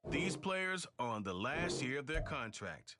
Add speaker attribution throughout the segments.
Speaker 1: These players are on the last year of their contract.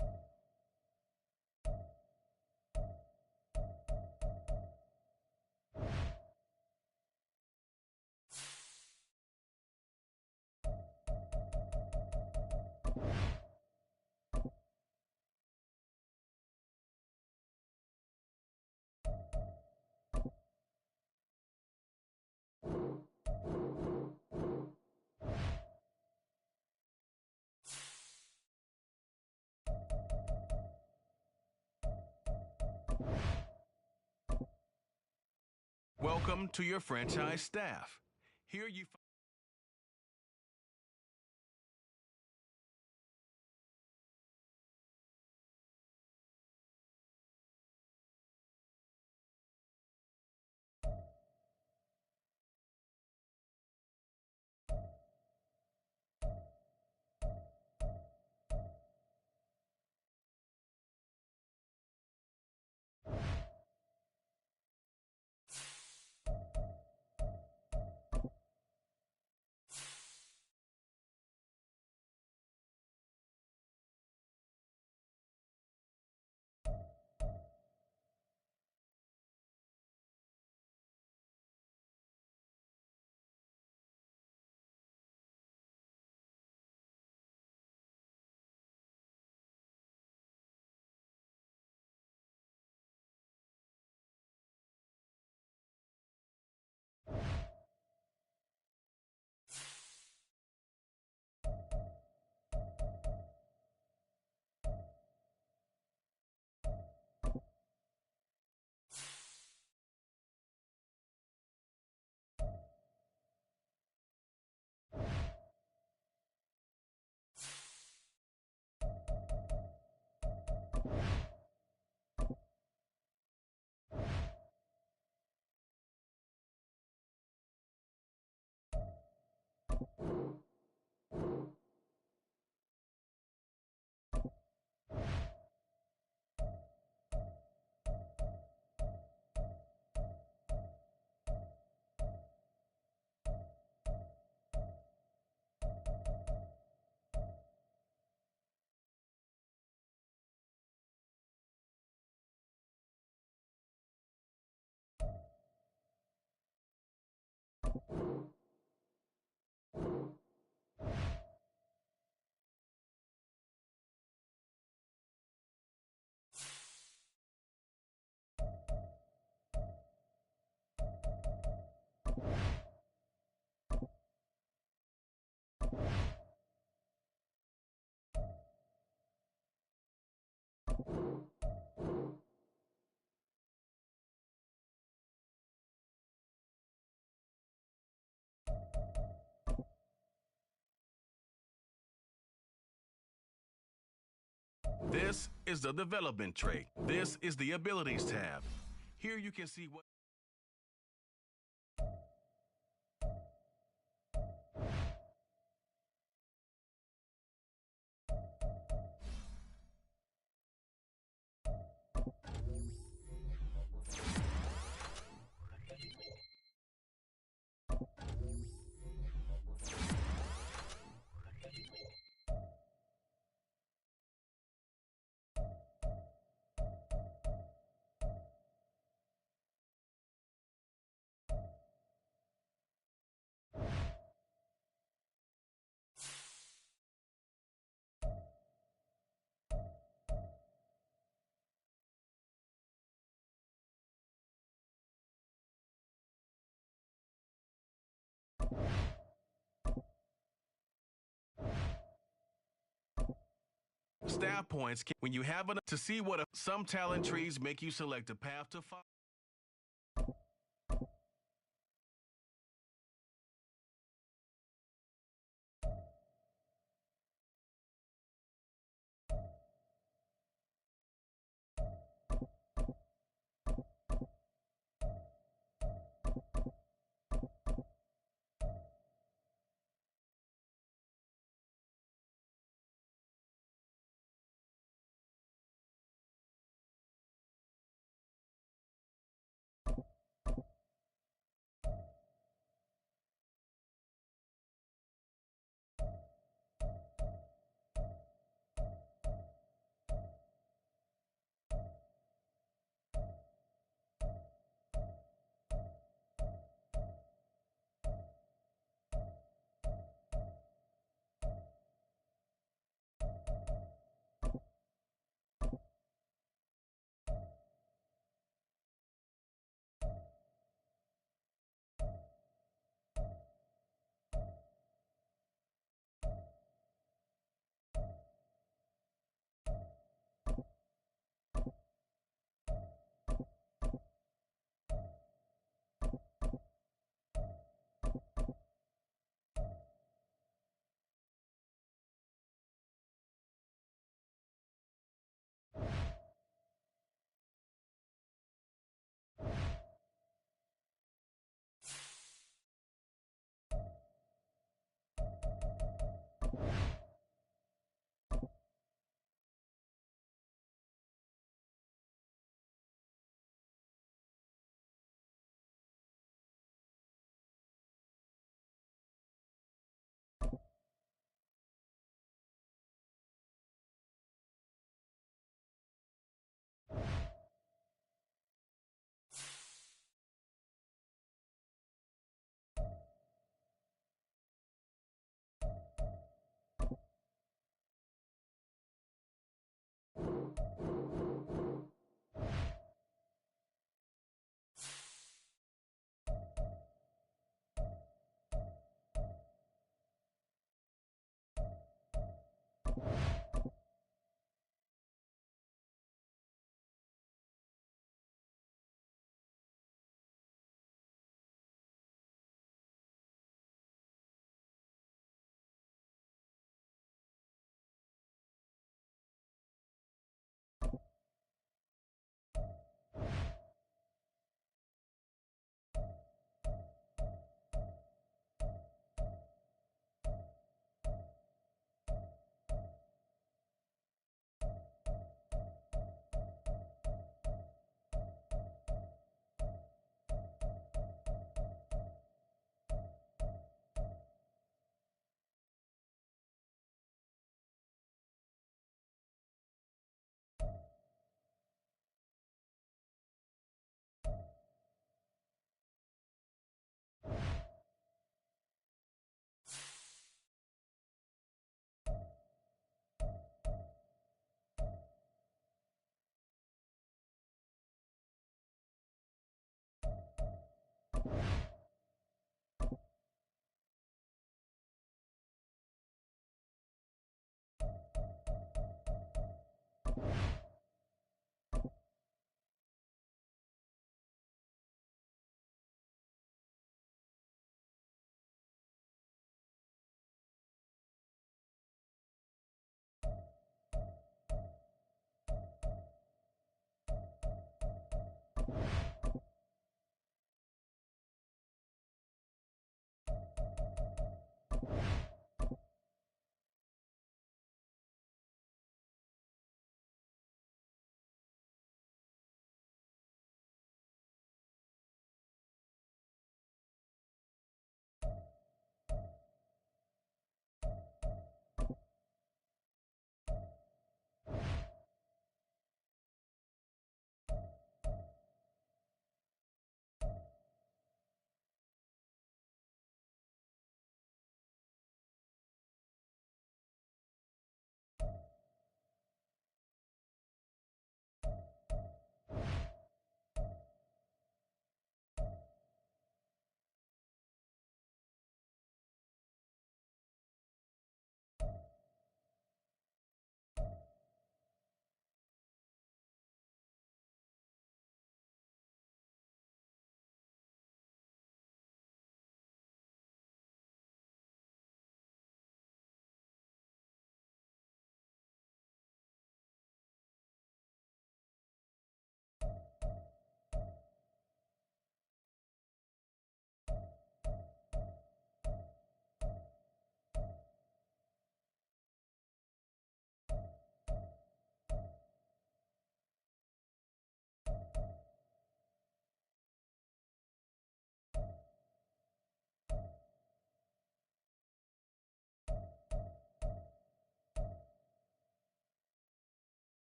Speaker 1: Welcome to your franchise staff. Here you This is the development trait. This is the abilities tab. Here you can see what staff points when you have enough to see what some talent trees make you select a path to follow.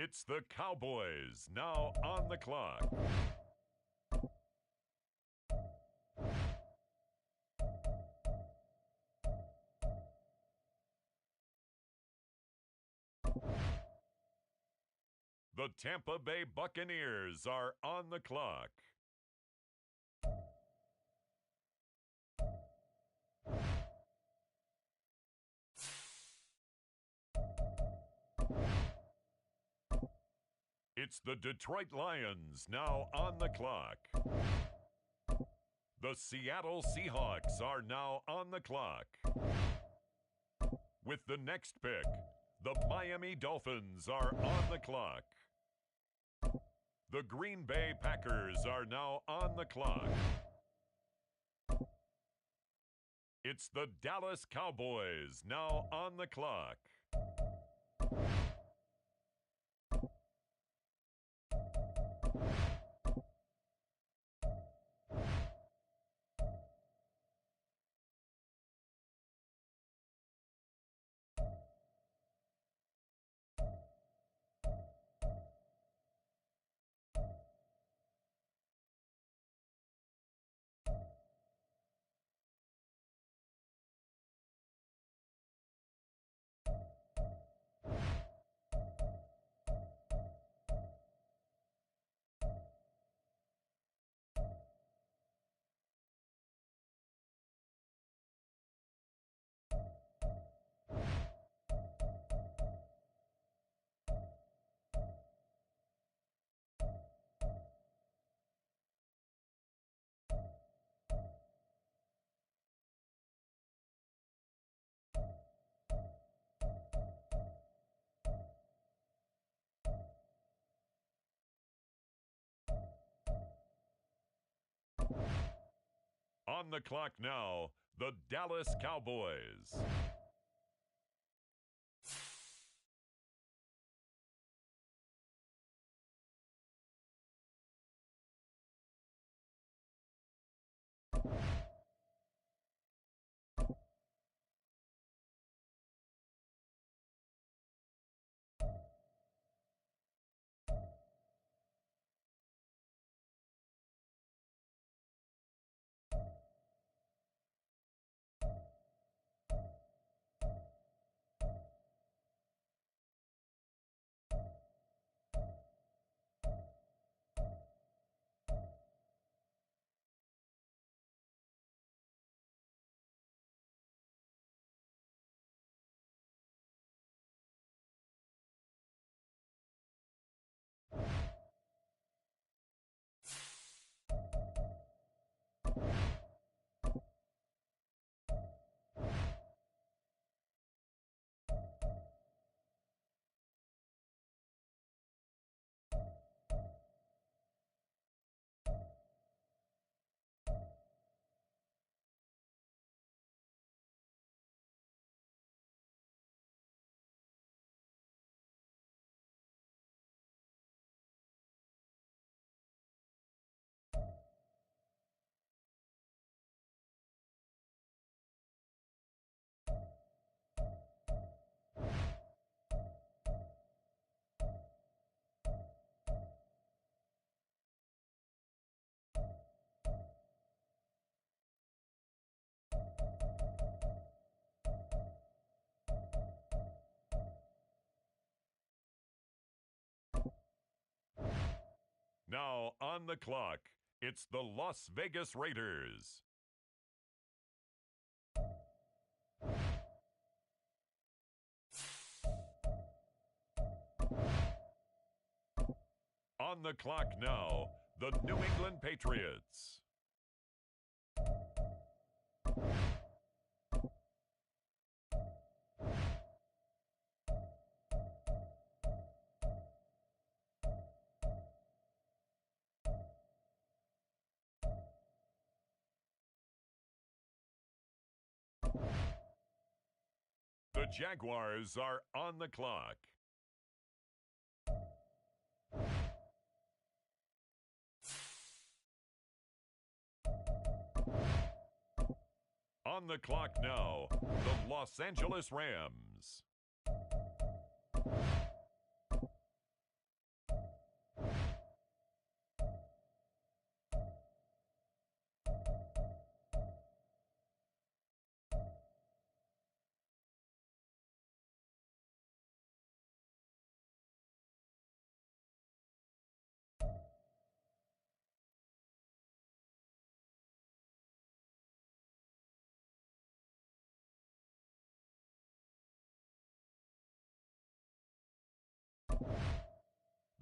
Speaker 2: It's the Cowboys now on the clock. The Tampa Bay Buccaneers are on the clock. It's the Detroit Lions now on the clock. The Seattle Seahawks are now on the clock. With the next pick, the Miami Dolphins are on the clock. The Green Bay Packers are now on the clock. It's the Dallas Cowboys now on the clock. On the clock now, the Dallas Cowboys. Now on the clock, it's the Las Vegas Raiders. On the clock now, the New England Patriots. The Jaguars are on the clock. On the clock now, the Los Angeles Rams.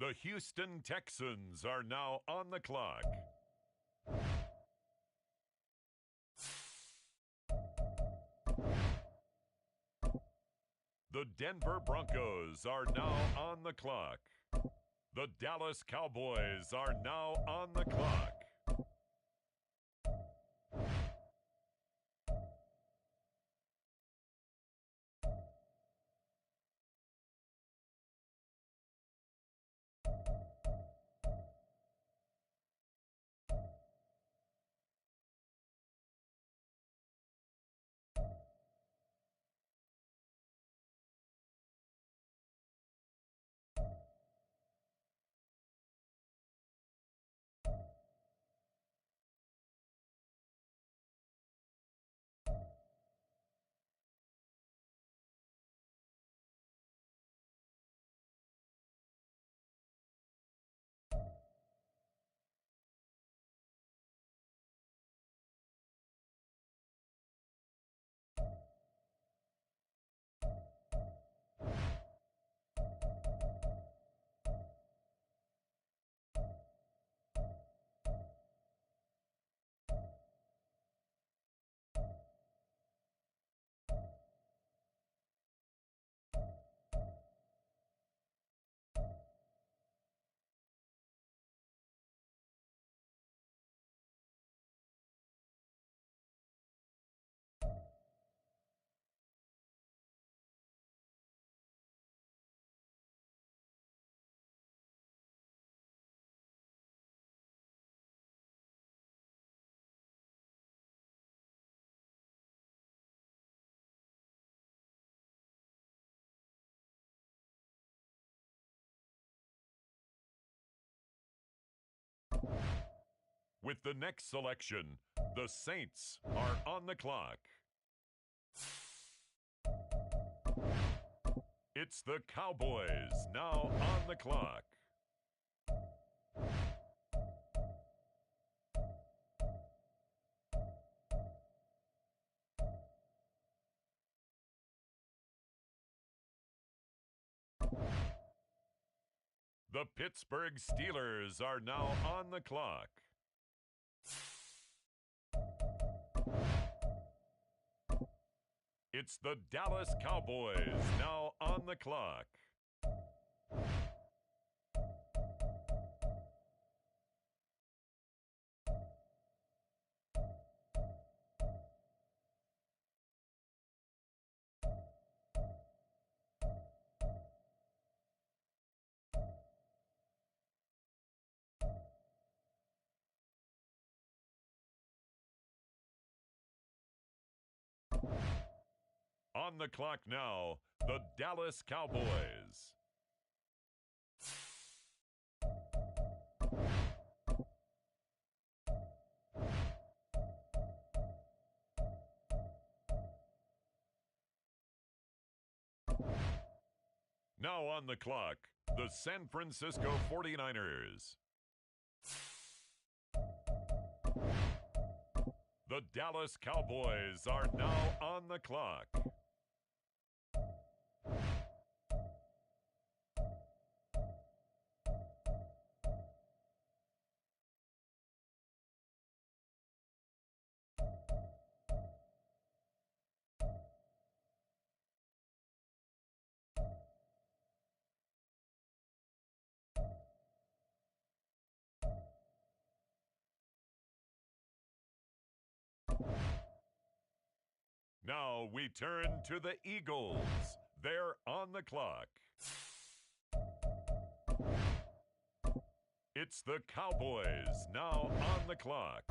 Speaker 2: The Houston Texans are now on the clock. The Denver Broncos are now on the clock. The Dallas Cowboys are now on the clock. With the next selection, the Saints are on the clock. It's the Cowboys now on the clock. The Pittsburgh Steelers are now on the clock. It's the Dallas Cowboys now on the clock. On the clock now, the Dallas Cowboys. Now on the clock, the San Francisco 49ers. The Dallas Cowboys are now on the clock. Now we turn to the Eagles. They're on the clock. It's the Cowboys now on the clock.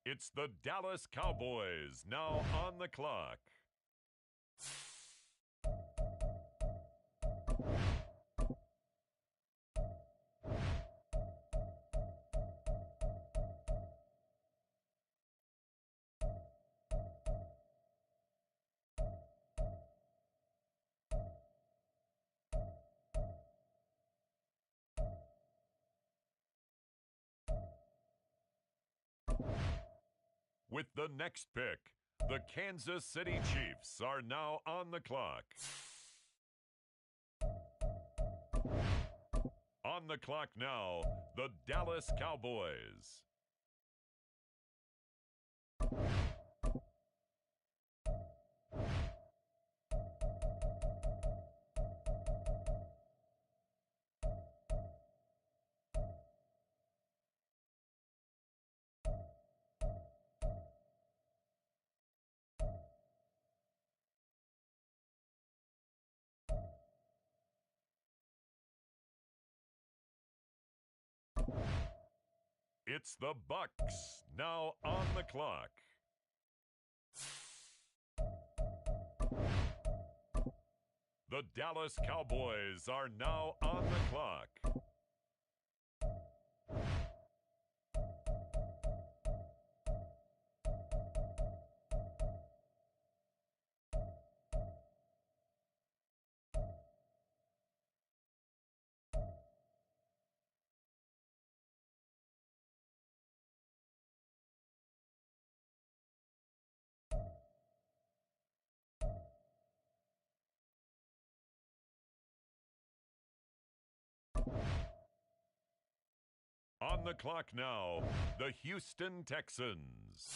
Speaker 2: It's the Dallas Cowboys now on the clock. With the next pick, the Kansas City Chiefs are now on the clock. On the clock now, the Dallas Cowboys. It's the Bucks now on the clock. The Dallas Cowboys are now on the clock. On the clock now, the Houston Texans.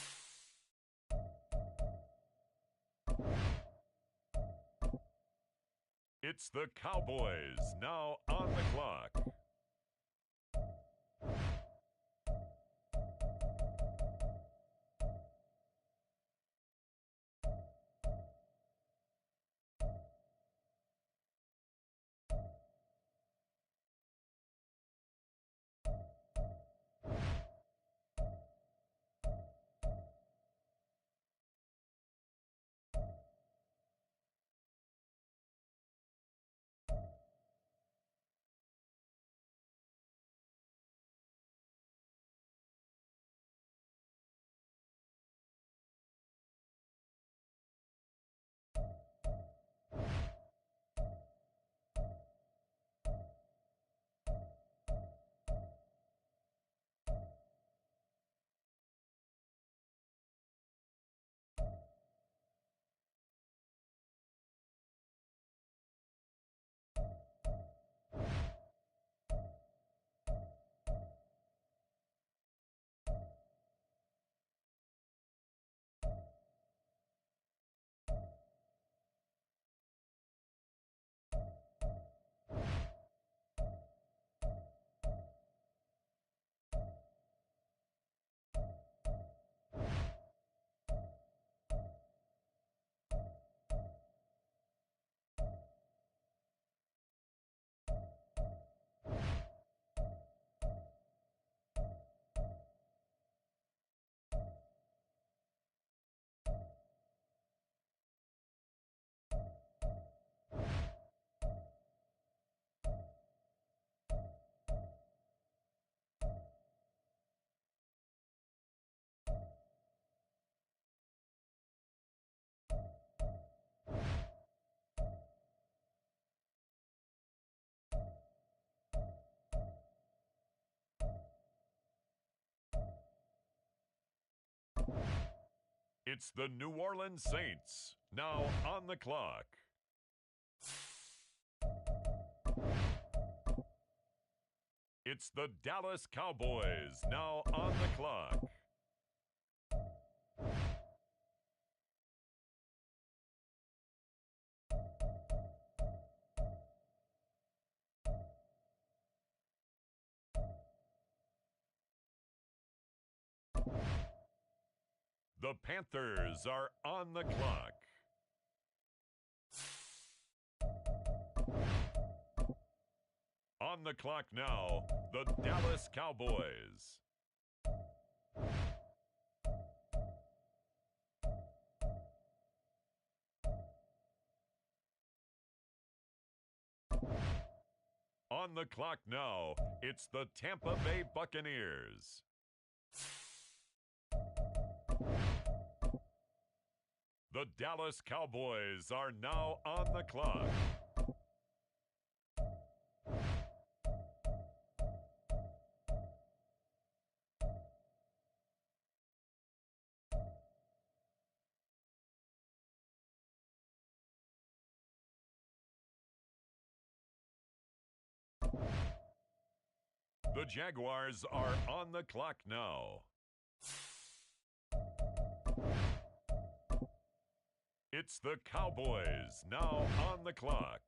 Speaker 2: It's the Cowboys now on the clock. It's the New Orleans Saints now on the clock. It's the Dallas Cowboys now on the clock. The Panthers are on the clock. On the clock now, the Dallas Cowboys. On the clock now, it's the Tampa Bay Buccaneers. The Dallas Cowboys are now on the clock. The Jaguars are on the clock now. It's the Cowboys now on the clock.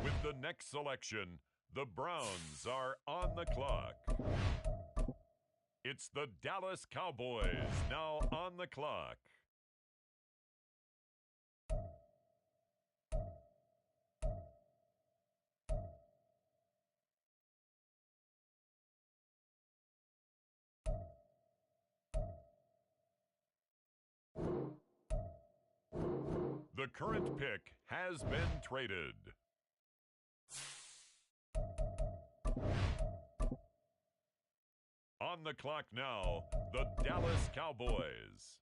Speaker 2: With the next selection, the Browns are on the clock. It's the Dallas Cowboys now on the clock. The current pick has been traded. On the clock now, the Dallas Cowboys.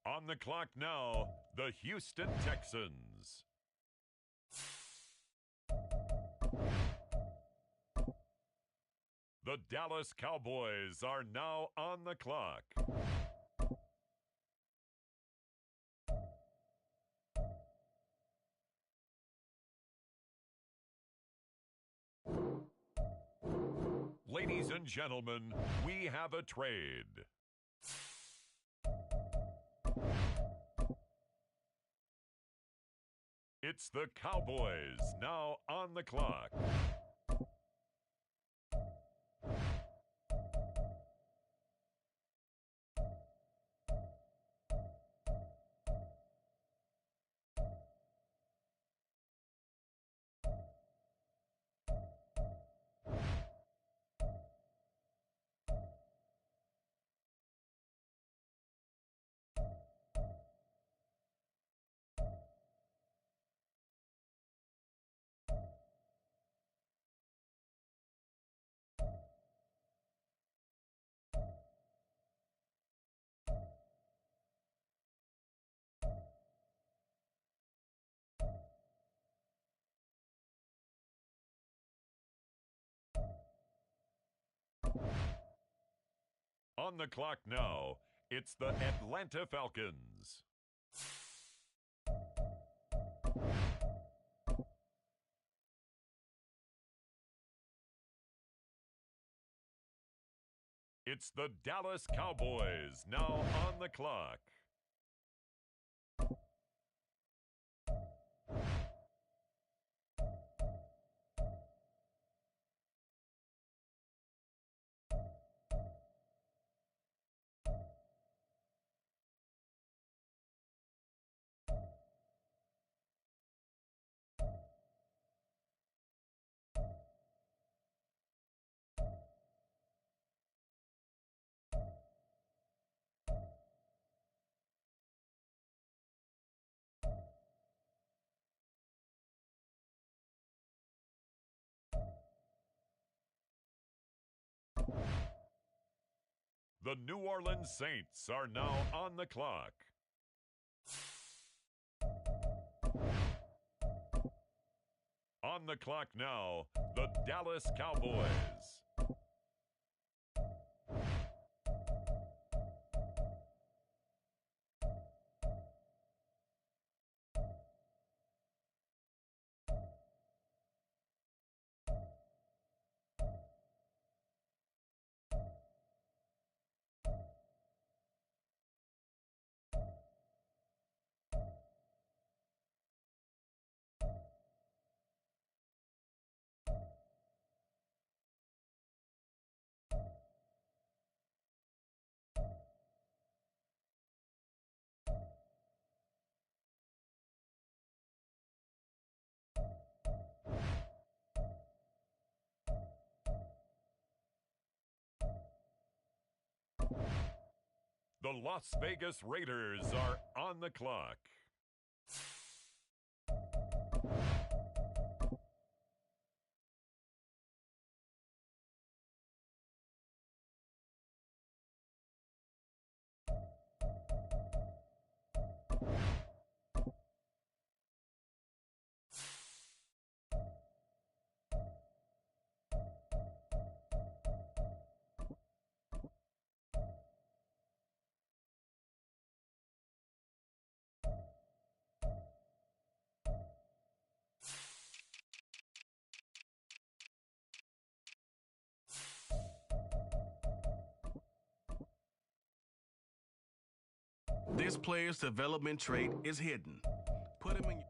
Speaker 2: On the clock now, the Houston Texans. The Dallas Cowboys are now on the clock. Ladies and gentlemen, we have a trade. It's the Cowboys now on the clock. On the clock now, it's the Atlanta Falcons. It's the Dallas Cowboys now on the clock. The New Orleans Saints are now on the clock. On the clock now, the Dallas Cowboys. The Las Vegas Raiders are on the clock.
Speaker 1: This player's development trait is hidden. Put him in.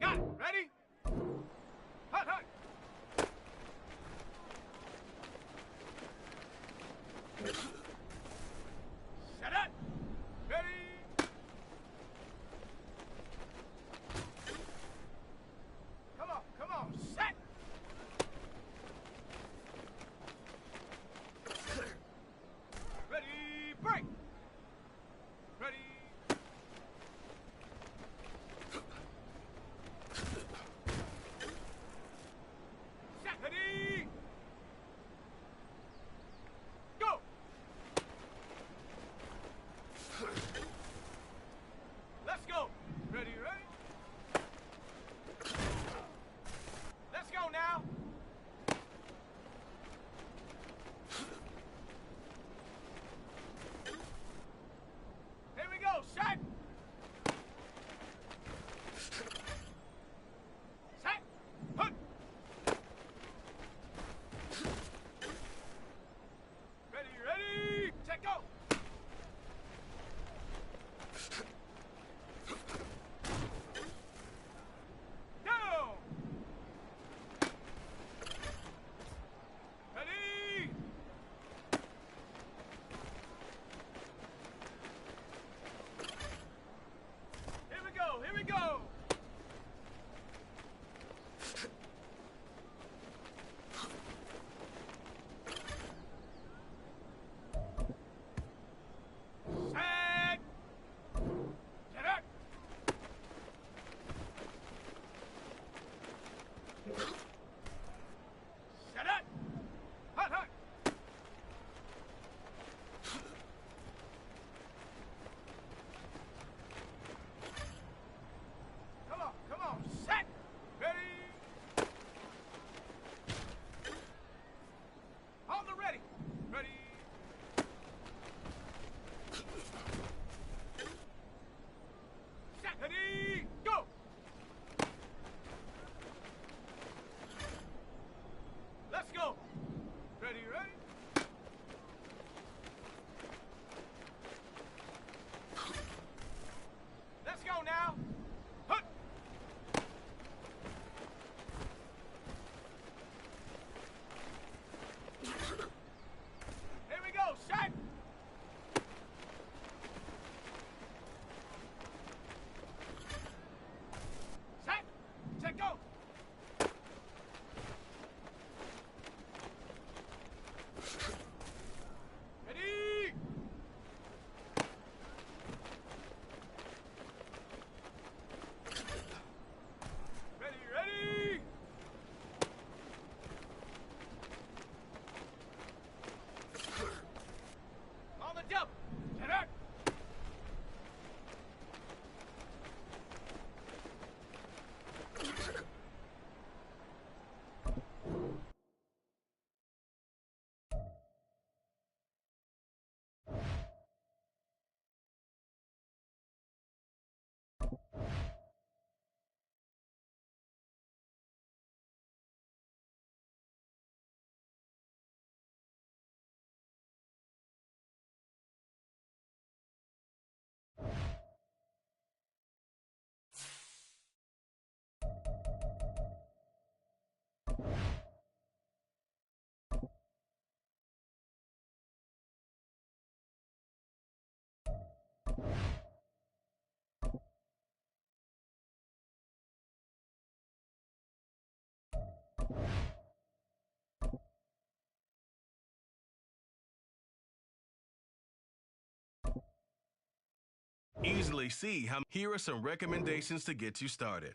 Speaker 3: Got it. Ready? Hot, hot. Set it. Ready. Come on. Set. Ready, break. Ready,
Speaker 1: Easily see how. Here are some recommendations to get you started.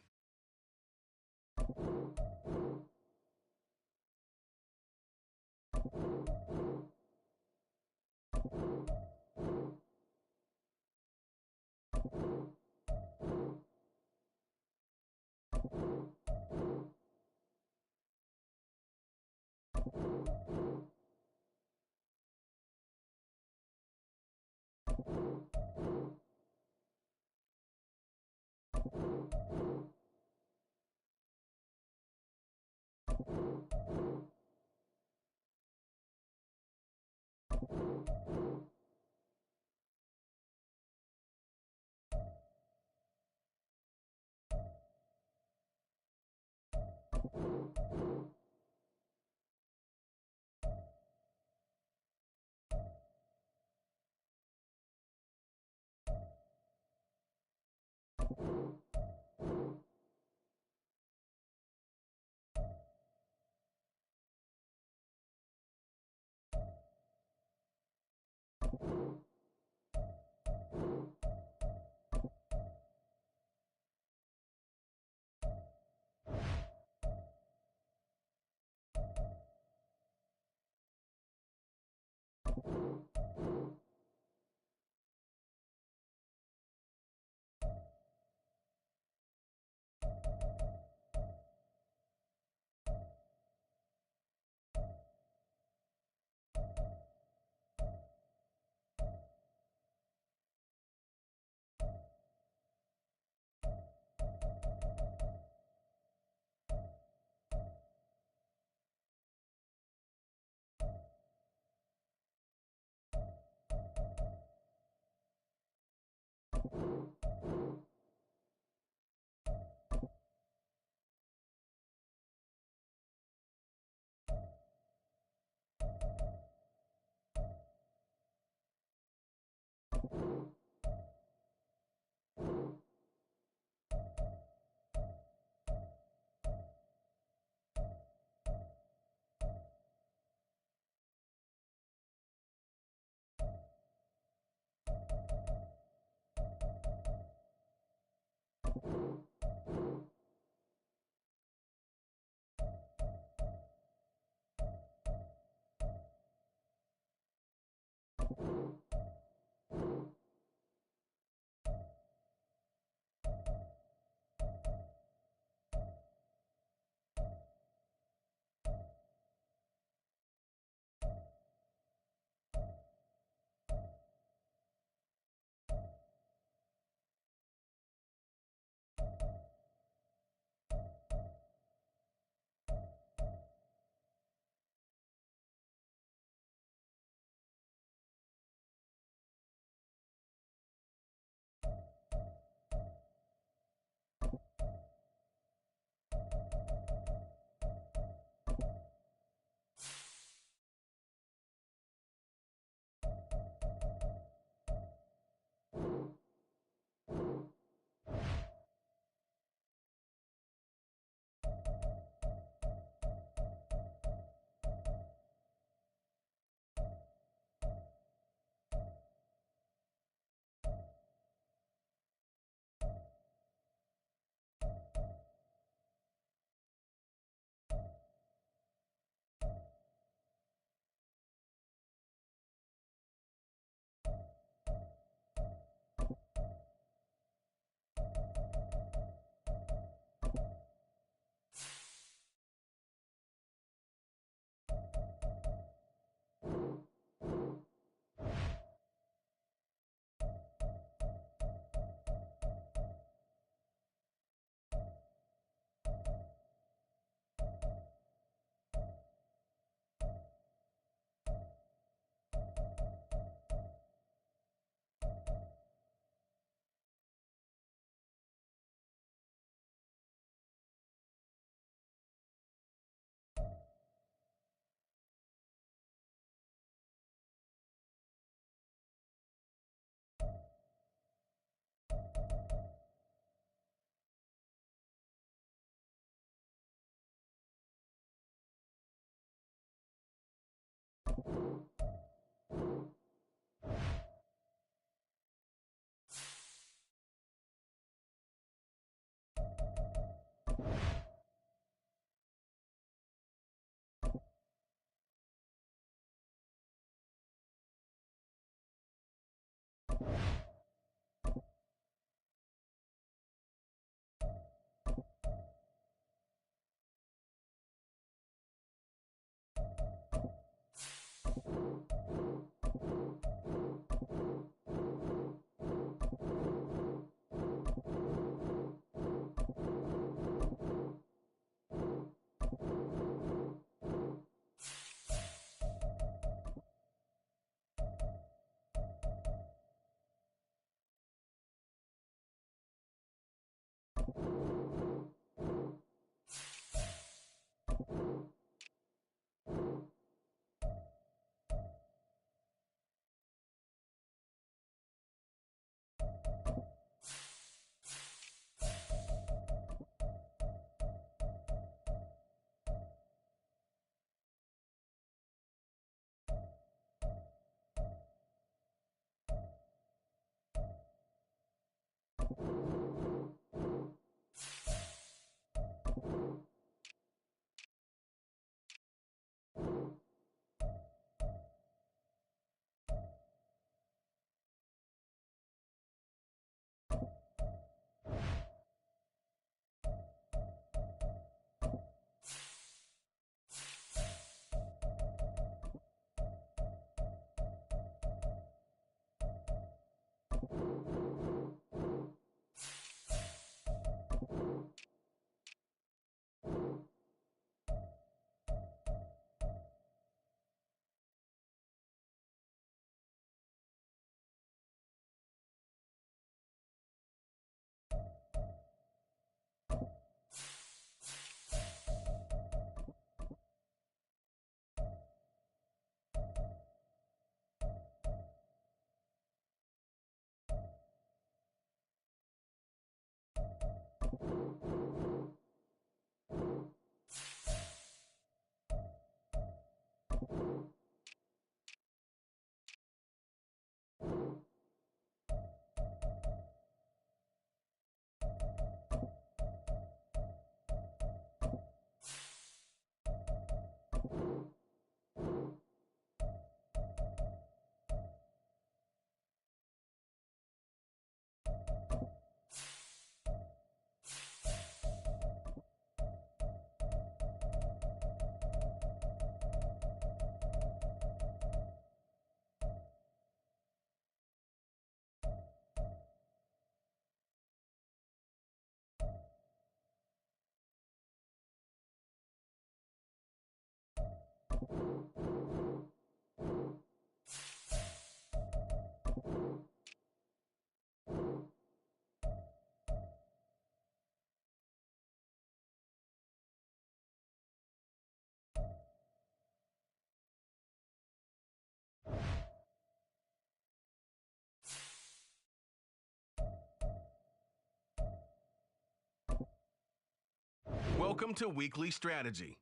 Speaker 1: Welcome to Weekly Strategy.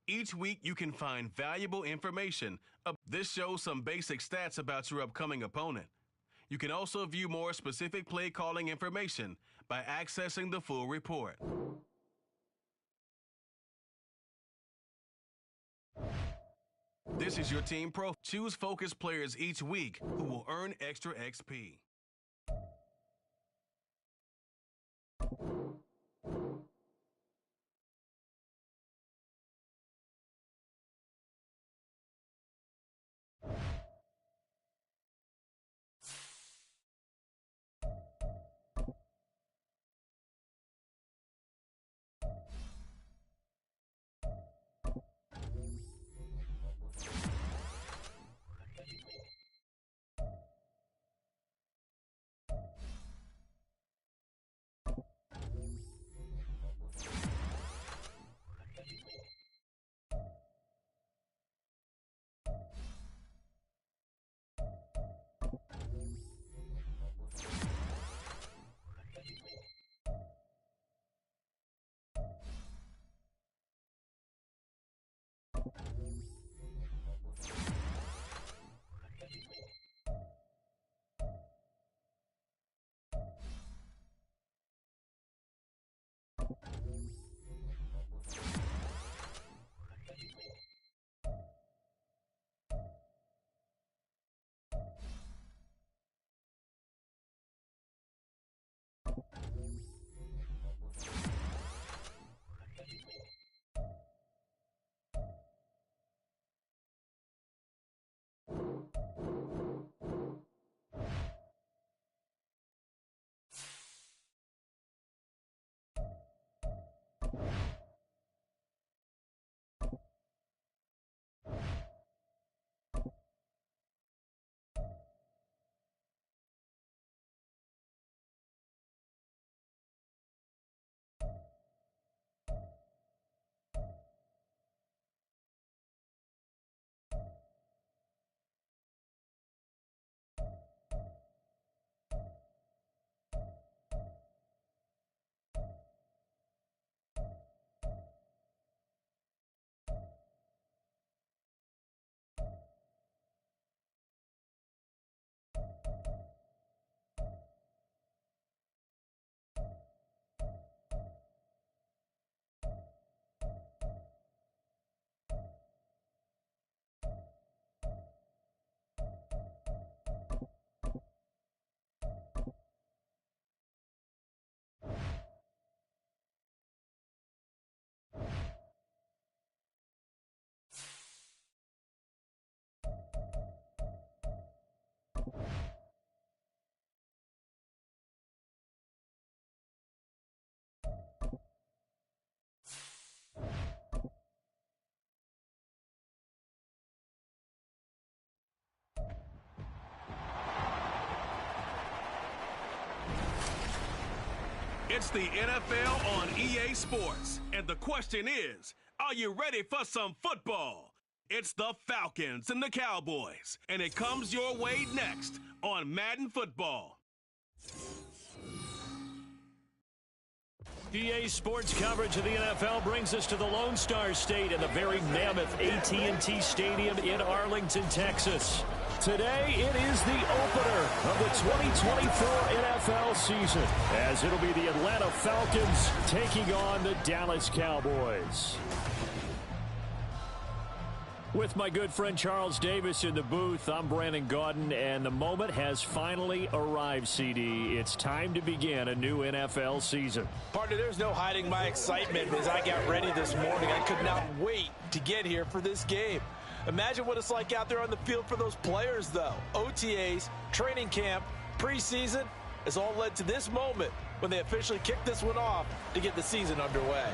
Speaker 1: Each week you can find valuable information. This shows some basic stats about your upcoming opponent. You can also view more specific play calling information by accessing the full report. This is your team profile. Choose focused players each week who will earn extra XP. It's the NFL on EA Sports. And the question is, are you ready for some football? It's the Falcons and the Cowboys. And it comes your way next on Madden Football.
Speaker 4: EA Sports coverage of the NFL brings us to the Lone Star State and the very mammoth AT&T Stadium in Arlington, Texas. Today, it is the opener of the 2024 NFL season, as it'll be the Atlanta Falcons taking on the Dallas Cowboys. With my good friend Charles Davis in the booth, I'm Brandon Gaudin, and the moment has finally arrived, CD. It's time to begin a new NFL season.
Speaker 5: Partner, there's no hiding my excitement as I got ready this morning. I could not wait to get here for this game. Imagine what it's like out there on the field for those players, though. OTAs, training camp, preseason has all led to this moment when they officially kick this one off to get the season underway.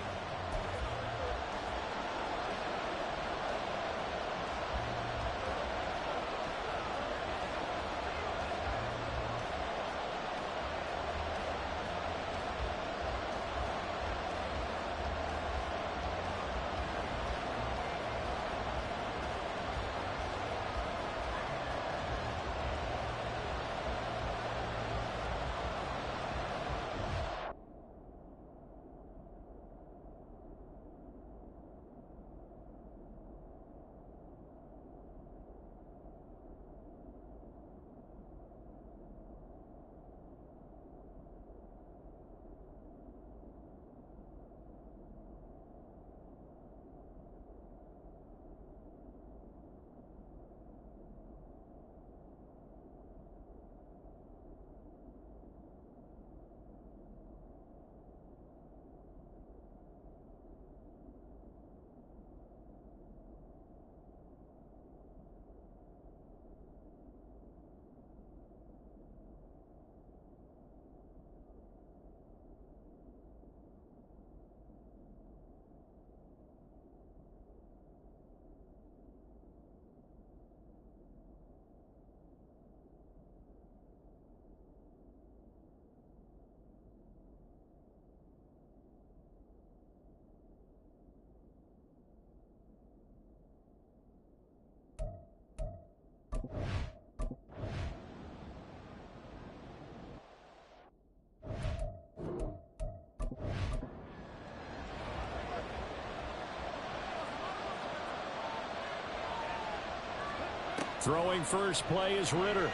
Speaker 4: Throwing first play is Ritter.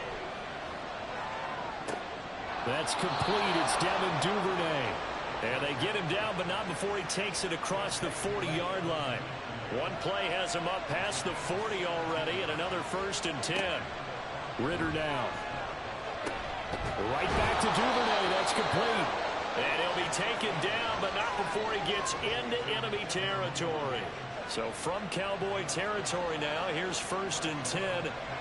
Speaker 4: That's complete. It's Devin Duvernay. And they get him down, but not before he takes it across the 40-yard line. One play has him up past the 40 already, and another 1st and 10. Ritter now. Right back to Duvernay. That's complete. And he'll be taken down, but not before he gets into enemy territory. So from Cowboy territory now, here's 1st and 10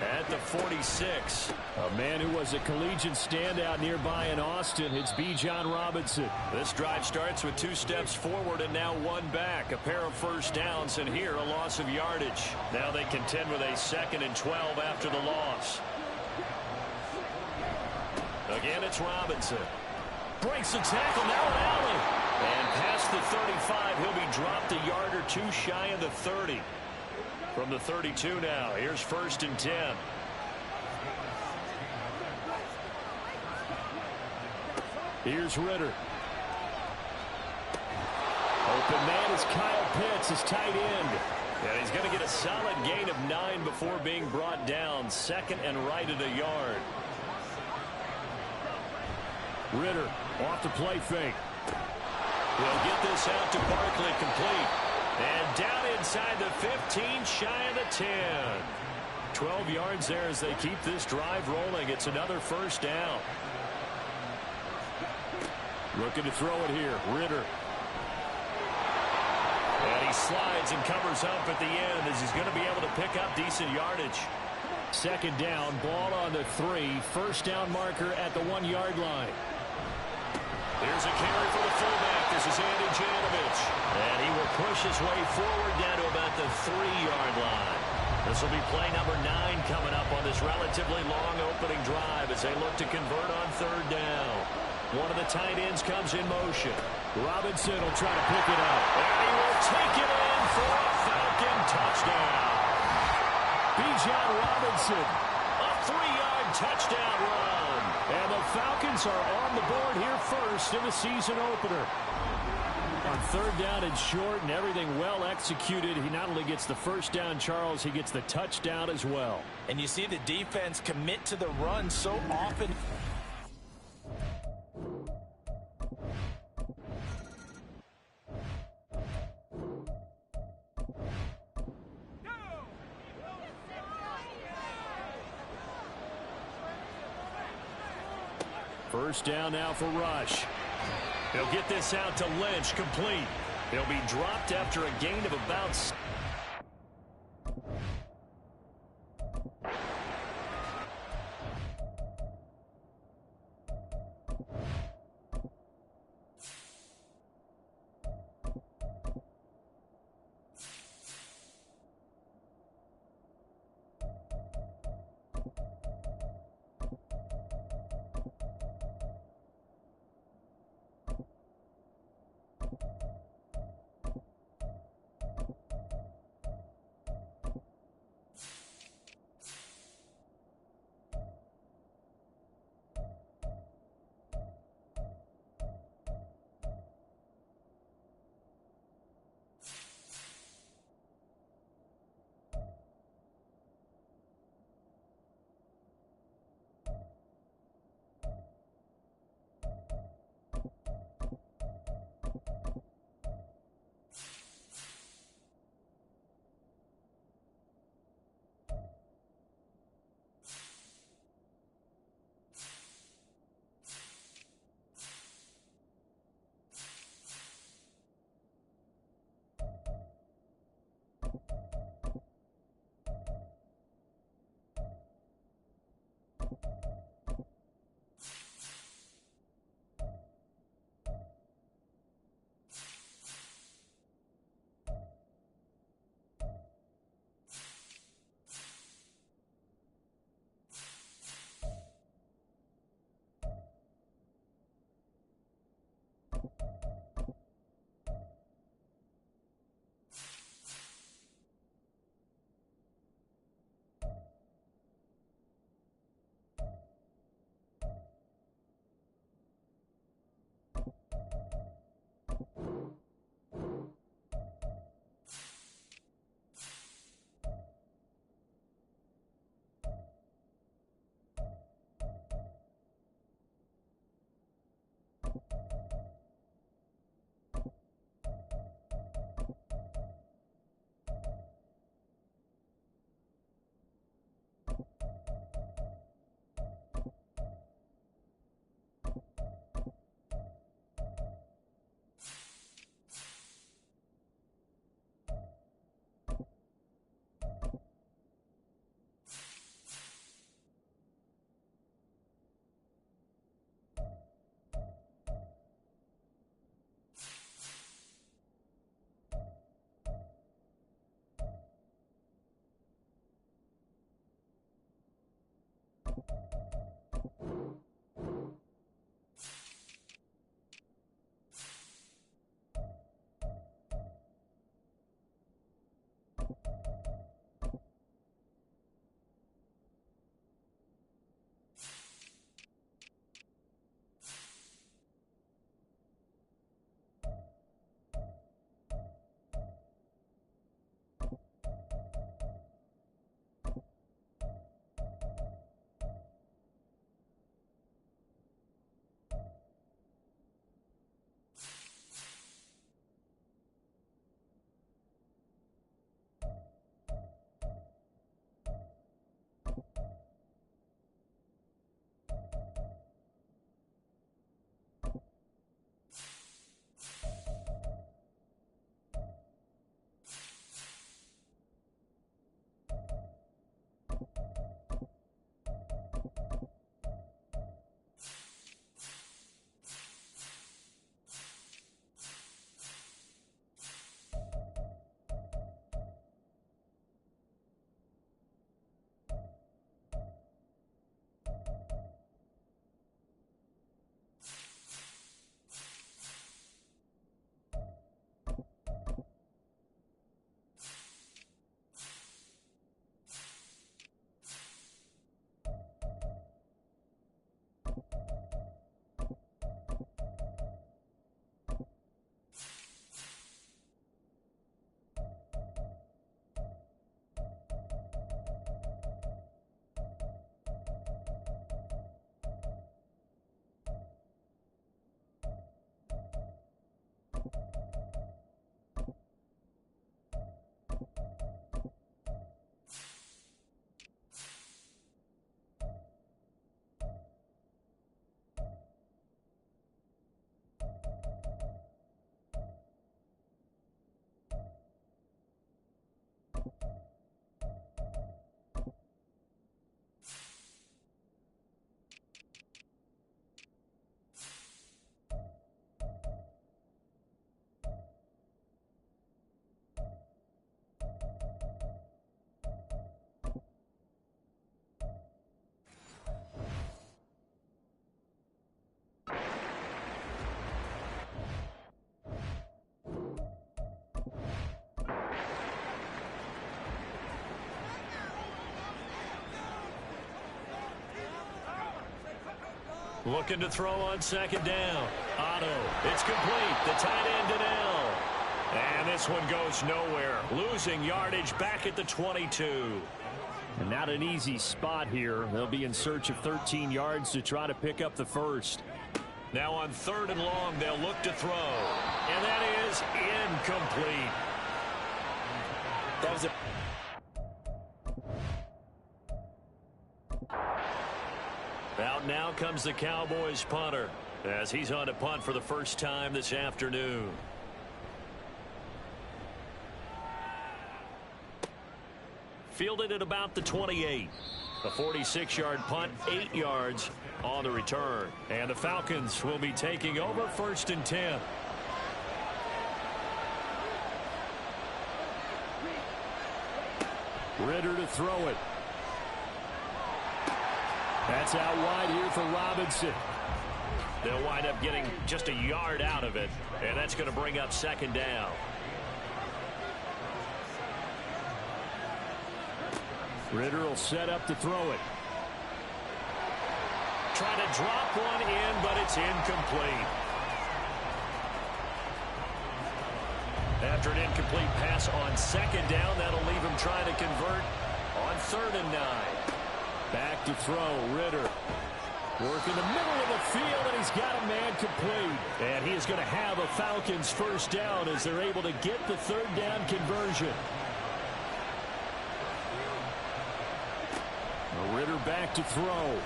Speaker 4: at the 46. A man who was a collegiate standout nearby in Austin, it's Bijan Robinson. This drive starts with 2 steps forward and now 1 back. A pair of first downs, and here a loss of yardage. Now they contend with a 2nd and 12 after the loss. Again, it's Robinson. Breaks the tackle, now an alley. And past the 35, he'll be dropped a yard or 2 shy of the 30. From the 32 now, here's 1st and 10. Here's Ritter. Open man is Kyle Pitts, his tight end. And he's going to get a solid gain of 9 before being brought down. 2nd and right at a yard. Ritter off the play fake. He'll get this out to Barkley, complete. And down inside the 15, shy of the 10. 12 yards there as they keep this drive rolling. It's another 1st down. Looking to throw it here, Ritter. And he slides and covers up at the end as he's going to be able to pick up decent yardage. 2nd down, ball on the 3. 1st down marker at the 1-yard line. Here's a carry for the fullback. This is Andy Janovich. And he will push his way forward down to about the 3-yard line. This will be play number 9 coming up on this relatively long opening drive as they look to convert on 3rd down. One of the tight ends comes in motion. Robinson will try to pick it up. And he will take it in for a Falcon touchdown. Bijan Robinson, a 3-yard touchdown run. And the Falcons are on the board here first in the season opener. On third down and short and everything well executed, he not only gets the first down, Charles, he gets the touchdown as well.
Speaker 5: And you see the defense commit to the run so often.
Speaker 4: First down now for Rush. He'll get this out to Lynch, complete. He'll be dropped after a gain of about... Looking to throw on second down. Otto, it's complete. The tight end to Dell. And this one goes nowhere. Losing yardage back at the 22.
Speaker 6: And not an easy spot here. They'll be in search of 13 yards to try to pick up the first.
Speaker 4: Now on 3rd and long, they'll look to throw. And that is incomplete.
Speaker 5: That was
Speaker 4: Out now comes the Cowboys punter as he's on to punt for the first time this afternoon. Fielded at about the 28. A 46-yard punt, 8 yards on the return. And the Falcons will be taking over 1st and 10.
Speaker 6: Ritter to throw it. That's out wide here for Robinson.
Speaker 4: They'll wind up getting just a yard out of it, and that's going to bring up 2nd down.
Speaker 6: Ritter will set up to throw it.
Speaker 4: Trying to drop one in, but it's incomplete. After an incomplete pass on 2nd down, that'll leave him trying to convert on 3rd and 9.
Speaker 6: Back to throw, Ritter. Work in the middle of the field, and he's got a man complete. And he is going to have a Falcons first down as they're able to get the 3rd down conversion. Ritter back to throw.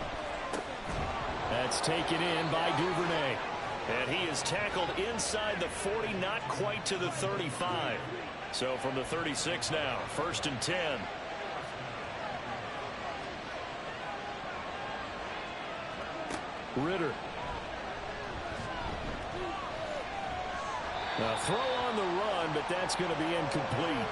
Speaker 6: That's taken in by Duvernay.
Speaker 4: And he is tackled inside the 40, not quite to the 35. So from the 36 now, 1st and 10.
Speaker 6: Ritter. A throw on the run, but that's going to be incomplete.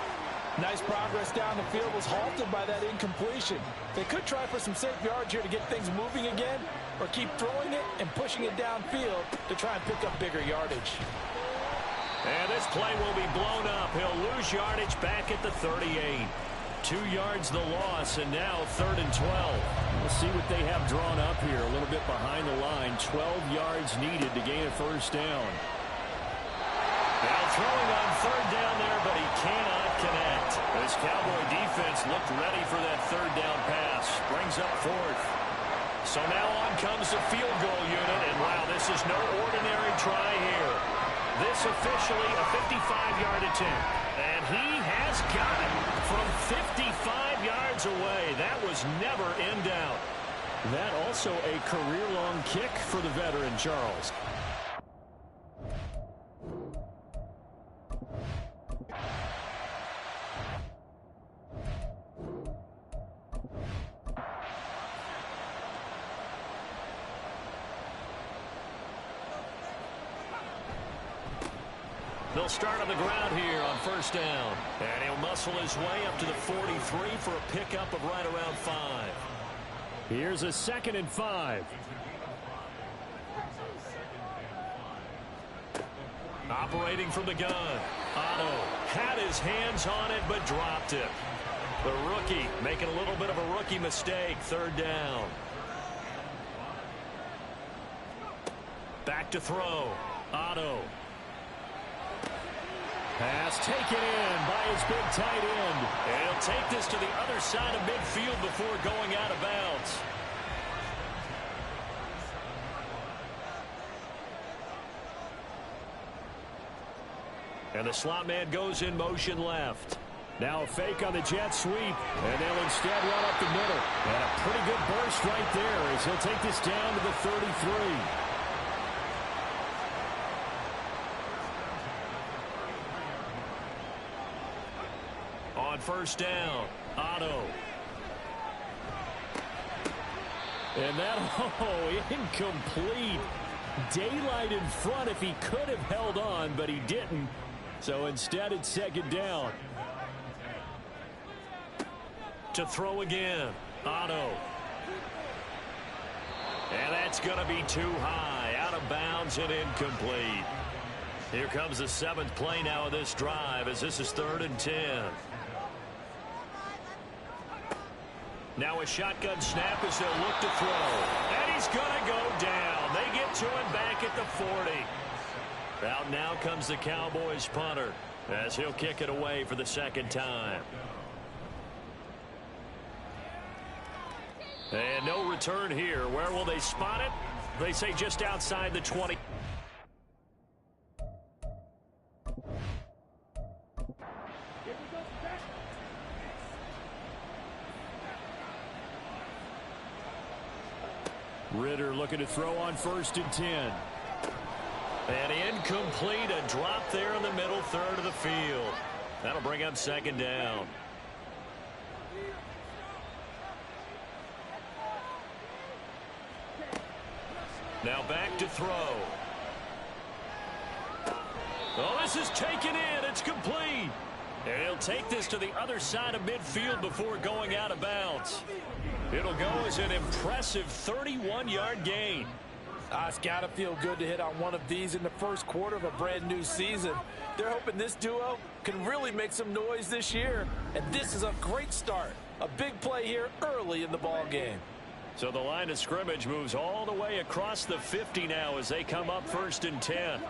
Speaker 5: nice progress down the field, was halted by that incompletion. They could try for some safe yards here to get things moving again, or keep throwing it and pushing it downfield to try and pick up bigger yardage.
Speaker 4: And this play will be blown up. He'll lose yardage back at the 38. 2 yards the loss, and now 3rd and 12.
Speaker 6: We'll see what they have drawn up here. A little bit behind the line. 12 yards needed to gain a first down.
Speaker 4: Now throwing on 3rd down there, but he cannot connect. This Cowboy defense looked ready for that 3rd down pass. Brings up 4th. So now on comes the field goal unit, and wow, this is no ordinary try here. This officially a 55-yard attempt. And he has got it from 55 yards away. That was never in doubt.
Speaker 6: That also a career-long kick for the veteran, Charles.
Speaker 4: They'll start on the ground here on 1st down. And he'll muscle his way up to the 43 for a pickup of right around 5.
Speaker 6: Here's a 2nd and 5.
Speaker 4: Operating from the gun. Otto had his hands on it but dropped it. The rookie making a little bit of a rookie mistake. 3rd down. Back to throw. Otto.
Speaker 6: Pass taken in by his big tight end.
Speaker 4: And he'll take this to the other side of midfield before going out of bounds. And the slot man goes in motion left.
Speaker 6: Now a fake on the jet sweep, and they'll instead run up the middle. And a pretty good burst right there as he'll take this down to the 33.
Speaker 4: On 1st down, Otto.
Speaker 6: And that, incomplete. Daylight in front if he could have held on, but he didn't. So instead it's 2nd down.
Speaker 4: To throw again, Otto. And that's going to be too high, out of bounds and incomplete. Here comes the 7th play now of this drive as this is 3rd and 10. Now a shotgun snap as they'll look to throw. And he's going to go down. get to him back at the 40. Out now comes the Cowboys punter as he'll kick it away for the second time. And no return here. Where will they spot it? They say just outside the 20.
Speaker 6: Ritter looking to throw on 1st and 10.
Speaker 4: And incomplete, a drop there in the middle third of the field. That'll bring up second down. Now back to throw. Oh, this is taken in. It's complete. And he'll take this to the other side of midfield before going out of bounds. It'll go as an impressive 31-yard gain.
Speaker 5: It's got to feel good to hit on one of these in the first quarter of a brand-new season. They're hoping this duo can really make some noise this year. And this is a great start. A big play here early in the ball game.
Speaker 4: So the line of scrimmage moves all the way across the 50 now as they come up 1st and 10.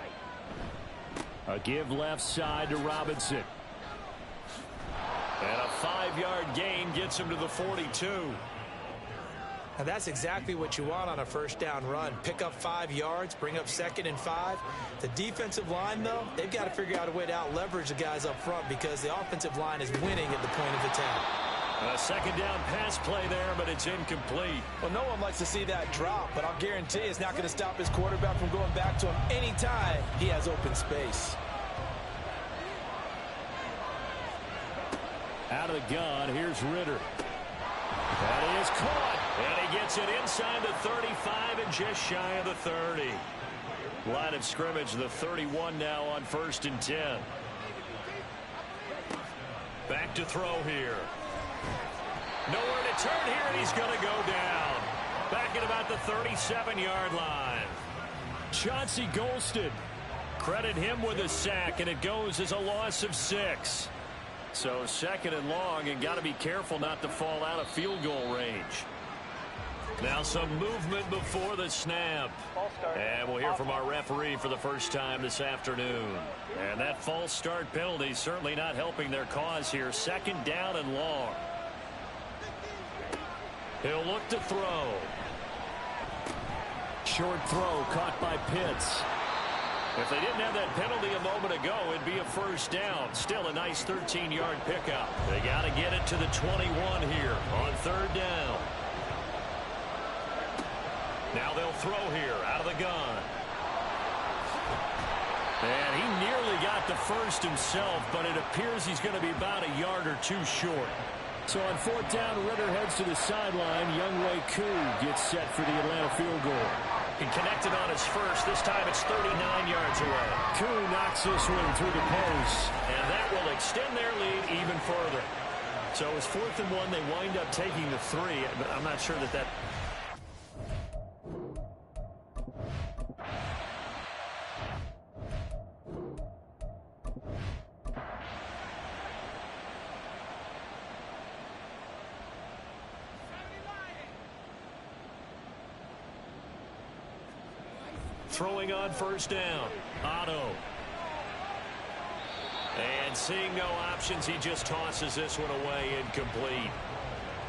Speaker 6: A give left side to Robinson.
Speaker 4: And a 5-yard gain gets him to the 42.
Speaker 5: And that's exactly what you want on a first down run. Pick up 5 yards, bring up 2nd and 5. The defensive line, though, they've got to figure out a way to out-leverage the guys up front because the offensive line is winning at the point of attack.
Speaker 4: A second down pass play there, but it's incomplete.
Speaker 5: Well, no one likes to see that drop, but I'll guarantee it's not going to stop his quarterback from going back to him anytime he has open space.
Speaker 6: Out of the gun, here's Ritter.
Speaker 4: That is caught, and he gets it inside the 35 and just shy of the 30. Line of scrimmage, the 31 now on 1st and 10. Back to throw here. Nowhere to turn here, and he's going to go down. Back at about the 37-yard line.
Speaker 6: Chauncey Golston.
Speaker 4: Credit him with a sack, and it goes as a loss of 6. So 2nd and long, and got to be careful not to fall out of field goal range. Now some movement before the snap. And we'll hear from our referee for the first time this afternoon. And that false start penalty certainly not helping their cause here. 2nd down and long. He'll look to throw.
Speaker 6: Short throw caught by Pitts.
Speaker 4: If they didn't have that penalty a moment ago, it'd be a first down. Still a nice 13-yard pickup. They got to get it to the 21 here on 3rd down. Now they'll throw here out of the gun. And he nearly got the first himself, but it appears he's going to be about a yard or 2 short.
Speaker 6: So on 4th down, Ritter heads to the sideline. Younghoe Koo gets set for the Atlanta field goal.
Speaker 4: He connected on his first. This time it's 39 yards away.
Speaker 6: Koo knocks this one through the post.
Speaker 4: And that will extend their lead even further. So it was 4th and 1. They wind up taking the 3. But I'm not sure that throwing on 1st down. Otto. And seeing no options, he just tosses this one away incomplete.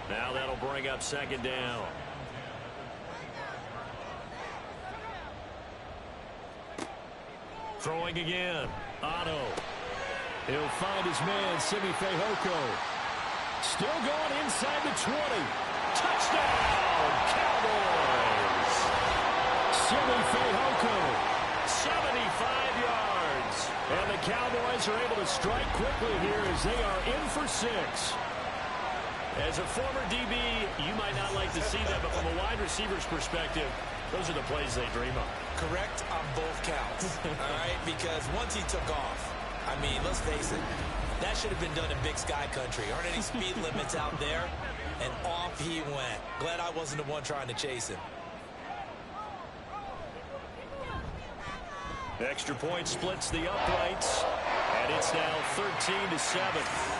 Speaker 4: Now that'll bring up 2nd down. Throwing again. Otto.
Speaker 6: He'll find his man, Simi Fehoko. Still going inside the 20.
Speaker 4: Touchdown, Cowboys!
Speaker 6: Simi Fehoko.
Speaker 4: 75 yards.
Speaker 6: And the Cowboys are able to strike quickly here as they are in for 6.
Speaker 4: As a former DB, you might not like to see that, but from a wide receiver's perspective, those are the plays they dream of.
Speaker 5: Correct on both counts, all right? Because once he took off, I mean, let's face it, that should have been done in Big Sky Country. Aren't any speed limits out there? And off he went. Glad I wasn't the one trying to chase him.
Speaker 4: Extra point splits the uprights, and it's now 13-7.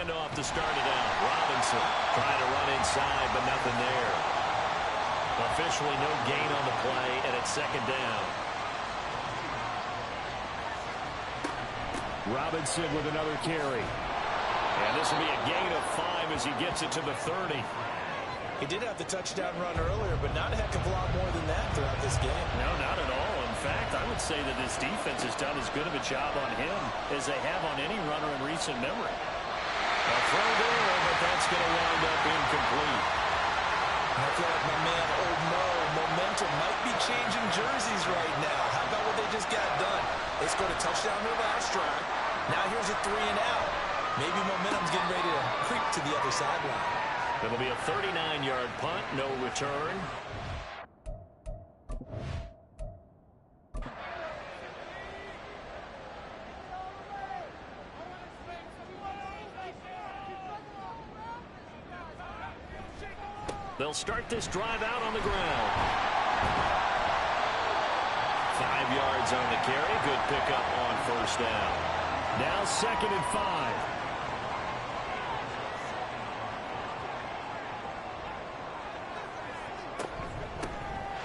Speaker 4: handoff to start it out. Robinson trying to run inside, but nothing there. Officially no gain on the play, and it's second down.
Speaker 6: Robinson with another carry.
Speaker 4: And this will be a gain of 5 as he gets it to the 30.
Speaker 5: He did have the touchdown run earlier, but not a heck of a lot more than that throughout this game.
Speaker 4: No, not at all. In fact, I would say that this defense has done as good of a job on him as they have on any runner in recent memory. A throw there, but that's going to wind up incomplete.
Speaker 5: I feel like my man, Old Mo, momentum might be changing jerseys right now. How about what they just got done? They scored a touchdown their last drive. Now here's a 3 and out. Maybe momentum's getting ready to creep to the other sideline.
Speaker 4: It'll be a 39-yard punt, no return. They'll start this drive out on the ground. 5 yards on the carry. Good pickup on first down.
Speaker 6: Now 2nd and 5.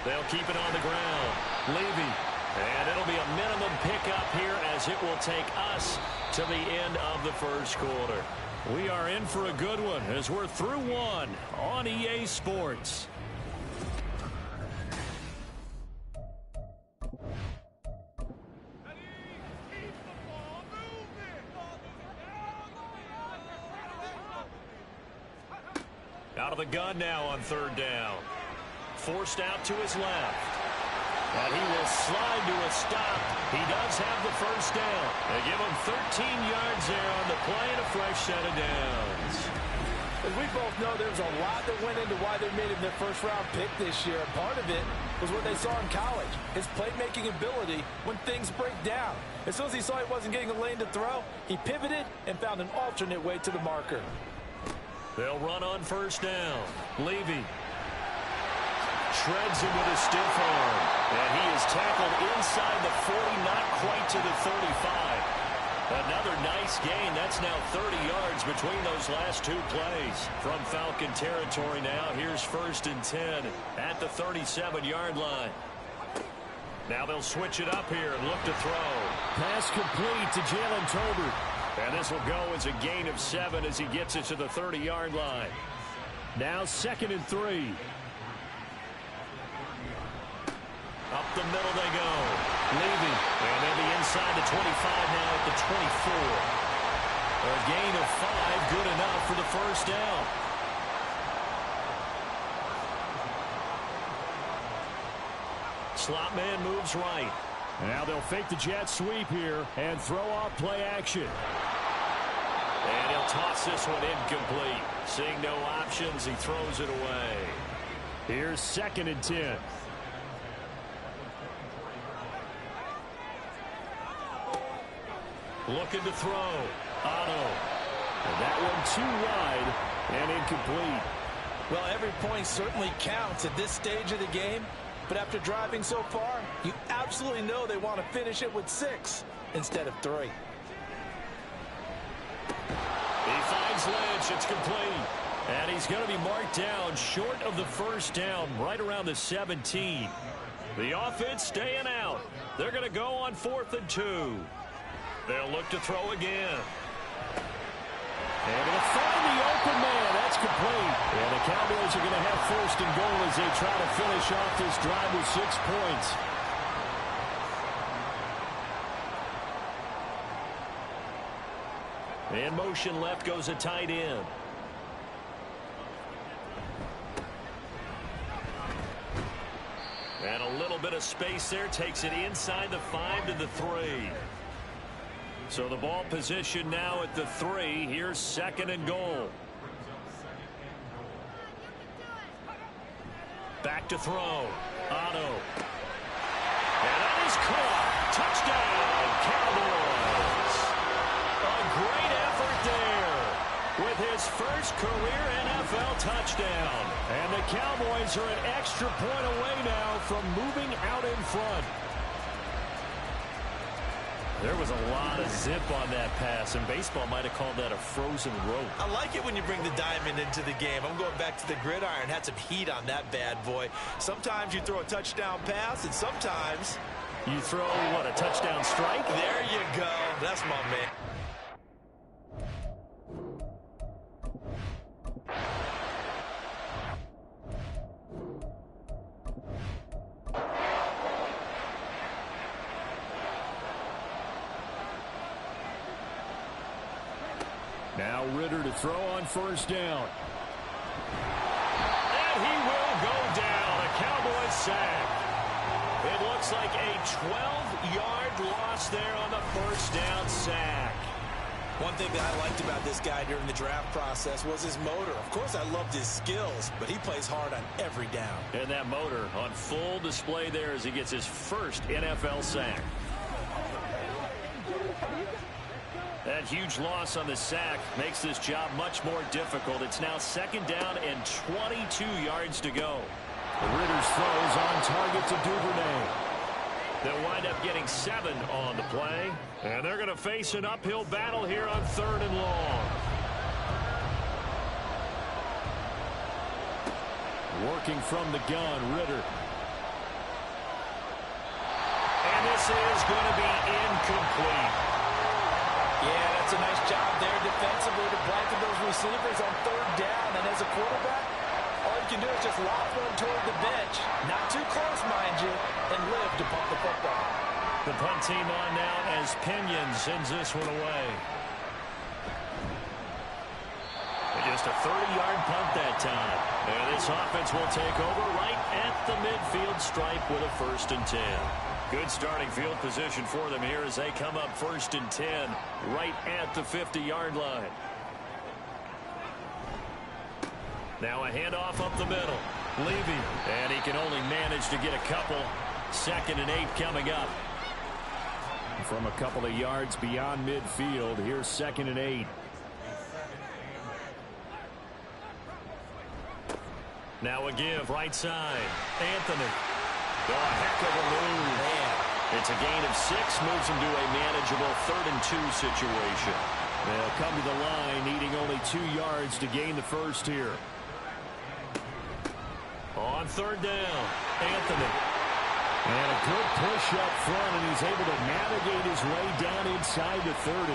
Speaker 4: They'll keep it on the ground. Levy. And it'll be a minimum pickup here as it will take us to the end of the first quarter.
Speaker 6: We are in for a good one as we're through one on EA Sports.
Speaker 4: Out of the gun now on 3rd down. Forced out to his left. And he will slide to a stop. He does have the first down. They give him 13 yards there on the play and a fresh set of downs.
Speaker 5: As we both know, there's a lot that went into why they made him their first-round pick this year. And part of it was what they saw in college, his playmaking ability when things break down. As soon as he saw he wasn't getting a lane to throw, he pivoted and found an alternate way to the marker.
Speaker 4: They'll run on first down. Levy shreds him with a stiff arm. And he is tackled inside the 40, not quite to the 35. Another nice gain. That's now 30 yards between those last 2 plays. From Falcon territory now, here's 1st and 10 at the 37-yard line. Now they'll switch it up here and look to throw.
Speaker 6: Pass complete to Jalen Tolbert.
Speaker 4: And this will go as a gain of 7 as he gets it to the 30-yard line.
Speaker 6: Now 2nd and 3.
Speaker 4: Up the middle they go. Levy. And they'll be inside the 25 now at the 24. A gain of 5, good enough for the first down. Slot man moves right.
Speaker 6: Now they'll fake the jet sweep here and throw off play action.
Speaker 4: And he'll toss this one incomplete. Seeing no options, he throws it away.
Speaker 6: Here's 2nd and 10.
Speaker 4: Looking to throw.
Speaker 6: Otto. And that one too wide and incomplete.
Speaker 5: Well, every point certainly counts at this stage of the game. But after driving so far, you absolutely know they want to finish it with 6 instead of 3.
Speaker 4: He finds Lynch. It's complete. And he's going to be marked down short of the first down, right around the 17. The offense staying out. They're going to go on 4th and 2. They'll look to throw again.
Speaker 6: And they'll find the open man. That's complete. And the Cowboys are going to have 1st and goal as they try to finish off this drive with 6 points.
Speaker 4: In motion left goes a tight end. And a little bit of space there takes it inside the 5 to the 3. So the ball position now at the 3. Here's 2nd and goal. Back to throw. Otto. And that is caught. Touchdown, Cowboys. A great effort there with his first career NFL touchdown.
Speaker 6: And the Cowboys are an extra point away now from moving out in front.
Speaker 4: There was a lot of zip on that pass, and baseball might have called that a frozen rope.
Speaker 5: I like it when you bring the diamond into the game. I'm going back to the gridiron. Had some heat on that bad boy. Sometimes you throw a touchdown pass, and sometimes
Speaker 4: you throw, what, a touchdown strike?
Speaker 5: There you go. That's my man.
Speaker 6: Now Ritter to throw on first down.
Speaker 4: And he will go down. A Cowboys sack. It looks like a 12-yard loss there on the first down sack.
Speaker 5: One thing that I liked about this guy during the draft process was his motor. Of course, I loved his skills, but he plays hard on every down.
Speaker 4: And that motor on full display there as he gets his first NFL sack. That huge loss on the sack makes this job much more difficult. It's now second down and 22 yards to go.
Speaker 6: Ritter's throws on target to Duvernay.
Speaker 4: They'll wind up getting 7 on the play. And they're going to face an uphill battle here on 3rd and long.
Speaker 6: Working from the gun, Ritter.
Speaker 4: And this is going to be incomplete.
Speaker 5: Yeah, that's a nice job there defensively to blanket those receivers on 3rd down. And as a quarterback, all you can do is just lob one toward the bench. Not too close, mind you, and live to punt the football.
Speaker 4: The punt team on now as Pinion sends this one away. Just a 30-yard punt that time. And this offense will take over right at the midfield stripe with a 1st and 10. Good starting field position for them here as they come up 1st and 10 right at the 50-yard line. Now a handoff up the middle. Levy. And he can only manage to get a couple. 2nd and 8 coming up.
Speaker 6: From a couple of yards beyond midfield, here's 2nd and 8.
Speaker 4: Now a give right side. Anthony. Oh, a heck of a move. Man. It's a gain of 6, moves him to a manageable 3rd and 2 situation.
Speaker 6: They'll come to the line, needing only 2 yards to gain the first here.
Speaker 4: On 3rd down, Anthony.
Speaker 6: And a good push up front, and he's able to navigate his way down inside the 30.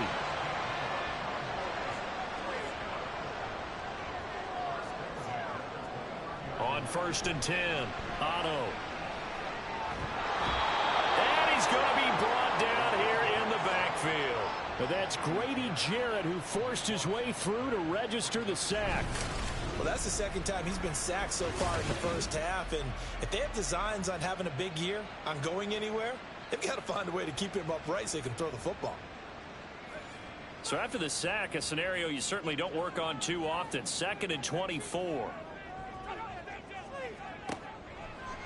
Speaker 4: On 1st and 10, Otto. And he's going to be brought down here in the backfield.
Speaker 6: But that's Grady Jarrett who forced his way through to register the sack.
Speaker 5: Well, that's the 2nd time he's been sacked so far in the first half. And if they have designs on having a big year, on going anywhere, they've got to find a way to keep him upright so they can throw the football.
Speaker 4: So after the sack, a scenario you certainly don't work on too often. 2nd and 24.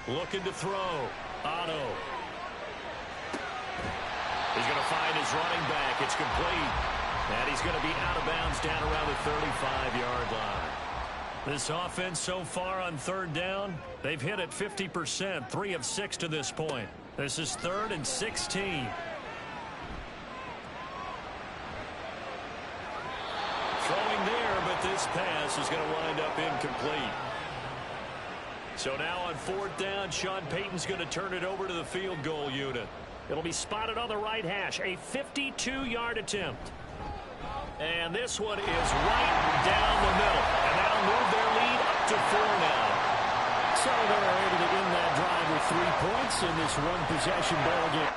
Speaker 4: Looking to throw. Otto. He's going to find his running back. It's complete. And he's going to be out of bounds down around the 35-yard line. This offense so far on 3rd down, they've hit it 50%, 3 of 6 to this point. This is 3rd and 16. Throwing there, but this pass is going to wind up incomplete. So now on 4th down, Sean Payton's going to turn it over to the field goal unit. It'll be spotted on the right hash, a 52-yard attempt. And this one is right down the middle. And that'll move their lead up to 4 now.
Speaker 6: So they're able to end that drive with 3 points in this one-possession ball game.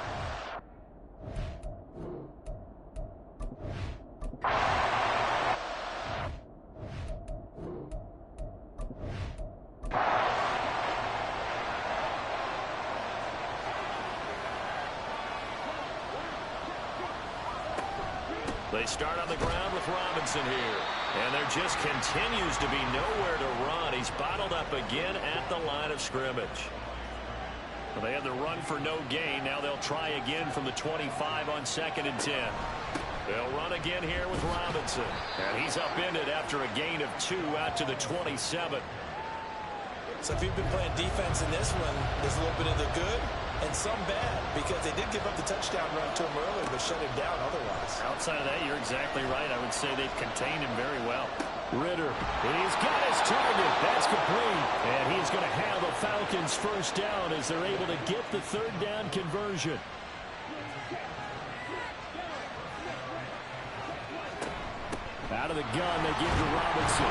Speaker 4: They start on the ground with Robinson here. And there just continues to be nowhere to run. He's bottled up again at the line of scrimmage. Well, they had the run for no gain. Now they'll try again from the 25 on 2nd and 10. They'll run again here with Robinson. And he's upended after a gain of 2 out to the 27.
Speaker 5: So if you've been playing defense in this one, there's a little bit of the good and some bad, because they did give up the touchdown run to him earlier, but shut him down otherwise.
Speaker 4: Outside of that, you're exactly right. I would say they've contained him very well. Ritter, he's got his target. That's complete. And he's going to have a Falcons first down as they're able to get the third down conversion. Out of the gun, they give to Robinson.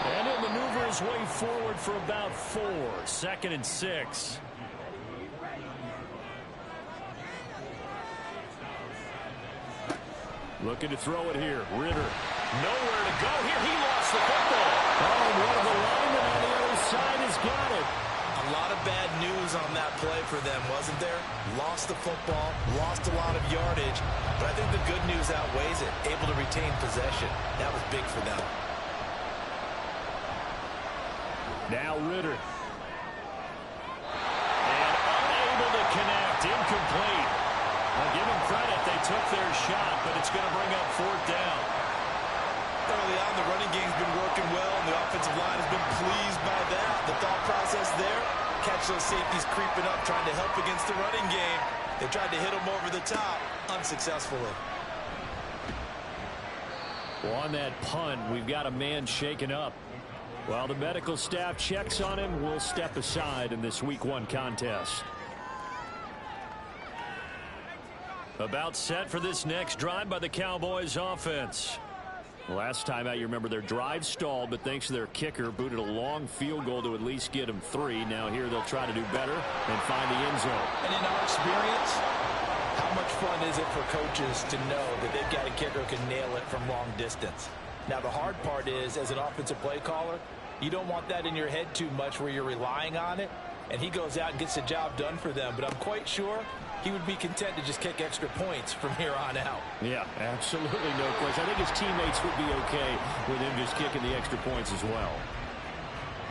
Speaker 4: And he'll maneuver his way forward for about 4. 2nd and 6. Looking to throw it here. Ritter. Nowhere to go here. He lost the football. Oh, one of the linemen on the other side has got it.
Speaker 5: A lot of bad news on that play for them, wasn't there? Lost the football, lost a lot of yardage, but I think the good news outweighs it. Able to retain possession. That was big for them.
Speaker 4: Now Ritter. And unable to connect. Incomplete. I'll give them credit. They took their shot, but it's going to bring up 4th down.
Speaker 5: Early on, the running game's been working well, and the offensive line has been pleased by that. The thought process there, catch those safeties creeping up, trying to help against the running game. They tried to hit them over the top, unsuccessfully.
Speaker 4: Well, on that punt, we've got a man shaken up. While the medical staff checks on him, we'll step aside in this Week 1 contest. About set for this next drive by the Cowboys offense. Last time out, you remember their drive stalled, but thanks to their kicker, booted a long field goal to at least get them 3. Now here they'll try to do better and find the end zone.
Speaker 5: And in our experience, how much fun is it for coaches to know that they've got a kicker who can nail it from long distance? Now the hard part is, as an offensive play caller, you don't want that in your head too much where you're relying on it, and he goes out and gets the job done for them. But I'm quite sure he would be content to just kick extra points from here on out.
Speaker 4: Yeah, absolutely no question. I think his teammates would be okay with him just kicking the extra points as well.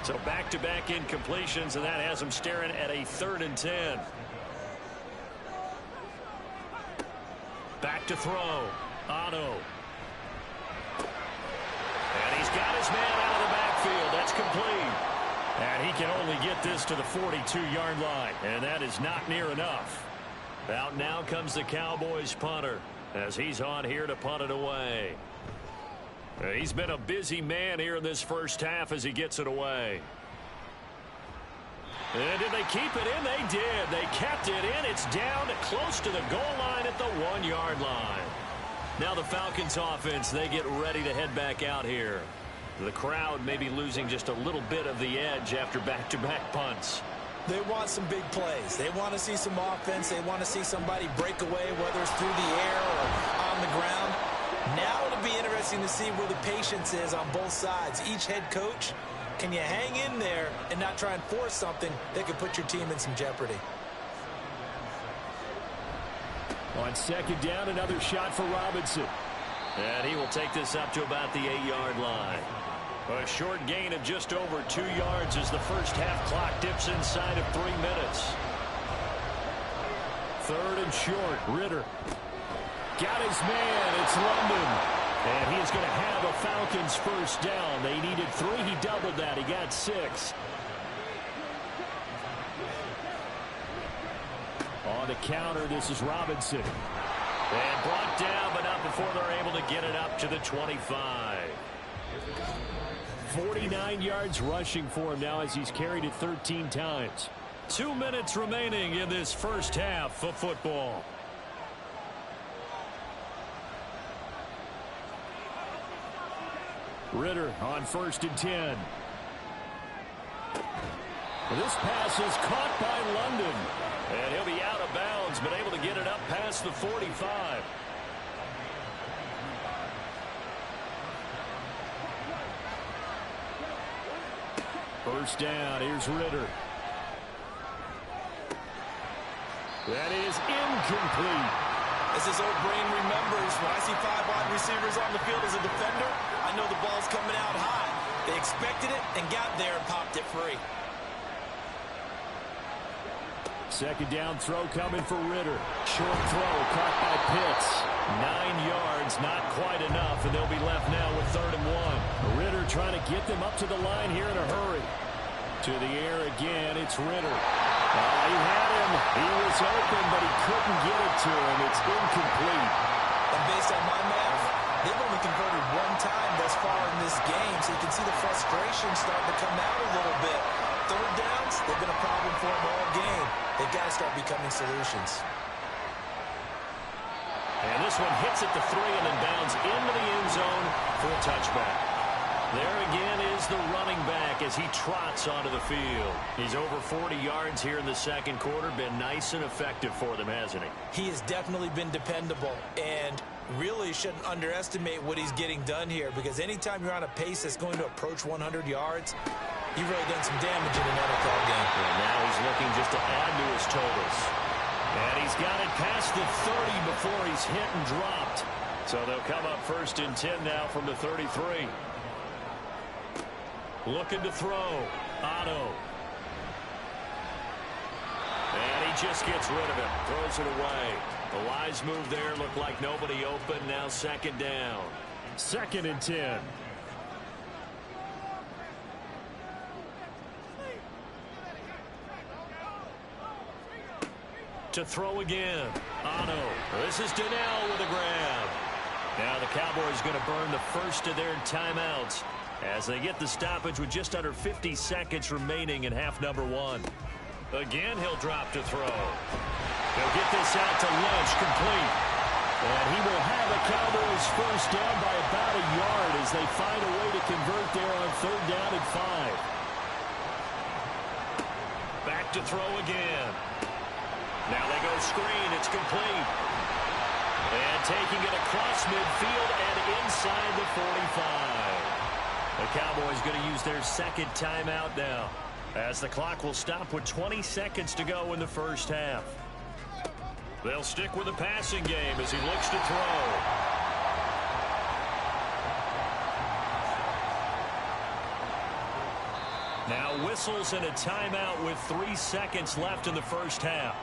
Speaker 4: So back-to-back incompletions, and that has him staring at a 3rd and 10. Back to throw. Otto. And he's got his man out of the backfield. That's complete. And he can only get this to the 42-yard line. And that is not near enough. Out now comes the Cowboys punter as he's on here to punt it away. He's been a busy man here in this first half as he gets it away. And did they keep it in? They did. They kept it in. It's down close to the goal line at the 1-yard line. Now the Falcons offense, they get ready to head back out here. The crowd may be losing just a little bit of the edge after back-to-back punts.
Speaker 5: They want some big plays. They want to see some offense. They want to see somebody break away, whether it's through the air or on the ground. Now it'll be interesting to see where the patience is on both sides. Each head coach, can you hang in there and not try and force something that could put your team in some jeopardy?
Speaker 4: On 2nd down, another shot for Robinson. And he will take this up to about the 8-yard line. A short gain of just over 2 yards as the first half clock dips inside of 3 minutes. 3rd and short. Ritter. Got his man. It's London. And he is going to have a Falcons first down. They needed 3. He doubled that. He got 6. On the counter, this is Robinson. And brought down, but not before they're able to get it up to the 25. 49 yards rushing for him now as he's carried it 13 times. 2 minutes remaining in this first half of football. Ritter on 1st and 10. This pass is caught by London. And he'll be out of bounds, but able to get it up past the 45. First down, here's Ritter. That is incomplete.
Speaker 5: As his old brain remembers, when I see 5 wide receivers on the field as a defender, I know the ball's coming out high. They expected it and got there and popped it free.
Speaker 4: 2nd down throw coming for Ritter. Short throw caught by Pitts. 9 yards, not quite enough, and they'll be left now with 3rd and 1. Ritter trying to get them up to the line here in a hurry. To the air again, it's Ritter.
Speaker 6: He had him. He was open, but he couldn't get it to him. It's incomplete.
Speaker 5: And based on my math, they've only converted one time thus far in this game, so you can see the frustration starting to come out a little bit. Third downs, they've been a problem for them all game. They've got to start becoming solutions.
Speaker 4: And this one hits at the 3 and then bounds into the end zone for a touchback. There again is the running back as he trots onto the field. He's over 40 yards here in the second quarter. Been nice and effective for them, hasn't he?
Speaker 5: He has definitely been dependable and really shouldn't underestimate what he's getting done here, because anytime you're on a pace that's going to approach 100 yards, you've really done some damage in an NFL game.
Speaker 4: And now he's looking just to add to his totals. And he's got it past the 30 before he's hit and dropped. So they'll come up 1st and 10 now from the 33. Looking to throw. Otto. And he just gets rid of it. Throws it away. The wise move there. Looked like nobody open. Now 2nd down.
Speaker 6: 2nd and 10.
Speaker 4: To throw again. Otto. This is Donnell with a grab. Now the Cowboys going to burn the first of their timeouts as they get the stoppage with just under 50 seconds remaining in half number 1. Again, he'll drop to throw. They'll get this out to Lynch, complete.
Speaker 6: And he will have a Cowboys first down by about a yard as they find a way to convert there on 3rd down and 5.
Speaker 4: Back to throw again. Now they go screen. It's complete. And taking it across midfield and inside the 45. The Cowboys going to use their 2nd timeout now, as the clock will stop with 20 seconds to go in the first half. They'll stick with the passing game as he looks to throw. Now whistles and a timeout with 3 seconds left in the first half.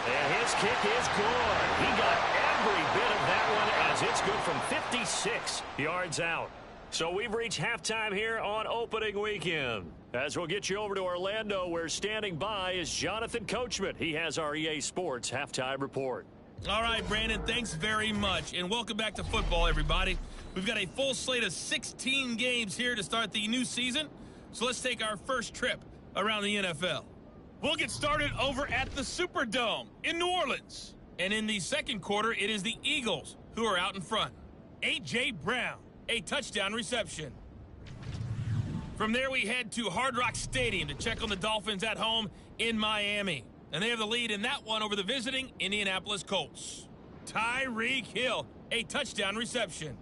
Speaker 4: And his kick is good. He got every bit of that one as it's good from 56 yards out. So we've reached halftime here on opening weekend. As we'll get you over to Orlando, where standing by is Jonathan Coachman. He has our EA Sports halftime report.
Speaker 7: All right, Brandon, thanks very much. And welcome back to football, everybody. We've got a full slate of 16 games here to start the new season. So let's take our first trip around the NFL. We'll get started over at the Superdome in New Orleans. And in the second quarter, it is the Eagles who are out in front. A.J. Brown, a touchdown reception. From there, we head to Hard Rock Stadium to check on the Dolphins at home in Miami. And they have the lead in that one over the visiting Indianapolis Colts. Tyreek Hill, a touchdown reception.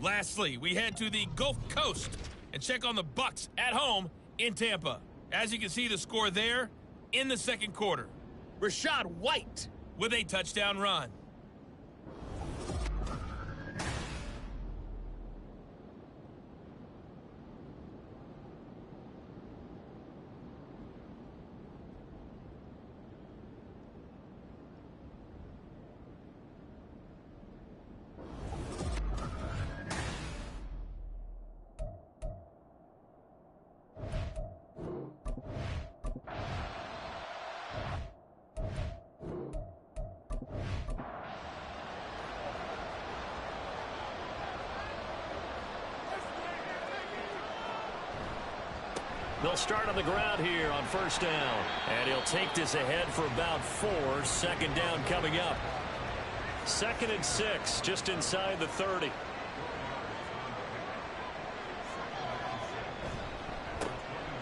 Speaker 7: Lastly, we head to the Gulf Coast and check on the Bucs at home in Tampa. As you can see, the score there in the second quarter. Rashad White with a touchdown run.
Speaker 4: They'll start on the ground here on first down. And he'll take this ahead for about 4. 2nd down coming up. 2nd and 6, just inside the 30.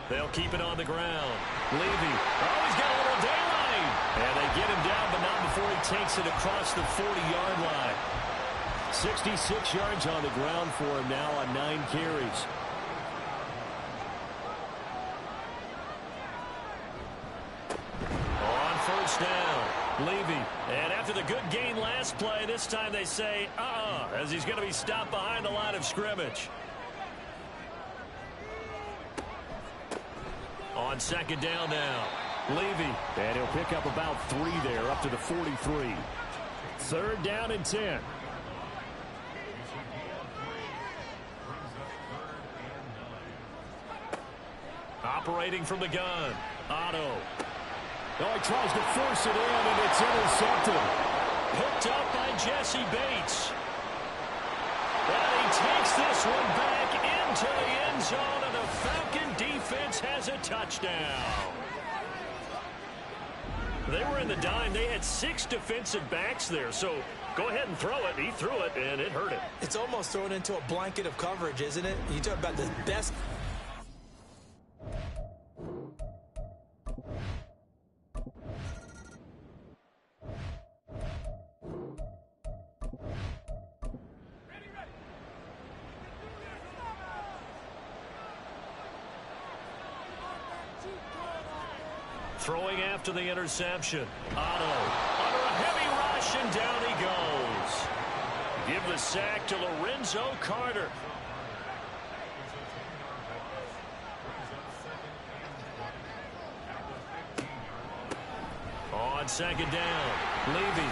Speaker 4: They'll keep it on the ground. Levy. Oh, he's got a little daylight. And they get him down, but not before he takes it across the 40-yard line.
Speaker 6: 66 yards on the ground for him now on 9 carries.
Speaker 4: First down, Levy. And after the good gain last play, this time they say, as he's going to be stopped behind the line of scrimmage. On 2nd down now, Levy.
Speaker 6: And he'll pick up about 3 there, up to the 43. 3rd down and 10.
Speaker 4: Operating from the gun, Otto.
Speaker 6: Oh, he tries to force it in, and it's intercepted.
Speaker 4: Picked up by Jesse Bates. And he takes this one back into the end zone, and the Falcon defense has a touchdown. They were in the dime. They had 6 defensive backs there, so go ahead and throw it. He threw it, and it hurt him.
Speaker 5: It's almost thrown into a blanket of coverage, isn't it? You talk about the best.
Speaker 4: Throwing after the interception. Otto under a heavy rush, and down he goes. Give the sack to Lorenzo Carter. On second down, Levy.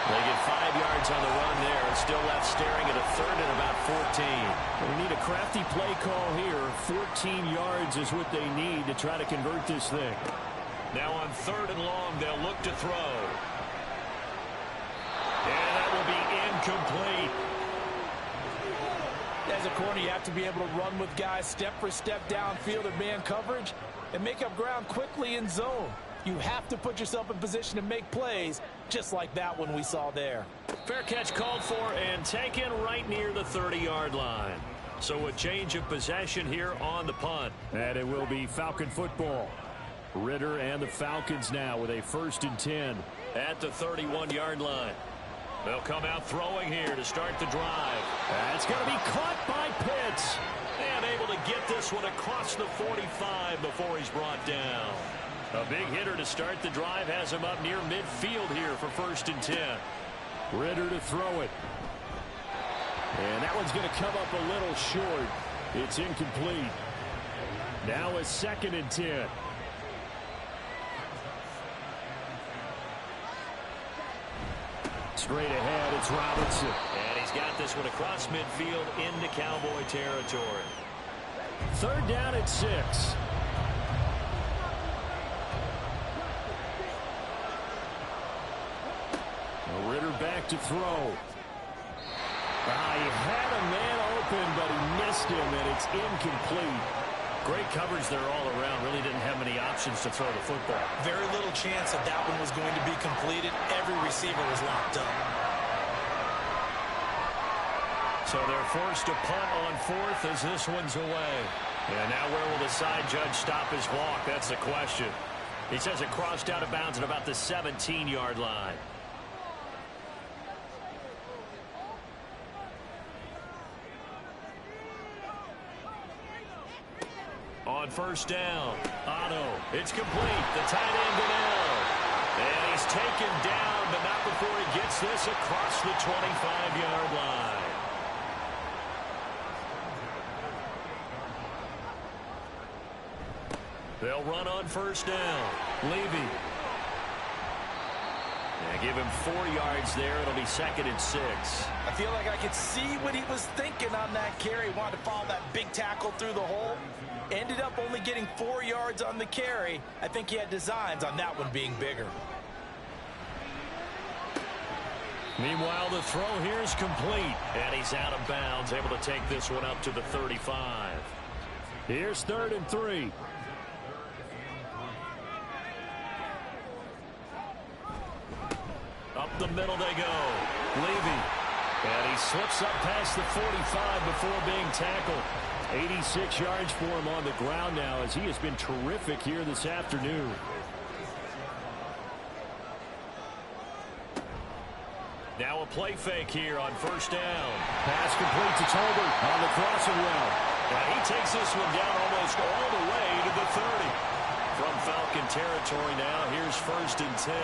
Speaker 4: They get 5 yards on the run there, and still left staring at a third and about 14.
Speaker 6: They need a crafty play call here. 14 yards is what they need to try to convert this thing.
Speaker 4: Now on 3rd and long, they'll look to throw. And that will be incomplete.
Speaker 5: As a corner, you have to be able to run with guys step for step downfield in man coverage and make up ground quickly in zone. You have to put yourself in position to make plays, just like that one we saw there.
Speaker 4: Fair catch called for and taken right near the 30-yard line. So a change of possession here on the punt.
Speaker 6: And it will be Falcon football. Ritter and the Falcons now with a 1st and 10.
Speaker 4: At the 31-yard line. They'll come out throwing here to start the drive.
Speaker 6: That's going to be caught by Pitts.
Speaker 4: And able to get this one across the 45 before he's brought down. A big hitter to start the drive has him up near midfield here for 1st and 10.
Speaker 6: Ritter to throw it. And that one's going to come up a little short. It's incomplete. Now a 2nd and 10. Straight ahead, it's Robinson.
Speaker 4: And he's got this one across midfield into Cowboy territory.
Speaker 6: 3rd down at 6. Ritter back to throw. He had a man open, but he missed him, and it's incomplete.
Speaker 4: Great coverage there all around. Really didn't have many options to throw the football.
Speaker 5: Very little chance that that one was going to be completed. Every receiver was locked up.
Speaker 4: So they're forced to punt on 4th as this one's away. And now where will the side judge stop his walk? That's the question. He says it crossed out of bounds at about the 17-yard line. On 1st down, Otto. It's complete. The tight end Goodell. And he's taken down, but not before he gets this across the 25-yard line. They'll run on 1st down. Levy. Yeah, give him 4 yards there. It'll be 2nd and 6.
Speaker 5: I feel like I could see what he was thinking on that carry. He wanted to follow that big tackle through the hole. Ended up only getting 4 yards on the carry. I think he had designs on that one being bigger.
Speaker 4: Meanwhile, the throw here is complete. And he's out of bounds, able to take this one up to the 35.
Speaker 6: Here's 3rd and 3.
Speaker 4: Up the middle they go. Levy. And he slips up past the 45 before being tackled.
Speaker 6: 86 yards for him on the ground now as he has been terrific here this afternoon.
Speaker 4: Now a play fake here on 1st down.
Speaker 6: Pass complete to Tolbert on the crossing route.
Speaker 4: And he takes this one down almost all the way to the 30. From Falcon territory now, here's 1st and 10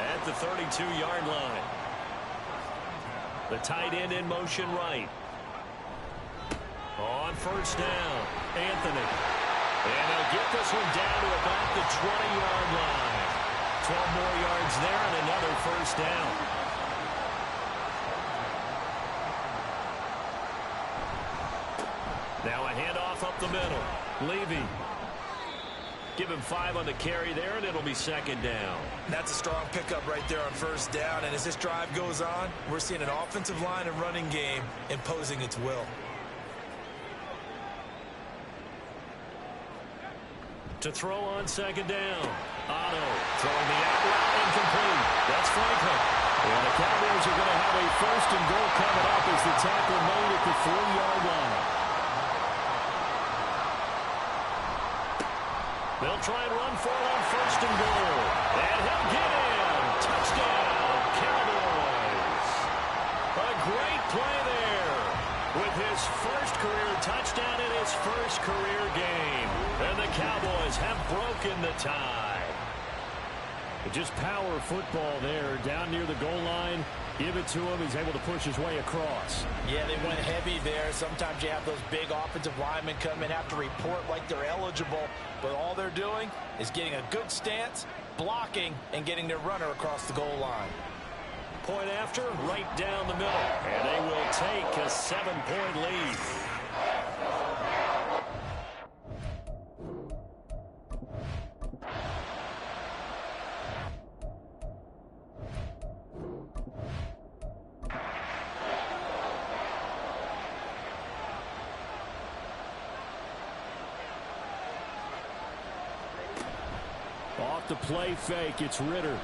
Speaker 4: at the 32-yard line. The tight end in motion right. On 1st down, Anthony. And they'll get this one down to about the 20-yard line. 12 more yards there and another 1st down. Now a handoff up the middle. Levy. Give him 5 on the carry there, and it'll be second down.
Speaker 5: That's a strong pickup right there on first down. And as this drive goes on, we're seeing an offensive line and running game imposing its will.
Speaker 4: To throw on second down. Otto throwing the out route incomplete. That's Franklin. And the Cowboys are going to have a first and goal coming up as the tackle made at the 40-yard line. They'll try and run for it on first and goal. And he'll get in. Touchdown, Cowboys. A great play there with his first career touchdown in his first career game. And the Cowboys have broken the tie. Just power football there down near the goal line. Give it to him. He's able to push his way across.
Speaker 5: Yeah, they went heavy there. Sometimes you have those big offensive linemen come in, have to report like they're eligible. But all they're doing is getting a good stance, blocking, and getting their runner across the goal line.
Speaker 4: Point after, right down the middle. And they will take a 7-point lead.
Speaker 6: Off the play fake, it's Ritter.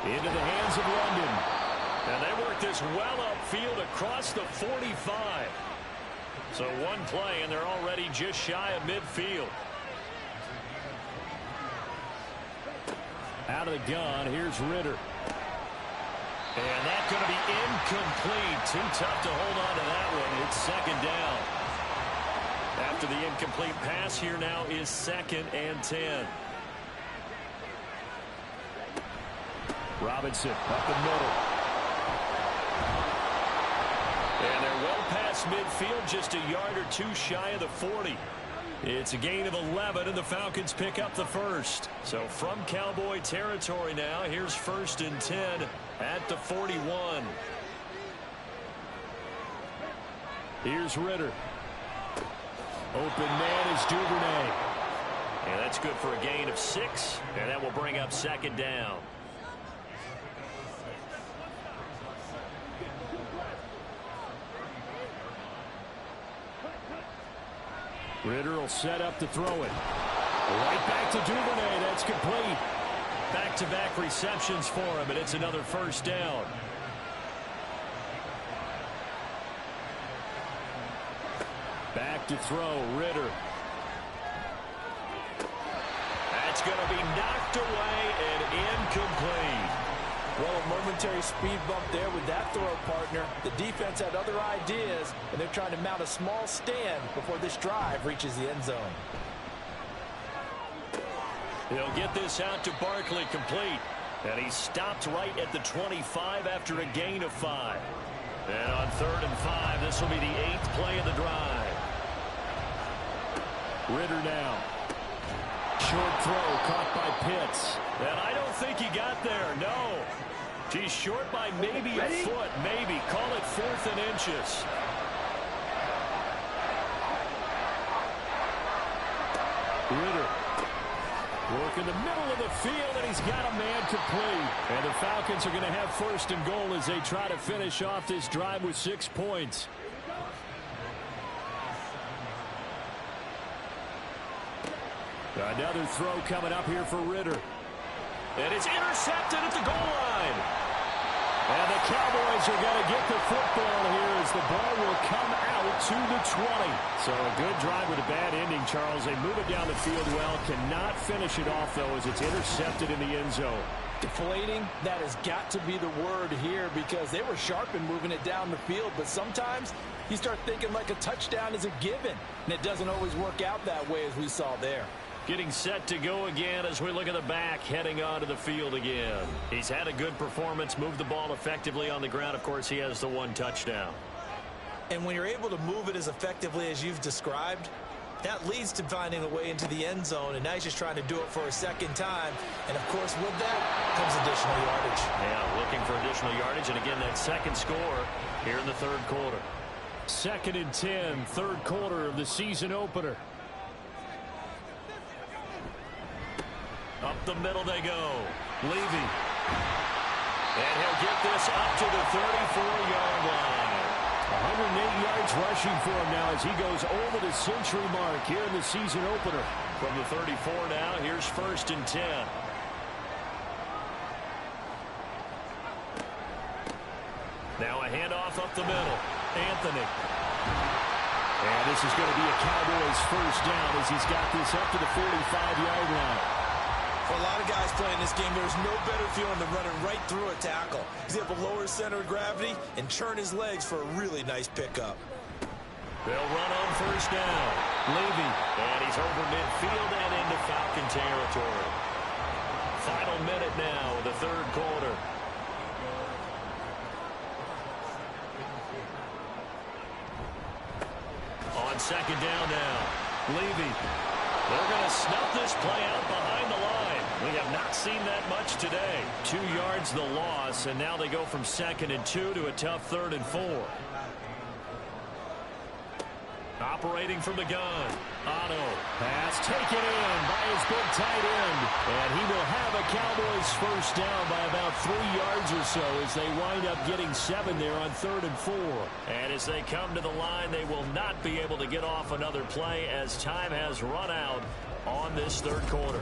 Speaker 6: Into the hands of London.
Speaker 4: And they work this well upfield across the 45. So one play, and they're already just shy of midfield.
Speaker 6: Out of the gun, here's Ritter.
Speaker 4: And that's going to be incomplete. Too tough to hold on to that one. It's second down. After the incomplete pass, here now is 2nd and 10.
Speaker 6: Robinson up the middle.
Speaker 4: And they're well past midfield, just a yard or two shy of the 40. It's a gain of 11, and the Falcons pick up the first. So from Cowboy territory now, here's 1st and 10 at the 41.
Speaker 6: Here's Ritter. Open man is Duvernay.
Speaker 4: And that's good for a gain of 6, and that will bring up 2nd down.
Speaker 6: Ritter will set up to throw it. Right back to Duvernay. That's complete.
Speaker 4: Back-to-back receptions for him, and it's another first down.
Speaker 6: Back to throw, Ritter.
Speaker 4: That's going to be knocked away and incomplete.
Speaker 5: Well, a momentary speed bump there with that throw partner. The defense had other ideas, and they're trying to mount a small stand before this drive reaches the end zone.
Speaker 4: He'll get this out to Barkley, complete. And he stopped right at the 25 after a gain of 5. And on 3rd and 5, this will be the 8th play of the drive.
Speaker 6: Ritter now. Short throw caught by Pitts.
Speaker 4: And I don't think he got there, no. He's short by maybe a foot, maybe. Call it 4th and inches.
Speaker 6: Ritter. Work in the middle of the field, and he's got a man complete. And the Falcons are going to have 1st and goal as they try to finish off this drive with 6 points. Another throw coming up here for Ritter.
Speaker 4: And it's intercepted at the goal line.
Speaker 6: And the Cowboys are going to get the football here as the ball will come out to the 20. So a good drive with a bad ending, Charles. They move it down the field well. Cannot finish it off, though, as it's intercepted in the end zone.
Speaker 5: Deflating, that has got to be the word here because they were sharp in moving it down the field. But sometimes you start thinking like a touchdown is a given. And it doesn't always work out that way as we saw there.
Speaker 4: Getting set to go again as we look at the back, heading onto the field again. He's had a good performance, moved the ball effectively on the ground. Of course, he has the 1 touchdown.
Speaker 5: And when you're able to move it as effectively as you've described, that leads to finding a way into the end zone. And now he's just trying to do it for a 2nd time. And, of course, with that comes additional yardage.
Speaker 4: Yeah, looking for additional yardage. And, again, that 2nd score here in the 3rd quarter.
Speaker 6: 2nd and 10, 3rd quarter of the season opener.
Speaker 4: Up the middle they go. Levy. And he'll get this up to the 34-yard line.
Speaker 6: 108 yards rushing for him now as he goes over the century mark here in the season opener.
Speaker 4: From the 34 now, here's 1st and 10. Now a handoff up the middle. Anthony.
Speaker 6: And this is going to be a Cowboys first down as he's got this up to the 45-yard line.
Speaker 5: For a lot of guys playing this game, there's no better feeling than running right through a tackle. He's able to lower his center of gravity and churn his legs for a really nice pickup.
Speaker 4: They'll run on 1st down. Levy. And he's over midfield and into Falcon territory. Final minute now of the 3rd quarter. On 2nd down now. Levy. They're going to snuff this play out behind the line. We have not seen that much today. 2 yards the loss, and now they go from 2nd and 2 to a tough 3rd and 4. Operating from the gun. Otto.
Speaker 6: Pass taken in by his big tight end. And he will have a Cowboys first down by about 3 yards or so as they wind up getting 7 there on 3rd and 4.
Speaker 4: And as they come to the line, they will not be able to get off another play as time has run out on this 3rd quarter.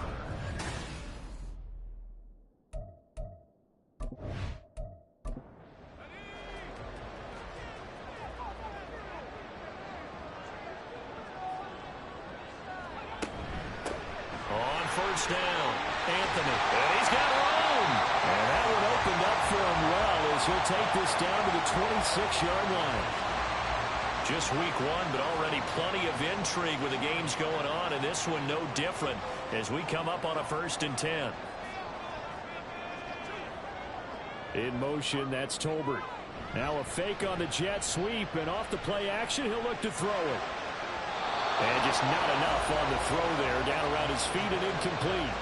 Speaker 4: First down, Anthony. And he's got room.
Speaker 6: And that one opened up for him well as he'll take this down to the 26-yard line.
Speaker 4: Just week 1, but already plenty of intrigue with the games going on, and this one no different as we come up on a 1st and 10.
Speaker 6: In motion, that's Tolbert. Now a fake on the jet sweep, and off the play action, he'll look to throw it. And just not enough on the throw there, down around his feet and incomplete.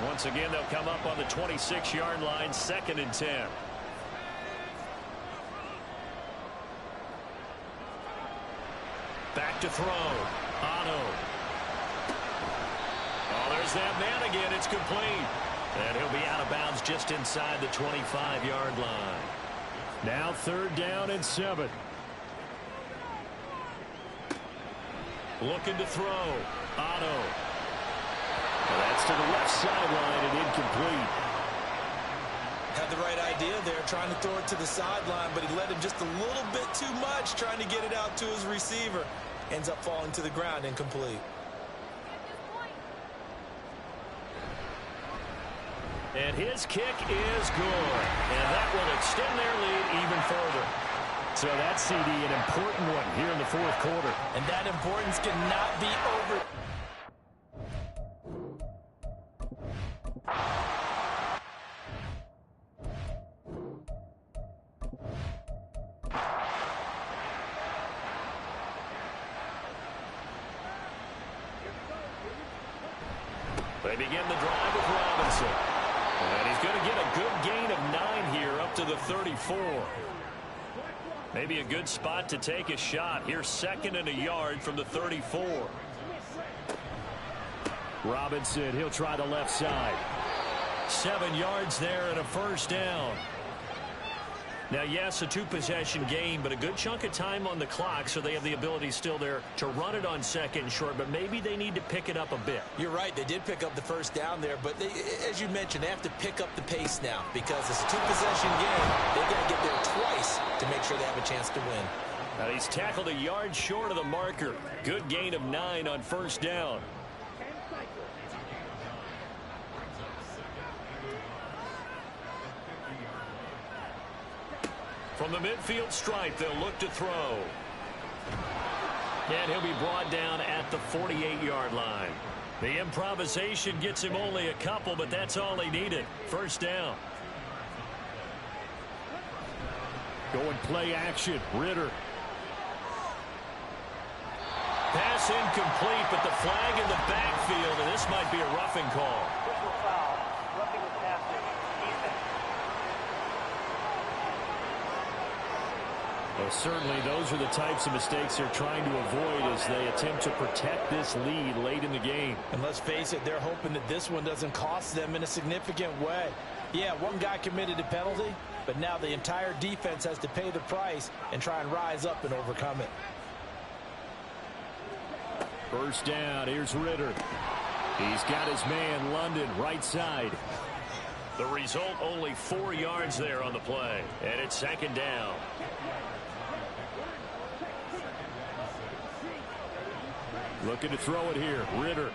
Speaker 4: Once again, they'll come up on the 26-yard line, 2nd and 10. Back to throw. Otto. Oh, there's that man again. It's complete. And he'll be out of bounds just inside the 25-yard line.
Speaker 6: Now 3rd down and 7.
Speaker 4: Looking to throw. Otto.
Speaker 6: Well, that's to the left sideline and incomplete.
Speaker 5: Had the right idea there, trying to throw it to the sideline, but he led him just a little bit too much, trying to get it out to his receiver. Ends up falling to the ground, incomplete.
Speaker 4: And his kick is good. And that will extend their lead even further.
Speaker 6: So that CD, an important one here in the 4th quarter.
Speaker 5: And that importance cannot be over.
Speaker 4: They begin the drive with Robinson. And he's going to get a good gain of 9 here up to the 34. Maybe a good spot to take a shot. Here's 2nd and a yard from the 34.
Speaker 6: Robinson, he'll try the left side.
Speaker 4: 7 yards there and a first down. Now, yes, a 2-possession game, but a good chunk of time on the clock, so they have the ability still there to run it on 2nd and short, but maybe they need to pick it up a bit.
Speaker 5: You're right. They did pick up the first down there, but they, as you mentioned, they have to pick up the pace now because it's a 2-possession game. They've got to get there twice to make sure they have a chance to win.
Speaker 4: Now, he's tackled a yard short of the marker. Good gain of 9 on first down. From the midfield stripe, they'll look to throw. And he'll be brought down at the 48-yard line. The improvisation gets him only a couple, but that's all he needed. First down.
Speaker 6: Going play action. Ritter.
Speaker 4: Pass incomplete, but the flag in the backfield, and this might be a roughing call.
Speaker 8: Personal foul. Roughing the passer. Defense.
Speaker 6: Well, certainly those are the types of mistakes they're trying to avoid as they attempt to protect this lead late in the game.
Speaker 5: And let's face it, they're hoping that this one doesn't cost them in a significant way. Yeah, one guy committed a penalty, but now the entire defense has to pay the price and try and rise up and overcome it.
Speaker 6: First down, here's Ritter. He's got his man, London, right side.
Speaker 4: The result, only 4 yards there on the play. And it's second down.
Speaker 6: Looking to throw it here, Ritter.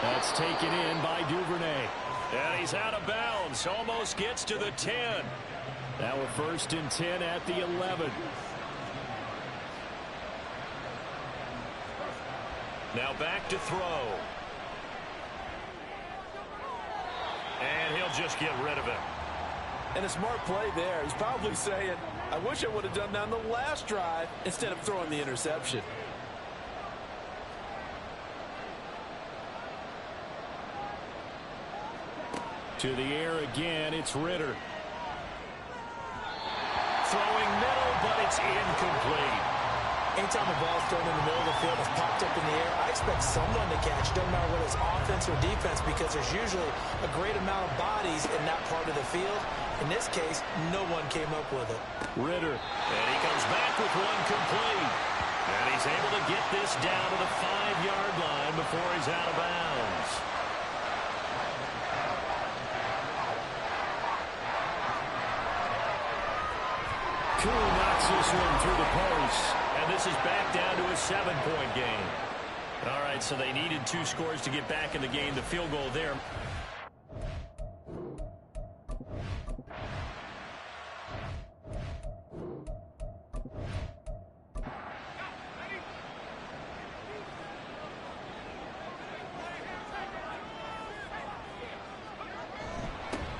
Speaker 6: That's taken in by Duvernay.
Speaker 4: And he's out of bounds. Almost gets to the 10.
Speaker 6: Now we're first and 10 at the 11.
Speaker 4: Now back to throw. And he'll just get rid of it.
Speaker 5: And a smart play there. He's probably saying, I wish I would have done that on the last drive instead of throwing the interception.
Speaker 6: To the air again, it's Ritter.
Speaker 4: Throwing middle, but it's incomplete.
Speaker 5: Anytime a ball's thrown in the middle of the field, it's popped up in the air, I expect someone to catch. Doesn't matter whether it's offense or defense, because there's usually a great amount of bodies in that part of the field. In this case, no one came up with it.
Speaker 6: Ritter.
Speaker 4: And he comes back with one complete. And he's able to get this down to the 5-yard line before he's out of bounds.
Speaker 6: Koo knocks this one through the post.
Speaker 4: And this is back down to a 7-point game. All right, so they needed 2 scores to get back in the game. The field goal there.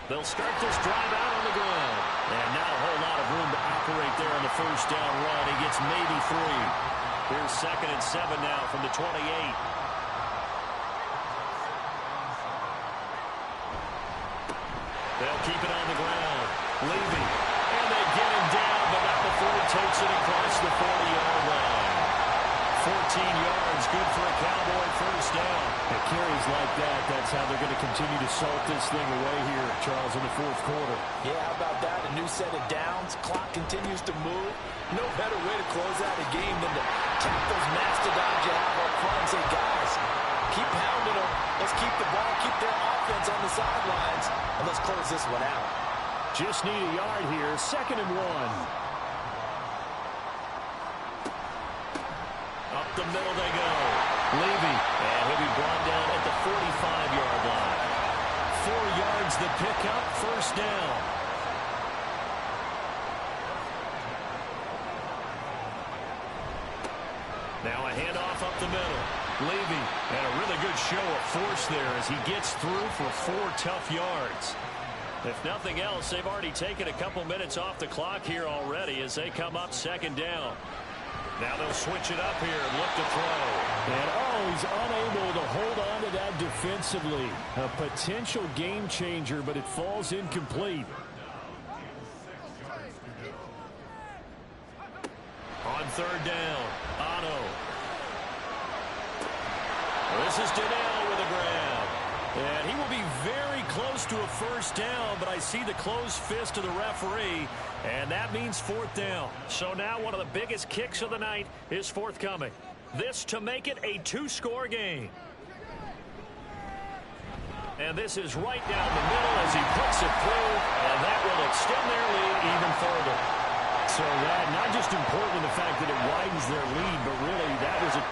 Speaker 4: They'll start this drive out on the ground. And not a whole lot of room to operate there on the first down run. He gets maybe 3. Here's second and 7 now from the 28. They'll keep it on the ground. Levy. And they get him down, but not before he takes it across the 40-yard line. 14 yards, good for a Cowboy first down.
Speaker 6: At carries like that, that's how they're going to continue to salt this thing away here, Charles, in the fourth quarter.
Speaker 5: Yeah, how about that? A new set of downs. Clock continues to move. No better way to close out a game than to tap those mastodons you have up front and say, guys, keep pounding them. Let's keep the ball, keep their offense on the sidelines, and let's close this one out.
Speaker 6: Just need a yard here, second and 1.
Speaker 4: Up the middle they go. Levy. And he'll be brought down at the 45-yard line. 4 yards the pickup, first down. Now a handoff up the middle. Levy. And a really good show of force there as he gets through for 4 tough yards. If nothing else, they've already taken a couple minutes off the clock here already as they come up second down. Now they'll switch it up here and look to throw.
Speaker 6: And, he's unable to hold on to that defensively. A potential game changer, but it falls incomplete.
Speaker 4: On third down, Otto. This is Donnell with a grab. And he will be very close to a first down, but I see the closed fist of the referee, and that means fourth down. So now one of the biggest kicks of the night is forthcoming. This to make it a 2-score game. And this is right down the middle as he puts it through, and that will extend their lead even further.
Speaker 6: So that not just important in the fact that it widens their lead, but really that was a...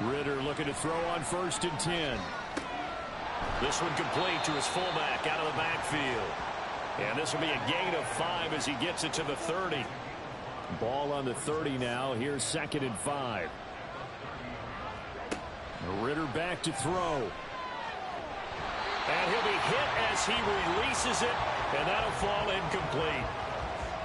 Speaker 6: Ritter looking to throw on first and 10.
Speaker 4: This one complete to his fullback out of the backfield. And this will be a gain of 5 as he gets it to the 30.
Speaker 6: Ball on the 30 now. Here's second and 5. Ritter back to throw.
Speaker 4: And he'll be hit as he releases it, and that'll fall incomplete.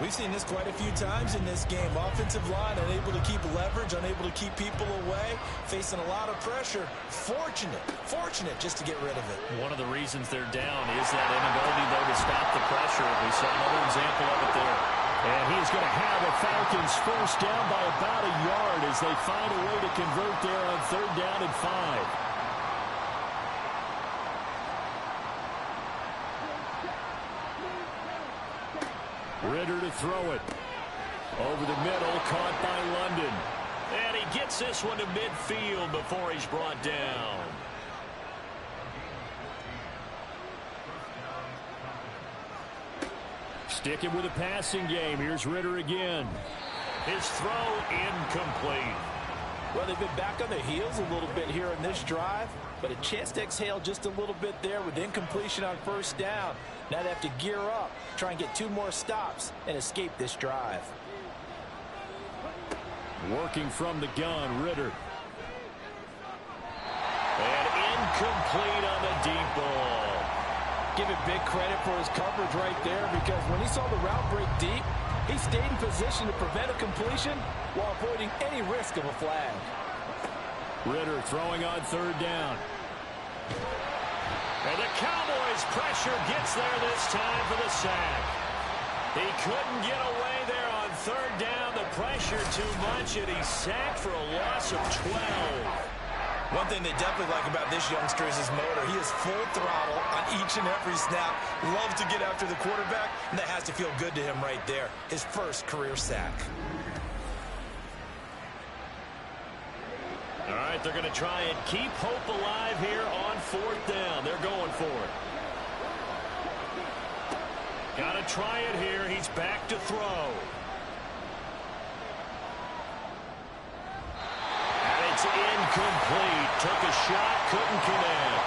Speaker 5: We've seen this quite a few times in this game. Offensive line unable to keep leverage, unable to keep people away, facing a lot of pressure. Fortunate just to get rid of it.
Speaker 4: One of the reasons they're down is that inability, though, to stop the pressure. We saw another example of it there. And he's going to have a Falcons first down by about a yard as they find a way to convert there on 3rd down and 5. Ritter to throw it. Over the middle, caught by London. And he gets this one to midfield before he's brought down. Sticking with a passing game. Here's Ritter again. His throw incomplete.
Speaker 5: Well, they've been back on their heels a little bit here in this drive, but a chance to exhale just a little bit there with incompletion on 1st down. Now they have to gear up, try and get 2 more stops, and escape this drive.
Speaker 4: Working from the gun, Ritter. And incomplete on the deep ball.
Speaker 5: Give it big credit for his coverage right there, because when he saw the route break deep, he stayed in position to prevent a completion while avoiding any risk of a flag.
Speaker 4: Ritter throwing on 3rd down. And the Cowboys pressure gets there this time for the sack. He couldn't get away there on 3rd down. The pressure too much, and he's sacked for a loss of 12.
Speaker 5: One thing they definitely like about this youngster is his motor. He is full throttle on each and every snap. Loves to get after the quarterback, and that has to feel good to him right there. His first career sack.
Speaker 4: All right, they're going to try and keep hope alive here on 4th down. They're going for it. Got to try it here. He's back to throw. And it's incomplete. Took a shot, couldn't connect.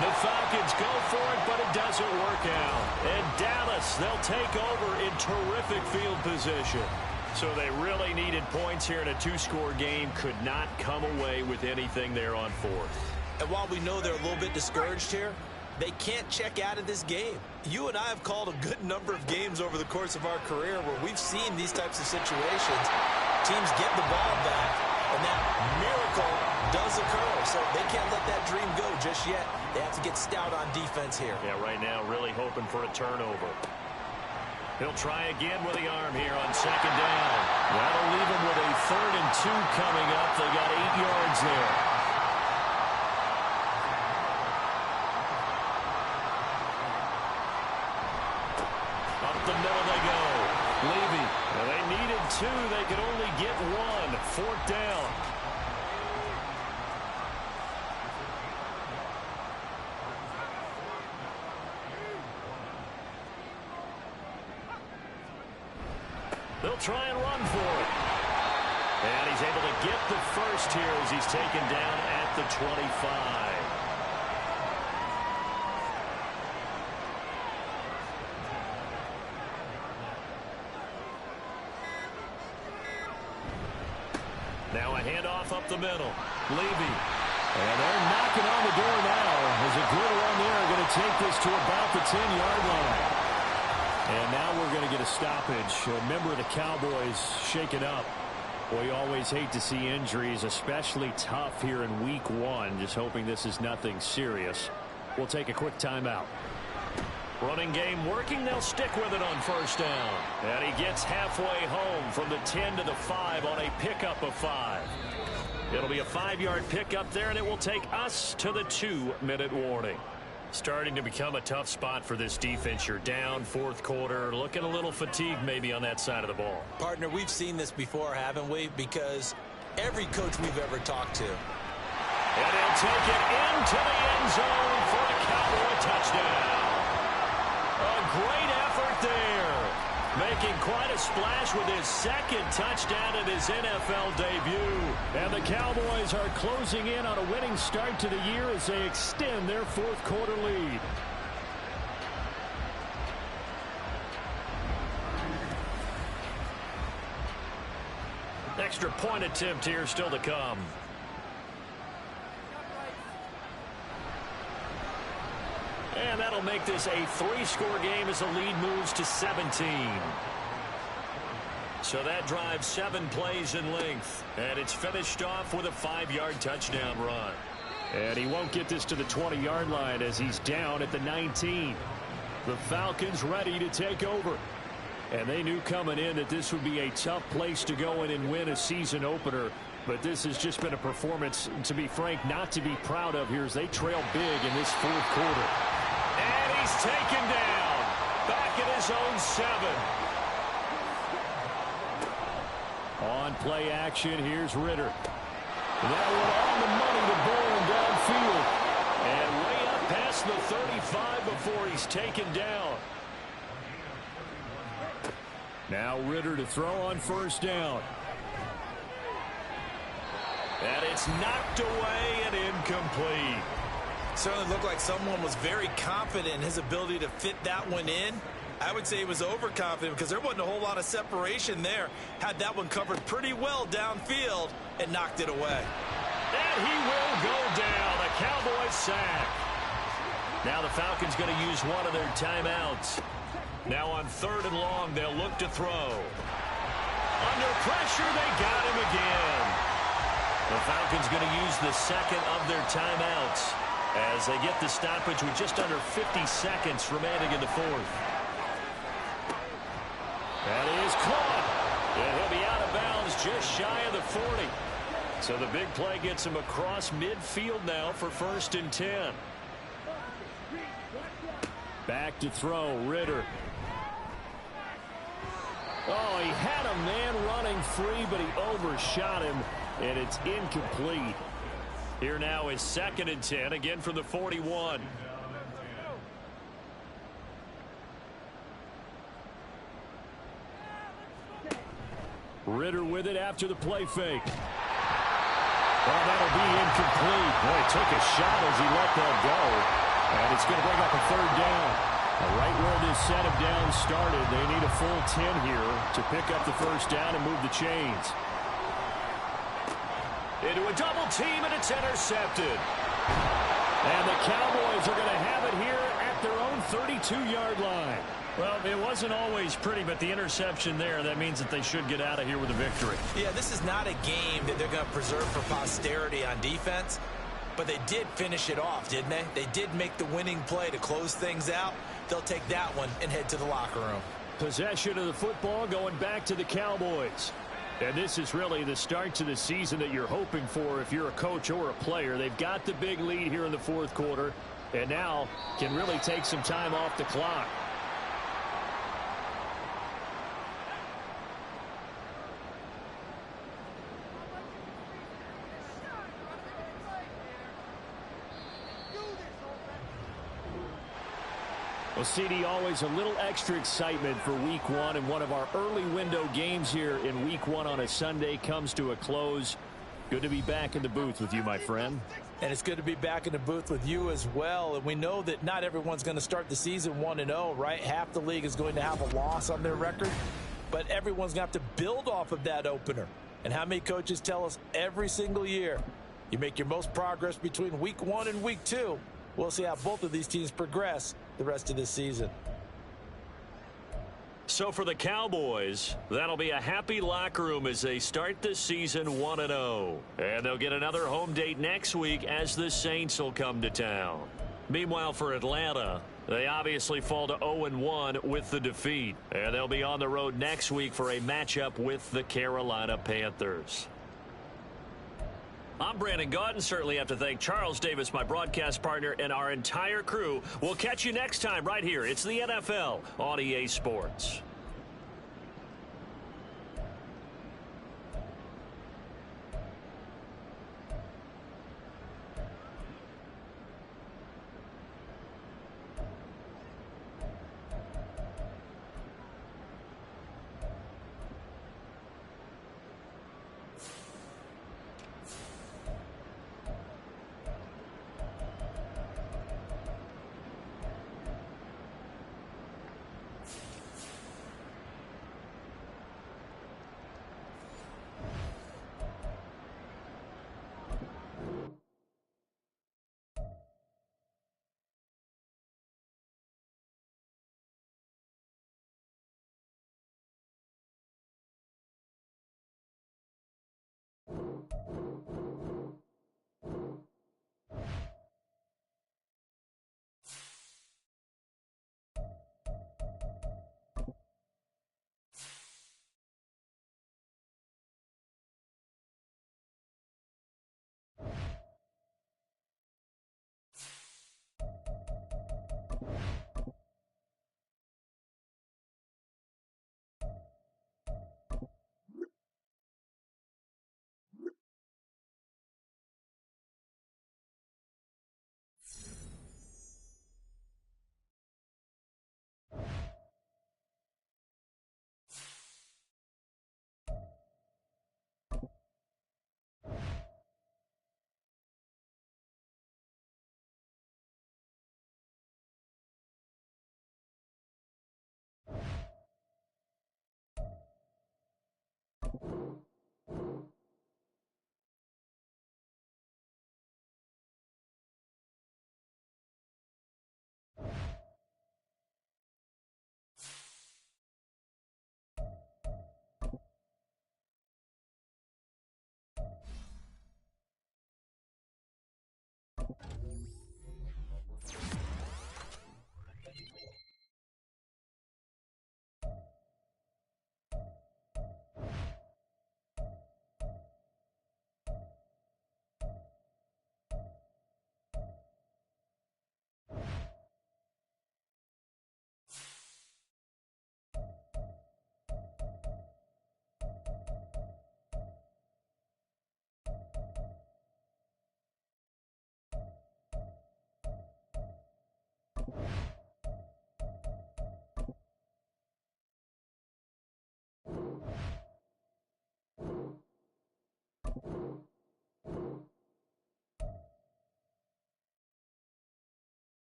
Speaker 4: The Falcons go for it, but it doesn't work out. And Dallas, they'll take over in terrific field position. So they really needed points here in a 2-score game. Could not come away with anything there on 4th.
Speaker 5: And while we know they're a little bit discouraged here, they can't check out of this game. You and I have called a good number of games over the course of our career where we've seen these types of situations. Teams get the ball back, and that miracle does occur. So they can't let that dream go just yet. They have to get stout on defense here.
Speaker 4: Yeah, right now really hoping for a turnover. He'll try again with the arm here on 2nd down. That'll leave him with a 3rd and 2 coming up. They got 8 yards there. Up the middle they go. Levy. Well, they needed 2. They could only get 1. 4th down. They'll try and run for it. And he's able to get the first here as he's taken down at the 25. Now a handoff up the middle. Levy. And they're knocking on the door now. There's a good run there. Going to take this to about the 10-yard line. And now we're going to get a stoppage. A member of the Cowboys shaken up. Well, you always hate to see injuries, especially tough here in week 1. Just hoping this is nothing serious. We'll take a quick timeout. Running game working. They'll stick with it on 1st down. And he gets halfway home from the 10 to the 5 on a pickup of 5. It'll be a 5-yard pickup there, and it will take us to the 2-minute warning. Starting to become a tough spot for this defense. You're down 4th quarter, looking a little fatigued maybe on that side of the ball.
Speaker 5: Partner, we've seen this before, haven't we? Because every coach we've ever talked to.
Speaker 4: And he'll take it into the end zone for a Cowboy touchdown. A great effort there. Making quite a splash with his 2nd touchdown in his NFL debut. And the Cowboys are closing in on a winning start to the year as they extend their 4th quarter lead. Extra point attempt here still to come. that'll make this a 3-score game as the lead moves to 17. So that drives 7 plays in length. And it's finished off with a 5-yard touchdown run.
Speaker 6: And he won't get this to the 20-yard line as he's down at the 19. The Falcons ready to take over. And they knew coming in that this would be a tough place to go in and win a season opener. But this has just been a performance, to be frank, not to be proud of here as they trail big in this fourth quarter.
Speaker 4: And he's taken down. Back at his own 7.
Speaker 6: On play action, here's Ritter. That one on the money to Bourne downfield.
Speaker 4: And way up past the 35 before he's taken down.
Speaker 6: Now Ritter to throw on first down.
Speaker 4: And it's knocked away and incomplete.
Speaker 5: Certainly looked like someone was very confident in his ability to fit that one in. I would say he was overconfident because there wasn't a whole lot of separation there. Had that one covered pretty well downfield and knocked it away.
Speaker 4: And he will go down. A Cowboys sack. Now the Falcons going to use one of their timeouts. Now on 3rd and long, they'll look to throw. Under pressure, they got him again. The Falcons going to use the second of their timeouts as they get the stoppage with just under 50 seconds remaining in the 4th.
Speaker 6: That is caught.
Speaker 4: And he'll be out of bounds just shy of the 40. So the big play gets him across midfield now for 1st and 10.
Speaker 6: Back to throw, Ritter. Oh, he had a man running free, but he overshot him, and it's incomplete.
Speaker 4: Here now is 2nd and 10, again from the 41.
Speaker 6: Ritter with it after the play fake. Well, that'll be incomplete. Boy, he took a shot as he let that go. And it's going to bring up a 3rd down. Right where this set of downs started, they need a full 10 here to pick up the 1st down and move the chains.
Speaker 4: Into a double team, and it's intercepted.
Speaker 6: And the Cowboys are going to have it here at their own 32-yard line.
Speaker 4: Well, it wasn't always pretty, but the interception there, that means that they should get out of here with a victory.
Speaker 5: Yeah, this is not a game that they're going to preserve for posterity on defense, but they did finish it off, didn't they? They did make the winning play to close things out. They'll take that one and head to the locker room.
Speaker 6: Possession of the football going back to the Cowboys. And this is really the start to the season that you're hoping for if you're a coach or a player. They've got the big lead here in the 4th quarter, and now can really take some time off the clock. Well, CD, always a little extra excitement for Week 1, and one of our early window games here in Week 1 on a Sunday comes to a close. Good to be back in the booth with you, my friend.
Speaker 5: And it's good to be back in the booth with you as well. And we know that not everyone's going to start the season 1-0, right? Half the league is going to have a loss on their record, but everyone's going to have to build off of that opener. And how many coaches tell us every single year, you make your most progress between Week 1 and Week 2. We'll see how both of these teams progress the rest of this season.
Speaker 4: So for the Cowboys, that'll be a happy locker room as they start the season 1-0. And they'll get another home date next week as the Saints will come to town. Meanwhile, for Atlanta, they obviously fall to 0-1 with the defeat. And they'll be on the road next week for a matchup with the Carolina Panthers. I'm Brandon Gaudin. Certainly have to thank Charles Davis, my broadcast partner, and our entire crew. We'll catch you next time right here. It's the NFL on EA Sports.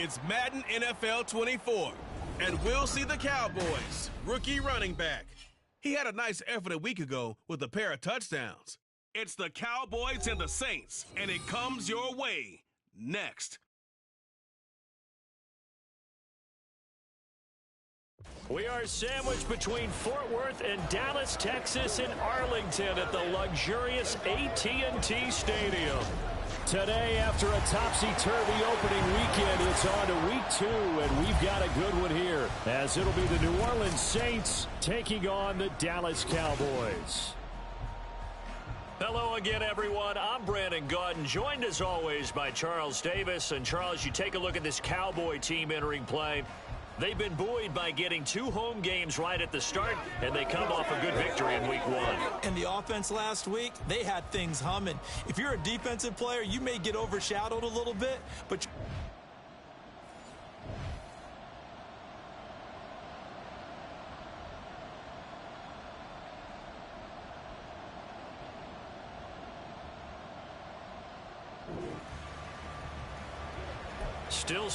Speaker 1: It's Madden NFL 24, and we'll see the Cowboys' rookie running back. He had a nice effort a week ago with a pair of touchdowns. It's the Cowboys and the Saints, and it comes your way next.
Speaker 4: We are sandwiched between Fort Worth and Dallas, Texas, and Arlington at the luxurious AT&T Stadium. Today, after a topsy-turvy opening weekend, it's on to week 2, and we've got a good one here, as it'll be the New Orleans Saints taking on the Dallas Cowboys. Hello again, everyone. I'm Brandon Gaudin, joined as always by Charles Davis. And Charles, you take a look at this Cowboy team entering play. They've been buoyed by getting 2 home games right at the start, and they come off a good victory in week 1.
Speaker 5: And the offense last week, they had things humming. If you're a defensive player, you may get overshadowed a little bit, but
Speaker 4: still.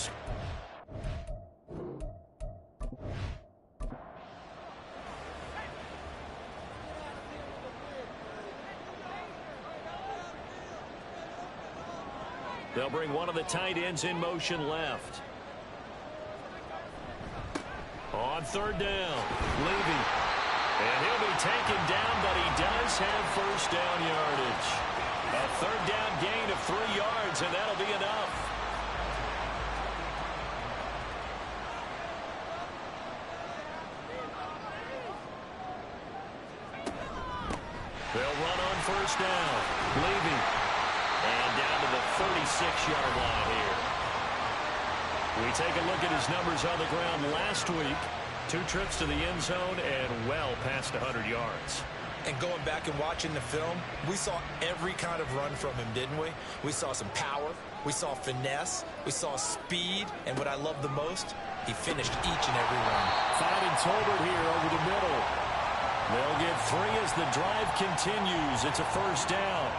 Speaker 4: They'll bring one of the tight ends in motion left. On 3rd down, Levy. And he'll be taken down, but he does have first down yardage. A 3rd down gain of 3 yards, and that'll be enough. They'll run on 1st down. Levy. And down to the 36-yard line here. We take a look at his numbers on the ground last week. 2 trips to the end zone and well past 100 yards.
Speaker 5: and going back and watching the film, we saw every kind of run from him, didn't we? We saw some power, we saw finesse, we saw speed, and what I love the most, he finished each and every one.
Speaker 4: Finding Tolbert here over the middle. They'll get 3 as the drive continues. It's a first down.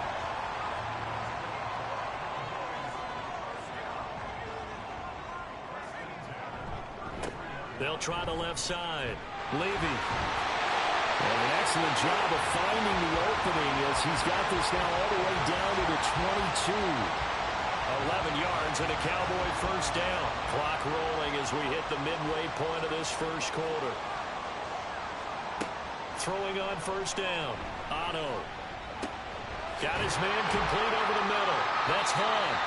Speaker 4: They'll try the left side. Levy. And an excellent job of finding the opening as he's got this now all the way down to the 22. 11 yards and a Cowboy first down. Clock rolling as we hit the midway point of this first quarter. Throwing on first down. Otto. Got his man complete over the middle. That's Hunt.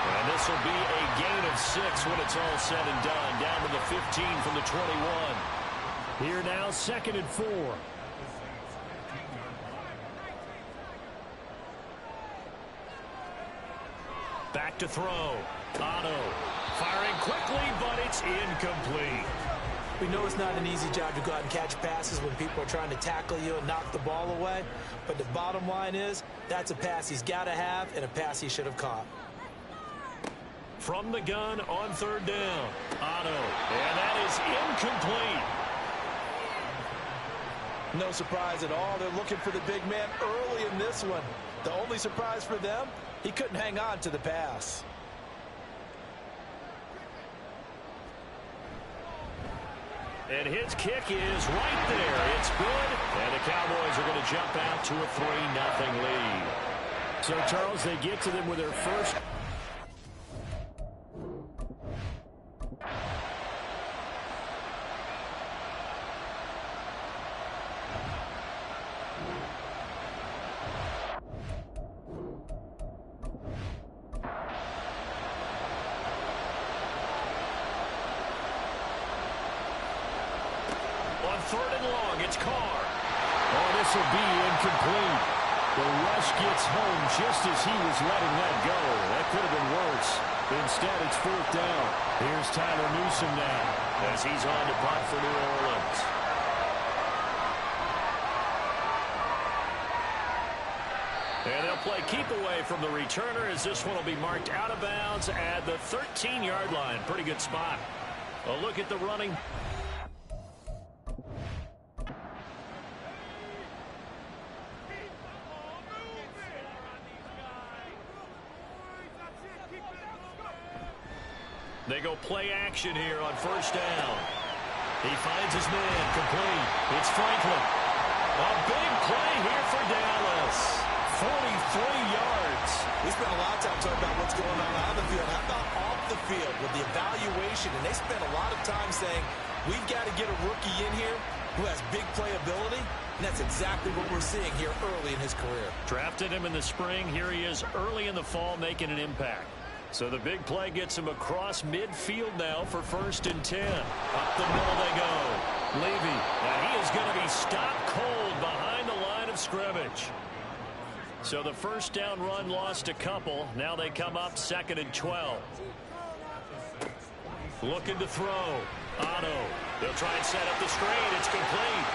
Speaker 4: And this will be a gain of 6 when it's all said and done. Down to the 15 from the 21. Here now, 2nd and 4. Back to throw. Otto firing quickly, but it's incomplete.
Speaker 5: We know it's not an easy job to go out and catch passes when people are trying to tackle you and knock the ball away. But the bottom line is, that's a pass he's got to have and a pass he should have caught.
Speaker 4: From the gun on 3rd down. Otto. And that is incomplete.
Speaker 5: No surprise at all. They're looking for the big man early in this one. The only surprise for them, he couldn't hang on to the pass.
Speaker 4: And his kick is right there. It's good. And the Cowboys are going to jump out to a 3-0 lead. So, Charles, they get to them with their first. On 3rd and long, it's Carr. Oh, this will be incomplete. The rush gets home just as he was letting that go. That could have been worse. Instead, it's 4th down. Here's Tyler Newsome now as he's on to punt for New Orleans. And they'll play keep away from the returner as this one will be marked out of bounds at the 13-yard line. Pretty good spot. A look at the running. They go play action here on first down. He finds his man, complete. It's Franklin. A big play here for Dallas. 43 yards.
Speaker 5: We spent a lot of time talking about what's going on the field. How about off the field with the evaluation? And they spent a lot of time saying, we've got to get a rookie in here who has big playability. And that's exactly what we're seeing here early in his career.
Speaker 4: Drafted him in the spring. Here he is early in the fall making an impact. So the big play gets him across midfield now for 1st and 10. Up the middle they go. Levy. And he is going to be stopped cold behind the line of scrimmage. So the first down run lost a couple. Now they come up 2nd and 12. Looking to throw. Otto. They'll try and set up the screen. It's complete.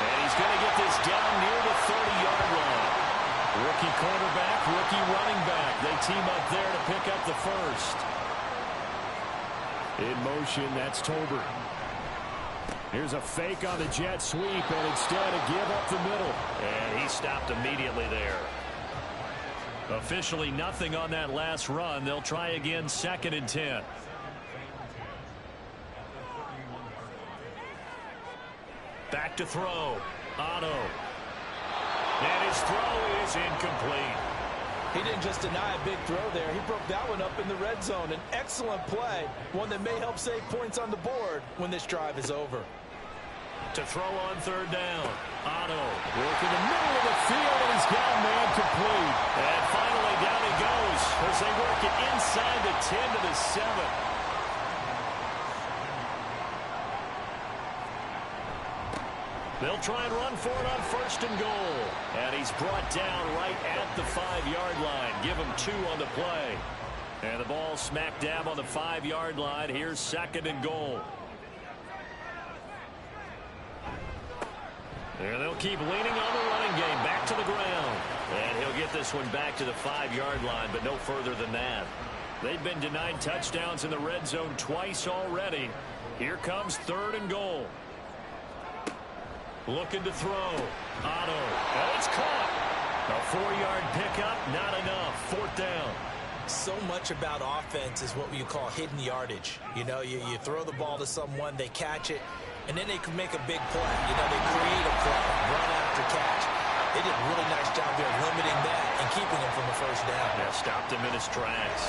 Speaker 4: And he's going to get this down near the 30-yard line. Rookie quarterback, rookie running back. They team up there to pick up the first.
Speaker 6: In motion, that's Tolbert. Here's a fake on the jet sweep, and instead a give up the middle.
Speaker 4: And he stopped immediately there. Officially nothing on that last run. They'll try again 2nd and 10. Back to throw. Otto. And his throw is incomplete.
Speaker 5: He didn't just deny a big throw there. He broke that one up in the red zone. An excellent play, one that may help save points on the board when this drive is over.
Speaker 4: To throw on 3rd down. Otto.
Speaker 6: Working the middle of the field, and he's got a man complete.
Speaker 4: And finally down he goes as they work it inside the 10 to the 7. They'll try and run for it on 1st and goal. And he's brought down right at the 5-yard line. Give him 2 on the play. And the ball smack dab on the 5-yard line. Here's 2nd and goal. And they'll keep leaning on the running game. Back to the ground. And he'll get this one back to the 5-yard line, but no further than that. They've been denied touchdowns in the red zone twice already. Here comes 3rd and goal. Looking to throw. Otto. And it's caught. A 4-yard pickup, not enough. 4th down.
Speaker 5: So much about offense is what you call hidden yardage. You know, you throw the ball to someone, they catch it, and then they can make a big play. You know, they create a play, run after catch. They did a really nice job there limiting that and keeping him from the 1st down.
Speaker 4: Yeah, stopped him in his tracks.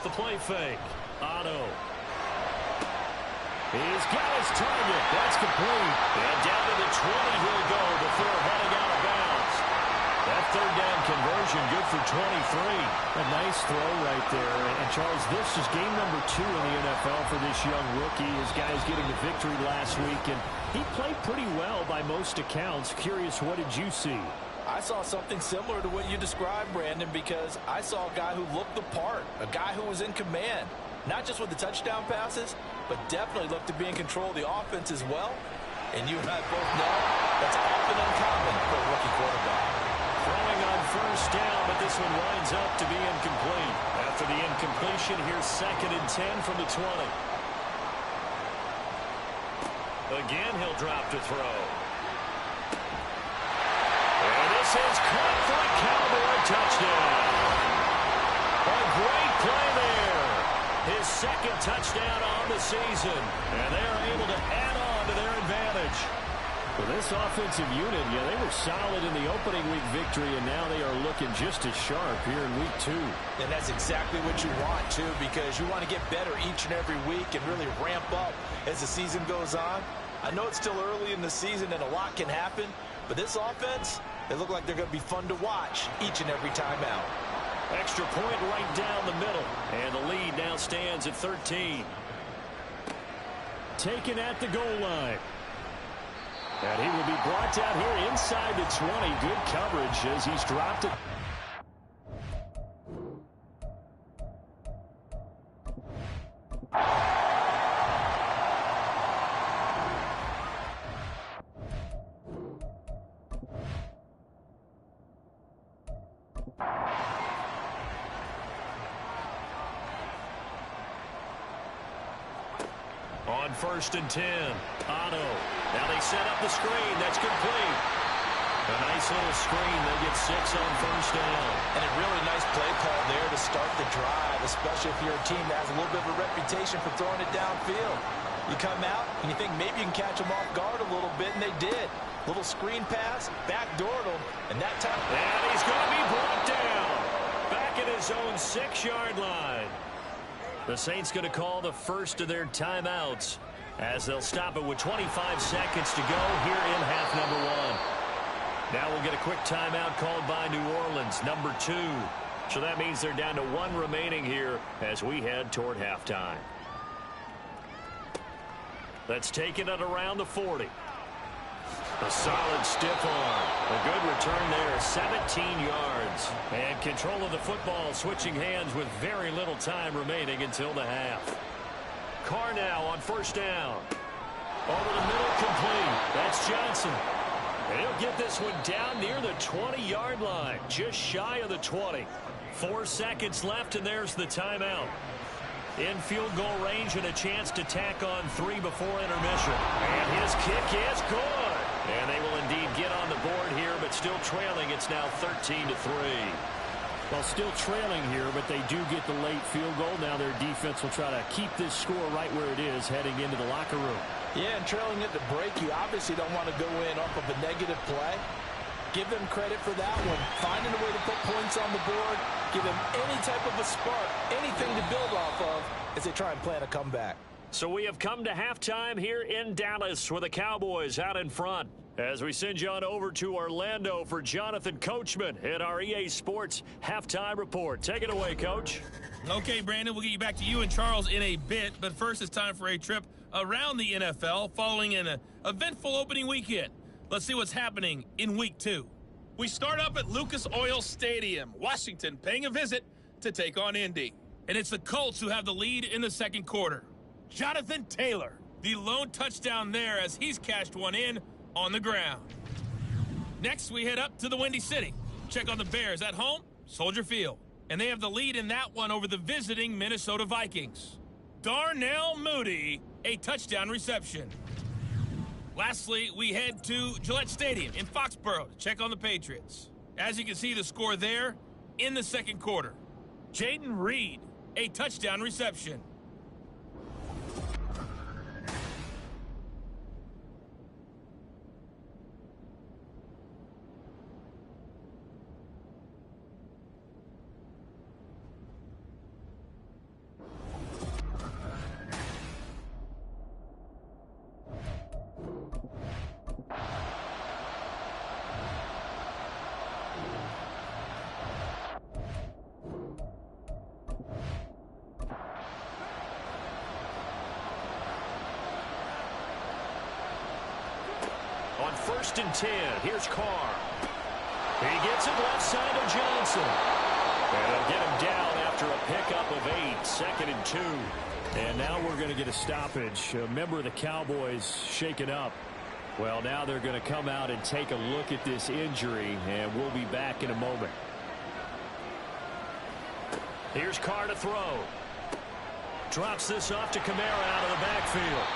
Speaker 4: The play fake. Otto.
Speaker 6: He's got his target. That's complete.
Speaker 4: And down to the 20 he'll go before heading out of bounds. That 3rd down conversion good for 23.
Speaker 6: A nice throw right there. And Charles, this is game number 2 in the NFL for this young rookie. His guys getting the victory last week, and he played pretty well by most accounts. Curious, what did you see?
Speaker 5: I saw something similar to what you described, Brandon, because I saw a guy who looked the part, a guy who was in command, not just with the touchdown passes, but definitely looked to be in control of the offense as well. And you and I both know that's often uncommon for a rookie quarterback.
Speaker 4: Throwing on 1st down, but this one winds up to be incomplete. After the incompletion, here's 2nd and 10 from the 20. Again, he'll drop to throw. This is caught for a Cowboy touchdown. A great play there. His 2nd touchdown on the season. And they're able to add on to their advantage.
Speaker 6: Well, this offensive unit, yeah, they were solid in the opening week victory, and now they are looking just as sharp here in week 2.
Speaker 5: And that's exactly what you want, too, because you want to get better each and every week and really ramp up as the season goes on. I know it's still early in the season and a lot can happen, but this offense, they look like they're going to be fun to watch each and every time out.
Speaker 4: Extra point right down the middle. And the lead now stands at 13.
Speaker 6: Taken at the goal line. And he will be brought down here inside the 20. Good coverage as he's dropped it.
Speaker 4: On 1st and 10, Otto. Now they set up the screen. That's complete. A nice little screen. They get 6 on 1st down.
Speaker 5: And a really nice play call there to start the drive, especially if you're a team that has a little bit of a reputation for throwing it downfield. You come out and you think maybe you can catch them off guard a little bit, and they did. Little screen pass, backdoored him, and that time...
Speaker 4: And he's going to be brought down. Back at his own 6-yard line. The Saints going to call the first of their timeouts as they'll stop it with 25 seconds to go here in half number 1. Now we'll get a quick timeout called by New Orleans, number 2. So that means they're down to 1 remaining here as we head toward halftime. Let's take it at around the 40. A solid stiff arm. A good return there, 17 yards. And control of the football switching hands with very little time remaining until the half. Carr now on 1st down. Over the middle, complete. That's Johnson. And he'll get this one down near the 20-yard line, just shy of the 20. 4 seconds left, and there's the timeout. In field goal range and a chance to tack on 3 before intermission. And his kick is good. And they will indeed get on the board here, but still trailing. It's now 13-3.
Speaker 6: Well, still trailing here, but they do get the late field goal. Now their defense will try to keep this score right where it is heading into the locker room.
Speaker 5: Yeah, and trailing at the break, you obviously don't want to go in off of a negative play. Give them credit for that one. Finding a way to put points on the board. Give them any type of a spark, anything to build off of as they try and plan a comeback.
Speaker 4: So we have come to halftime here in Dallas with the Cowboys out in front. As we send you on over to Orlando for Jonathan Coachman in our EA Sports Halftime Report. Take it away, Coach.
Speaker 7: Okay, Brandon, we'll get you back to you and Charles in a bit. But first, it's time for a trip around the NFL following an eventful opening weekend. Let's see what's happening in Week 2. We start up at Lucas Oil Stadium, Washington, paying a visit to take on Indy. And it's the Colts who have the lead in the second quarter. Jonathan Taylor, the lone touchdown there as he's cashed one in on the ground. Next, we head up to the Windy City. Check on the Bears at home, Soldier Field. And they have the lead in that one over the visiting Minnesota Vikings. Darnell Mooney, a touchdown reception. Lastly, we head to Gillette Stadium in Foxborough to check on the Patriots. As you can see, the score there in the second quarter. Jaden Reed, a touchdown reception.
Speaker 4: On 1st and 10, here's Carr. He gets it left side of Johnson. And they'll get him down after a pickup of 8, 2nd and 2.
Speaker 6: And now we're going to get a stoppage. A member of the Cowboys shaken up. Well, now they're going to come out and take a look at this injury, and we'll be back in a moment.
Speaker 4: Here's Carr to throw. Drops this off to Kamara out of the backfield.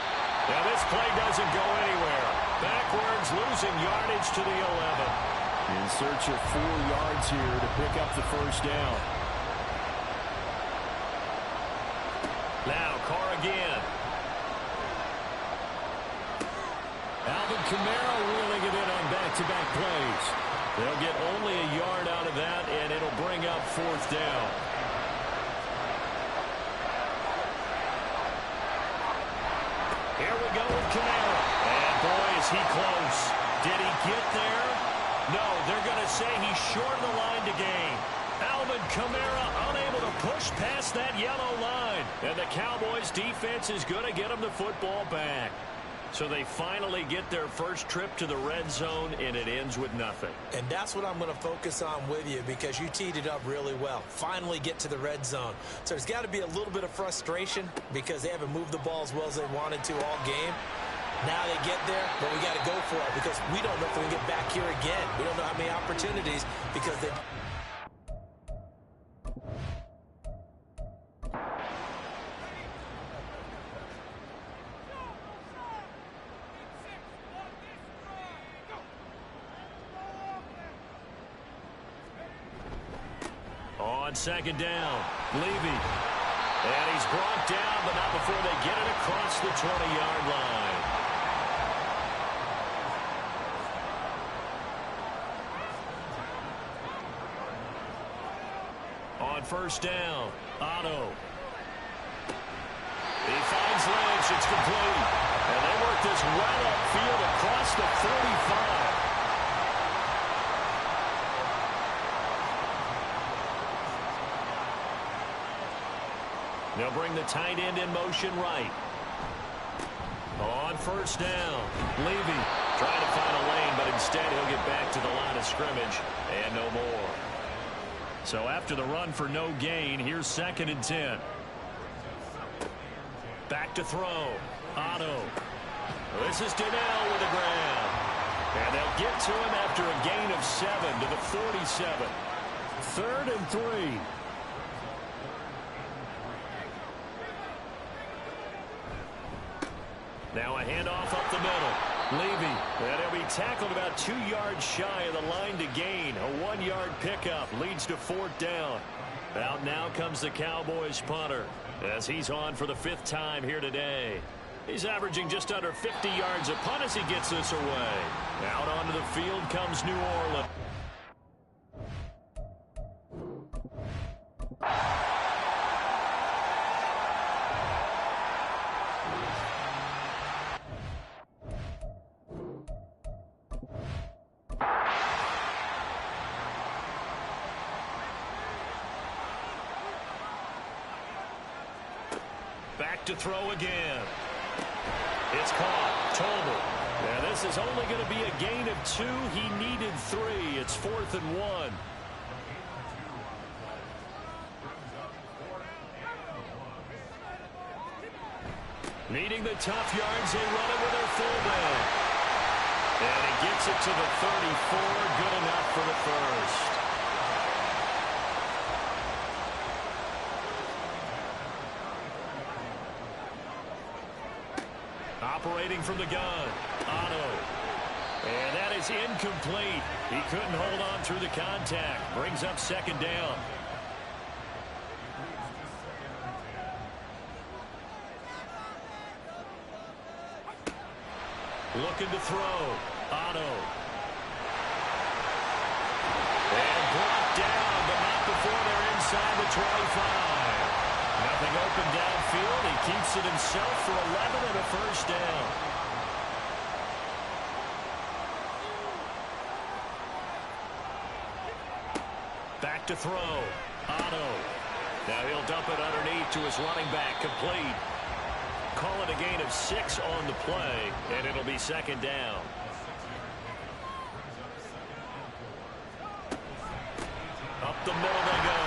Speaker 4: Now this play doesn't go anywhere. Backwards, losing yardage to the 11.
Speaker 6: In search of 4 yards here to pick up the first down.
Speaker 4: Now Carr again.
Speaker 6: Alvin Kamara reeling it in on back-to-back plays.
Speaker 4: They'll get only a yard out of that, and it'll bring up 4th down. Here we go with Kamara. And boy, is he close. Did he get there? No, they're going to say he's short of the line to gain. Alvin Kamara unable to push past that yellow line. And the Cowboys defense is going to get him the football back. So they finally get their first trip to the red zone, and it ends with nothing.
Speaker 5: And that's what I'm going to focus on with you because you teed it up really well. Finally get to the red zone. So there's got to be a little bit of frustration because they haven't moved the ball as well as they wanted to all game. Now they get there, but we got to go for it because we don't know if we can get back here again. We don't know how many opportunities because they...
Speaker 4: On second down, Levy. And he's brought down, but not before they get it across the 20-yard line. On first down, Otto. He finds Lynch. It's complete. And they work this well upfield across the 45. They'll bring the tight end in motion right. On first down, Levy trying to find a lane, but instead he'll get back to the line of scrimmage and no more. So after the run for no gain, here's 2nd and 10. Back to throw. Otto. This is Donnell with the grab. And they'll get to him after a gain of 7 to the 47.
Speaker 6: 3rd and 3.
Speaker 4: Now a handoff up the middle. Levy. And he'll be tackled about 2 yards shy of the line to gain. A 1-yard pickup leads to 4th down. Out now comes the Cowboys punter as he's on for the 5th time here today. He's averaging just under 50 yards a punt as he gets this away. Out onto the field comes New Orleans. Back to throw again. It's caught. Tolbert. And this is only going to be a gain of 2. He needed 3. It's 4th and 1. Needing the tough yards, they run it with their fullback. And he gets it to the 34. Good enough for the first. Operating from the gun, Otto. And that is incomplete. He couldn't hold on through the contact. Brings up 2nd down. Looking to throw, Otto. And brought down, but not before they're inside the 25. Nothing open downfield. He keeps it himself for 11 and a 1st down. Back to throw. Otto. Now he'll dump it underneath to his running back. Complete. Call it a gain of 6 on the play, and it'll be 2nd down. Up the middle they go.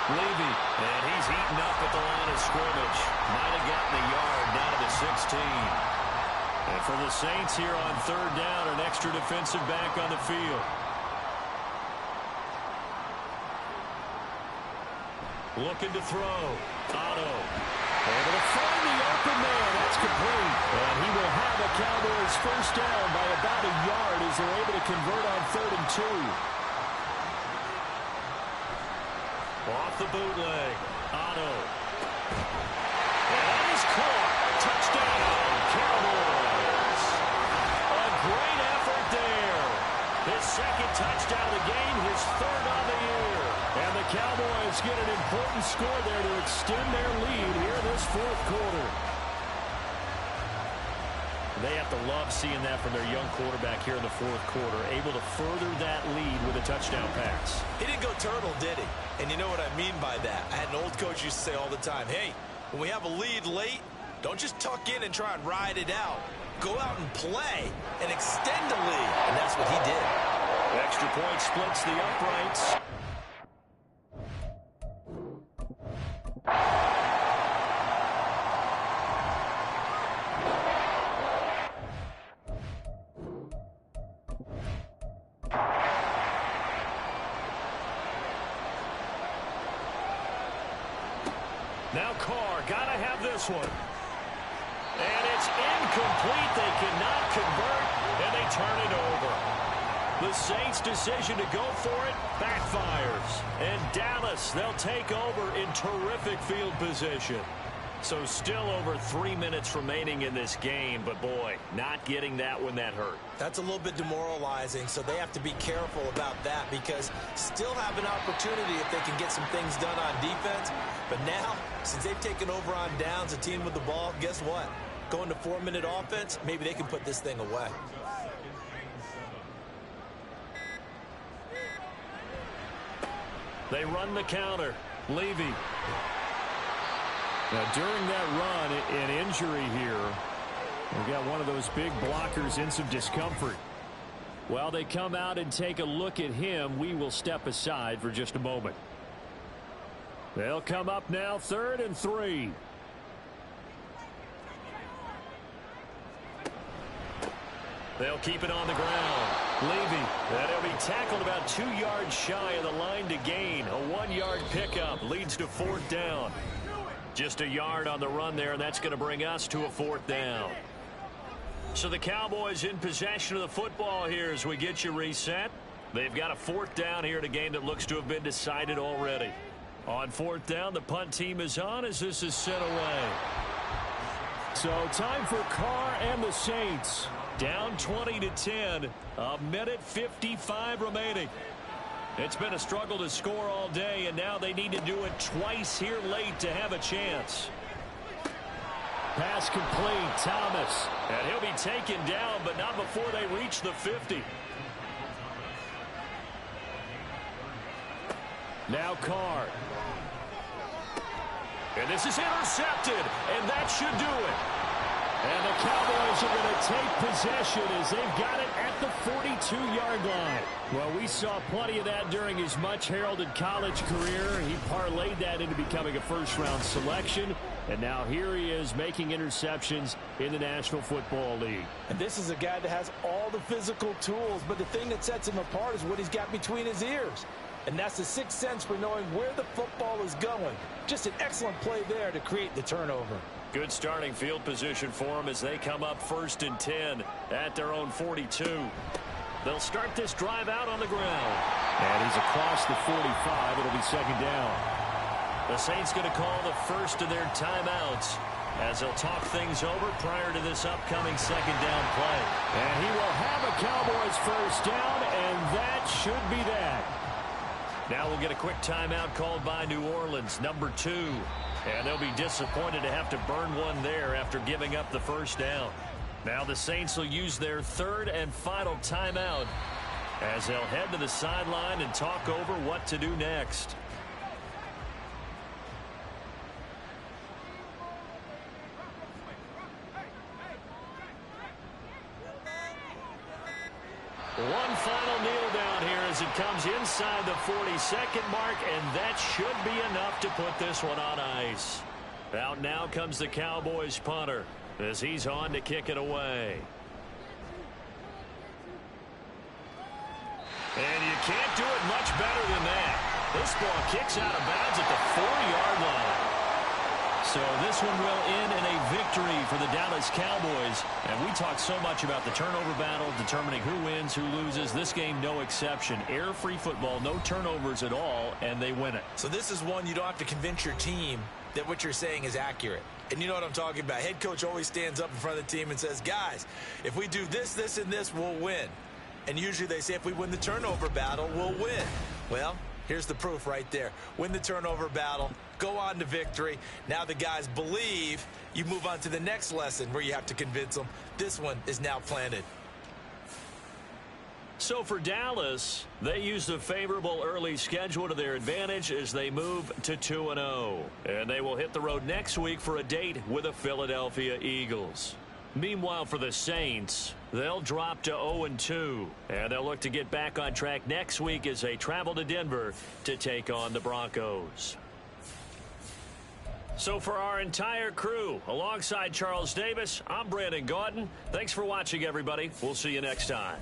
Speaker 4: Levy, and he's eaten up at the line of scrimmage. Might have gotten a yard down to the 16. And for the Saints here on 3rd down, an extra defensive back on the field. Looking to throw. Otto. Able to find the open man. That's complete. And he will have a Cowboys 1st down by about a yard as they're able to convert on 3rd and 2. Off the bootleg, Otto. And that is caught. Touchdown, Cowboys. A great effort there. His 2nd touchdown of the game, his 3rd on the year. And the Cowboys get an important score there to extend their lead here in this 4th quarter. They have to love seeing that from their young quarterback here in the 4th quarter, able to further that lead with a touchdown pass.
Speaker 5: He didn't go turtle, did he? And you know what I mean by that. I had an old coach used to say all the time, hey, when we have a lead late, don't just tuck in and try and ride it out. Go out and play and extend the lead. And that's what he did.
Speaker 4: Extra point splits the uprights. Now Carr, gotta have this one. And it's incomplete. They cannot convert, and they turn it over. The Saints' decision to go for it backfires. And Dallas, they'll take over in terrific field position. So still over 3 minutes remaining in this game, but boy, not getting that when that hurt.
Speaker 5: That's a little bit demoralizing, so they have to be careful about that because still have an opportunity if they can get some things done on defense. But now, since they've taken over on downs, a team with the ball, guess what? Going to 4-minute offense, maybe they can put this thing away.
Speaker 4: They run the counter. Levy.
Speaker 6: Now, during that run, an injury here. We've got one of those big blockers in some discomfort. While they come out and take a look at him, we will step aside for just a moment. They'll come up now, 3rd and 3.
Speaker 4: They'll keep it on the ground. Levy. And he'll be tackled about 2 yards shy of the line to gain. A 1-yard pickup leads to 4th down. Just a yard on the run there, and that's going to bring us to a 4th down. So the Cowboys in possession of the football here as we get you reset. They've got a 4th down here in a game that looks to have been decided already. On 4th down, the punt team is on as this is sent away.
Speaker 6: So time for Carr and the Saints.
Speaker 4: Down 20-10, a minute 55 remaining. It's been a struggle to score all day, and now they need to do it twice here late to have a chance.
Speaker 6: Pass complete, Thomas.
Speaker 4: And he'll be taken down, but not before they reach the 50.
Speaker 6: Now Carr.
Speaker 4: And this is intercepted, and that should do it.
Speaker 6: And the Cowboys are going to take possession as they've got it at the 42-yard line. Well, we saw plenty of that during his much-heralded college career. He parlayed that into becoming a first-round selection. And now here he is making interceptions in the National Football League.
Speaker 5: And this is a guy that has all the physical tools, but the thing that sets him apart is what he's got between his ears. And that's the sixth sense for knowing where the football is going. Just an excellent play there to create the turnover.
Speaker 4: Good starting field position for them as they come up 1st and 10 at their own 42. They'll start this drive out on the ground.
Speaker 6: And he's across the 45. It'll be 2nd down.
Speaker 4: The Saints going to call the first of their timeouts as they'll talk things over prior to this upcoming 2nd down play.
Speaker 6: And he will have a Cowboys 1st down, and that should be that.
Speaker 4: Now we'll get a quick timeout called by New Orleans, number 2. And they'll be disappointed to have to burn one there after giving up the 1st down. Now the Saints will use their 3rd and final timeout as they'll head to the sideline and talk over what to do next. One final kneel down here as it comes inside the 42nd mark, and that should be enough to put this one on ice. Out now comes the Cowboys punter as he's on to kick it away. And you can't do it much better than that. This ball kicks out of bounds at the 4-yard line. So this one will end in a victory for the Dallas Cowboys. And we talk so much about the turnover battle, determining who wins, who loses. This game, no exception. Air-free football, no turnovers at all, and they win it.
Speaker 5: So this is one you don't have to convince your team that what you're saying is accurate. And you know what I'm talking about. Head coach always stands up in front of the team and says, guys, if we do this, this, and this, we'll win. And usually they say if we win the turnover battle, we'll win. Well, here's the proof right there. Win the turnover battle, go on to victory. Now the guys believe. You move on to the next lesson where you have to convince them. This one is now planted.
Speaker 4: So for Dallas, they use the favorable early schedule to their advantage as they move to 2-0. And they will hit the road next week for a date with the Philadelphia Eagles. Meanwhile, for the Saints, they'll drop to 0-2. And they'll look to get back on track next week as they travel to Denver to take on the Broncos. So for our entire crew, alongside Charles Davis, I'm Brandon Gaudin. Thanks for watching, everybody. We'll see you next time.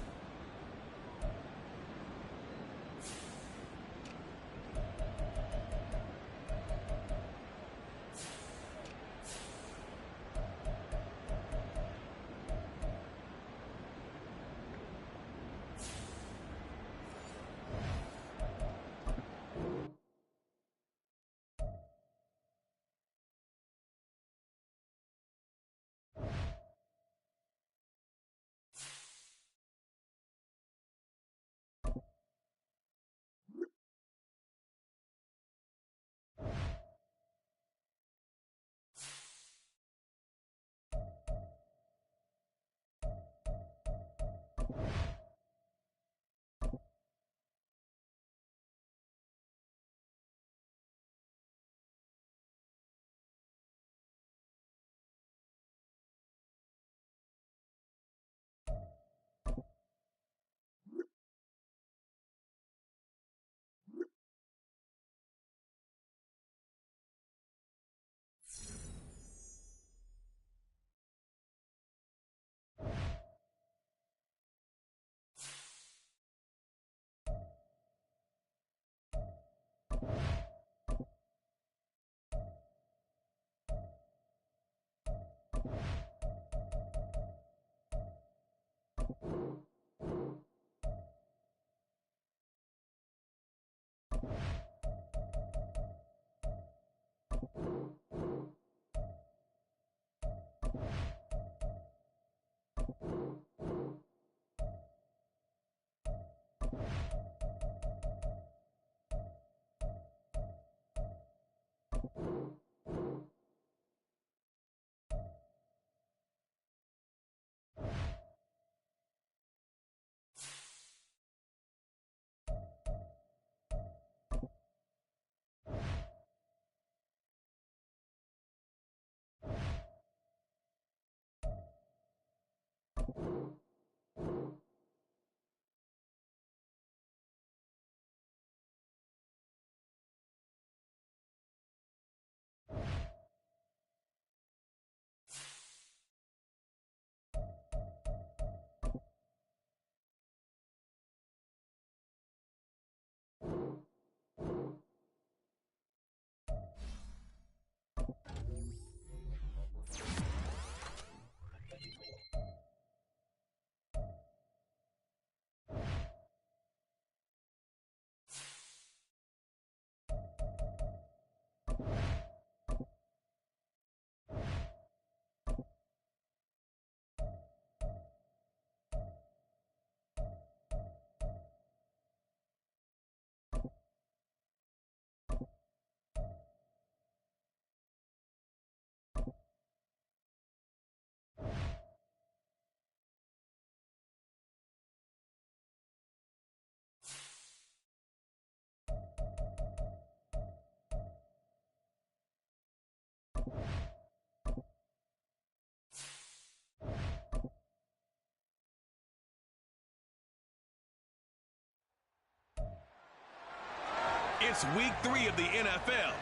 Speaker 1: It's week 3 of the NFL,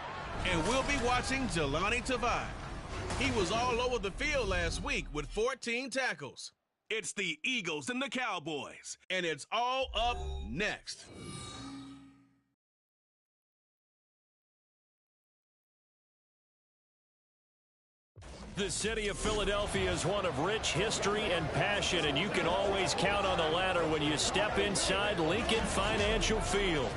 Speaker 1: and we'll be watching Jelani Tavai. He was all over the field last week with 14 tackles. It's the Eagles and the Cowboys, and it's all up next.
Speaker 4: The city of Philadelphia is one of rich history and passion, and you can always count on the latter when you step inside Lincoln Financial Field.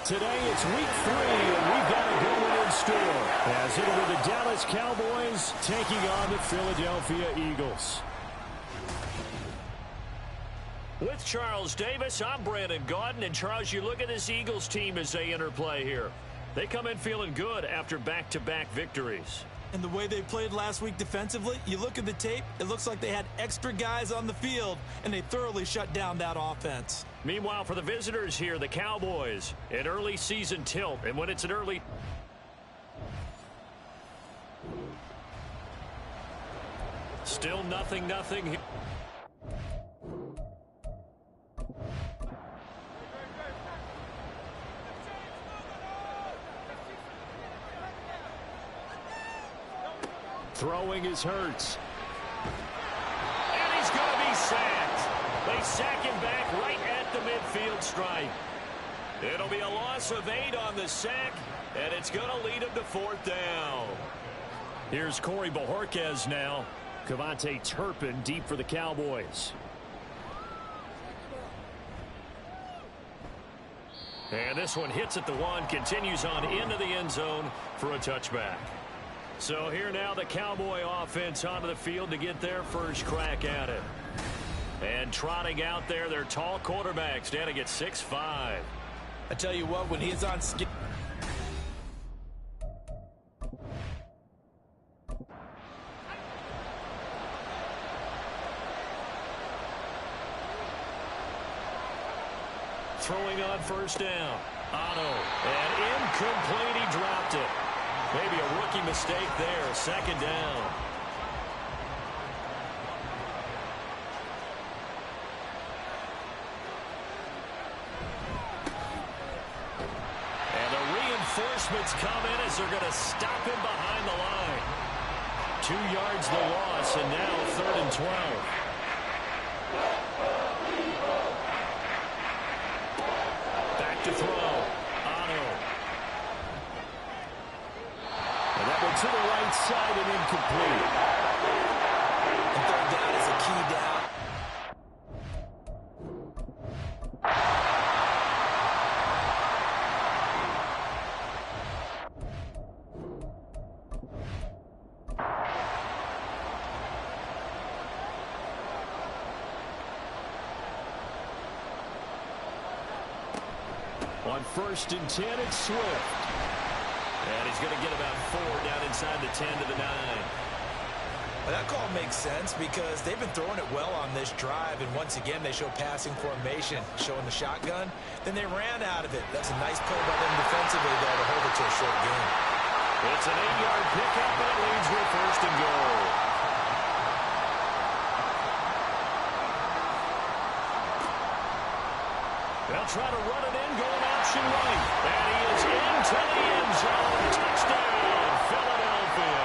Speaker 4: Today it's week 3, and we've got a good one in store, as it'll be the Dallas Cowboys taking on the Philadelphia Eagles. With Charles Davis, I'm Brandon Gaudin, and Charles, you look at this Eagles team as they interplay here. They come in feeling good after back-to-back victories.
Speaker 5: And the way they played last week defensively, you look at the tape, it looks like they had extra guys on the field, and they thoroughly shut down that offense.
Speaker 4: Meanwhile, for the visitors here, the Cowboys, an early season tilt. And when it's an early... Still nothing. Throwing is Hurts. And he's going to be sacked. They sack him back right at the midfield stripe. It'll be a loss of 8 on the sack, and it's going to lead him to 4th down. Here's Corey Bojorquez now. Cavante Turpin deep for the Cowboys. And this one hits at the 1, continues on into the end zone for a touchback. So here now the Cowboy offense onto the field to get their first crack at it. And trotting out there, their tall quarterback standing at 6'5".
Speaker 5: I tell you what, when he's on ski...
Speaker 4: Throwing on 1st down. Otto. And incomplete, he dropped it. Maybe a rookie mistake there, 2nd down. And the reinforcements come in as they're going to stop him behind the line. 2 yards the loss, and now 3rd and 12. Back to throw. To the right side and incomplete.
Speaker 5: And 3rd down is a key down.
Speaker 4: On 1st and 10, it's Swift. And he's going to get about 4 down inside the 10 to the 9.
Speaker 5: Well, that call makes sense because they've been throwing it well on this drive, and once again they show passing formation, showing the shotgun. Then they ran out of it. That's a nice play by them defensively there to hold it to a short game.
Speaker 4: It's an 8-yard pickup, and it leads with 1st and goal. They'll try to run it in, going option right. And he is into the end zone. Touchdown, Philadelphia.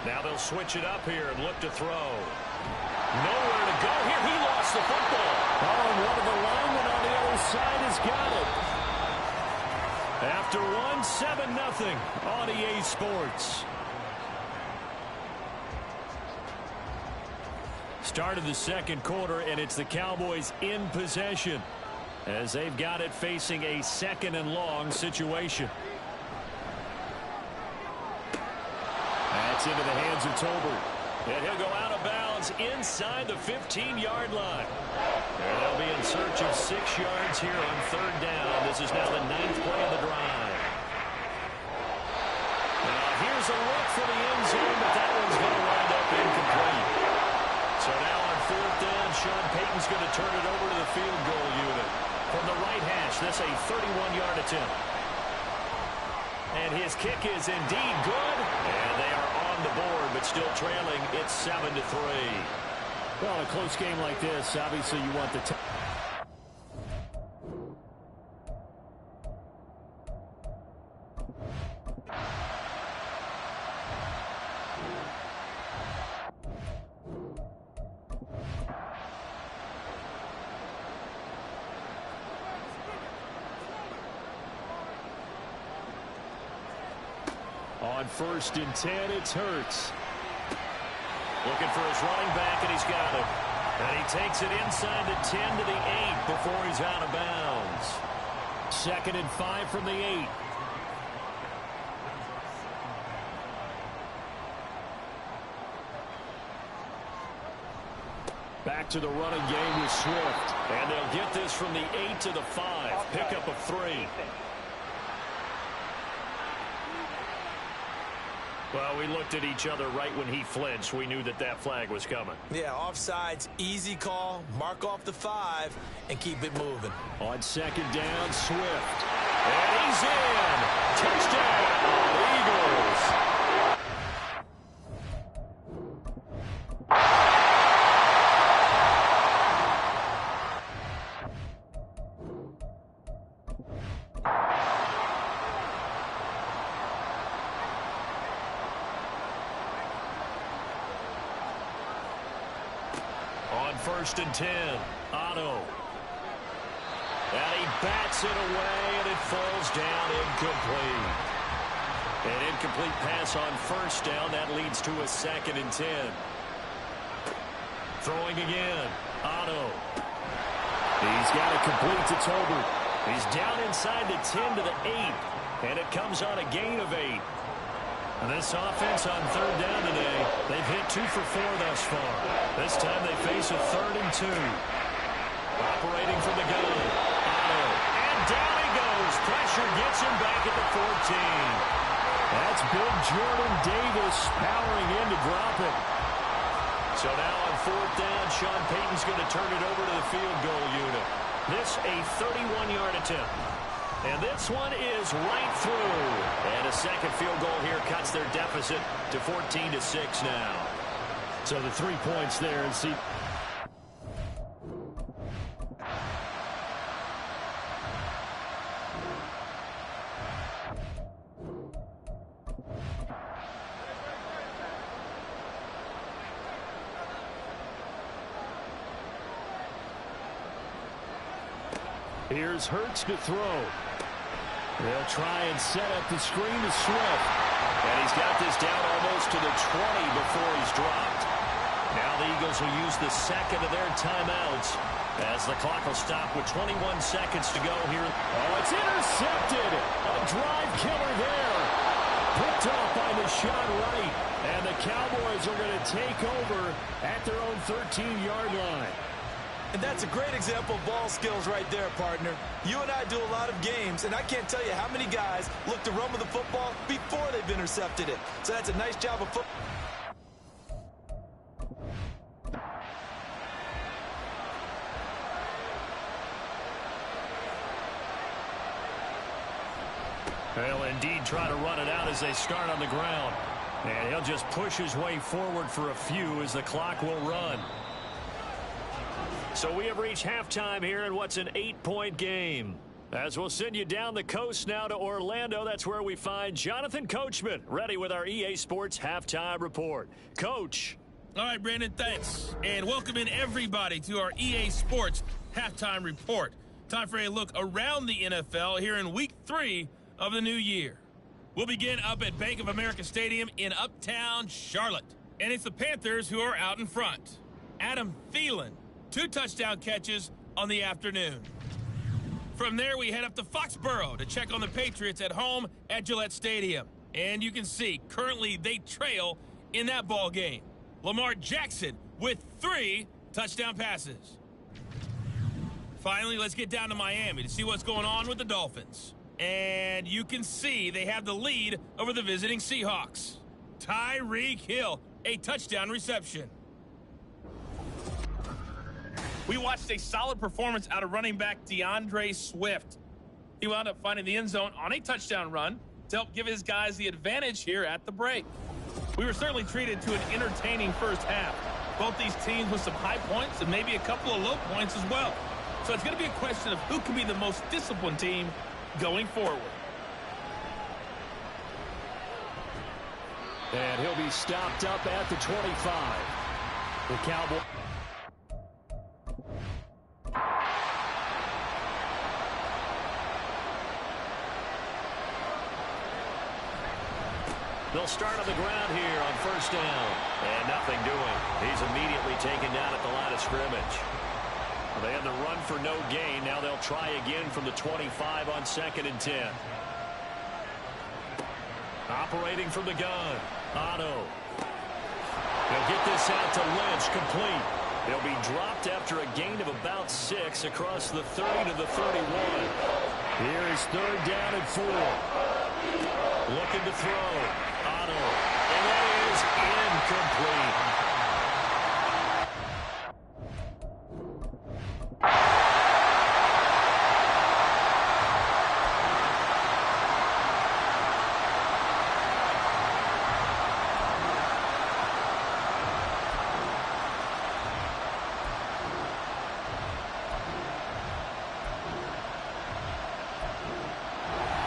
Speaker 4: Now they'll switch it up here and look to throw. Nowhere to go here. He lost the football. Oh, and one of the linemen on the other side has got it. After 7-0 on EA Sports. Start of the 2nd quarter, and it's the Cowboys in possession as they've got it facing a 2nd and long situation. That's into the hands of Tolbert. And he'll go out of bounds inside the 15-yard line. And they'll be in search of 6 yards here on 3rd down. This is now the 9th play of the drive. Now here's a look for the end zone, but that one's going to wind up incomplete. So now on 4th down, Sean Payton's going to turn it over to the field goal unit. From the right hash, this a 31-yard attempt. And his kick is indeed good. And they are on the board, but still trailing. It's 7-3.
Speaker 6: Well, a close game like this, obviously you want the On 1st and 10, it's Hurts.
Speaker 4: Looking for his running back, and he's got it. And he takes it inside the 10 to the 8 before he's out of bounds.
Speaker 6: 2nd and 5 from the 8. Back to the running game with Swift.
Speaker 4: And they'll get this from the 8 to the 5. Pickup of 3. Well, we looked at each other right when he flinched. We knew that that flag was coming.
Speaker 5: Yeah, offsides, easy call. Mark off the 5 and keep it moving.
Speaker 6: On 2nd down, Swift.
Speaker 4: And he's in. Touchdown, Eagles. On 1st and 10, Otto. And he bats it away, and it falls down incomplete. An incomplete pass on 1st down. That leads to a 2nd and 10. Throwing again, Otto.
Speaker 6: He's got it complete to Tolbert.
Speaker 4: He's down inside the 10 to the 8, and it comes on a gain of 8. And this offense on 3rd down today, they've hit 2 for 4 thus far. This time they face a 3rd and 2. Operating from the gun, Otto. And down he goes. Pressure gets him back at the 14.
Speaker 6: That's big Jordan Davis powering in to drop it.
Speaker 4: So now on 4th down, Sean Payton's going to turn it over to the field goal unit. This a 31-yard attempt. And this one is right through. And a second field goal here cuts their deficit to 14-6 now.
Speaker 6: So the 3 points there. And see. Here's Hurts to throw. They'll try and set up the screen to Swift.
Speaker 4: And he's got this down almost to the 20 before he's dropped. Now the Eagles will use the second of their timeouts as the clock will stop with 21 seconds to go here.
Speaker 6: Oh, it's intercepted. A drive killer there. Picked off by the shot right. And the Cowboys are going to take over at their own 13-yard line.
Speaker 5: And that's a great example of ball skills right there, partner. You and I do a lot of games, and I can't tell you how many guys look to run with the football before they've intercepted it. So that's a nice job of football.
Speaker 4: They'll indeed try to run it out as they start on the ground. And he'll just push his way forward for a few as the clock will run. So we have reached halftime here in what's an 8-point game. As we'll send you down the coast now to Orlando, that's where we find Jonathan Coachman, ready with our EA Sports Halftime Report. Coach.
Speaker 7: All right, Brandon, thanks. And welcome in everybody to our EA Sports Halftime Report. Time for a look around the NFL here in Week 3 of the new year. We'll begin up at Bank of America Stadium in Uptown Charlotte. And it's the Panthers who are out in front. Adam Thielen, 2 touchdown catches on the afternoon. From there, we head up to Foxborough to check on the Patriots at home at Gillette Stadium. And you can see, currently they trail in that ball game. Lamar Jackson with 3 touchdown passes. Finally, let's get down to Miami to see what's going on with the Dolphins. And you can see they have the lead over the visiting Seahawks. Tyreek Hill, a touchdown reception. We watched a solid performance out of running back DeAndre Swift. He wound up finding the end zone on a touchdown run to help give his guys the advantage here at the break. We were certainly treated to an entertaining first half. Both these teams with some high points and maybe a couple of low points as well. So it's going to be a question of who can be the most disciplined team going forward.
Speaker 6: And he'll be stopped up at the 25. The Cowboys. They'll start on the ground here on first down. And nothing doing. He's immediately taken down at the line of scrimmage. They had the run for no gain. Now they'll try again from the 25 on 2nd and 10. Operating from the gun. Otto. They'll get this out to Lynch, complete. They'll be dropped after a gain of about 6 across the 30 to the 31. Here is 3rd down and 4. Looking to throw. Otto. And that is incomplete.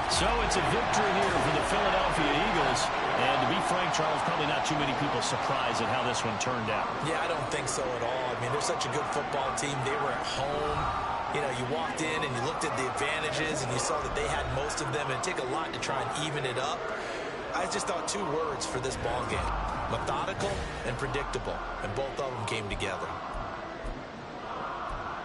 Speaker 6: So it's a victory here for the Philadelphia Eagles. And to be frank, Charles, probably not too many people surprised at how this one turned out.
Speaker 5: Yeah, I don't think so at all. I mean, they're such a good football team. They were at home. You know, you walked in and you looked at the advantages and you saw that they had most of them. And it'd take a lot to try and even it up. I just thought 2 words for this ball game: methodical and predictable. And both of them came together.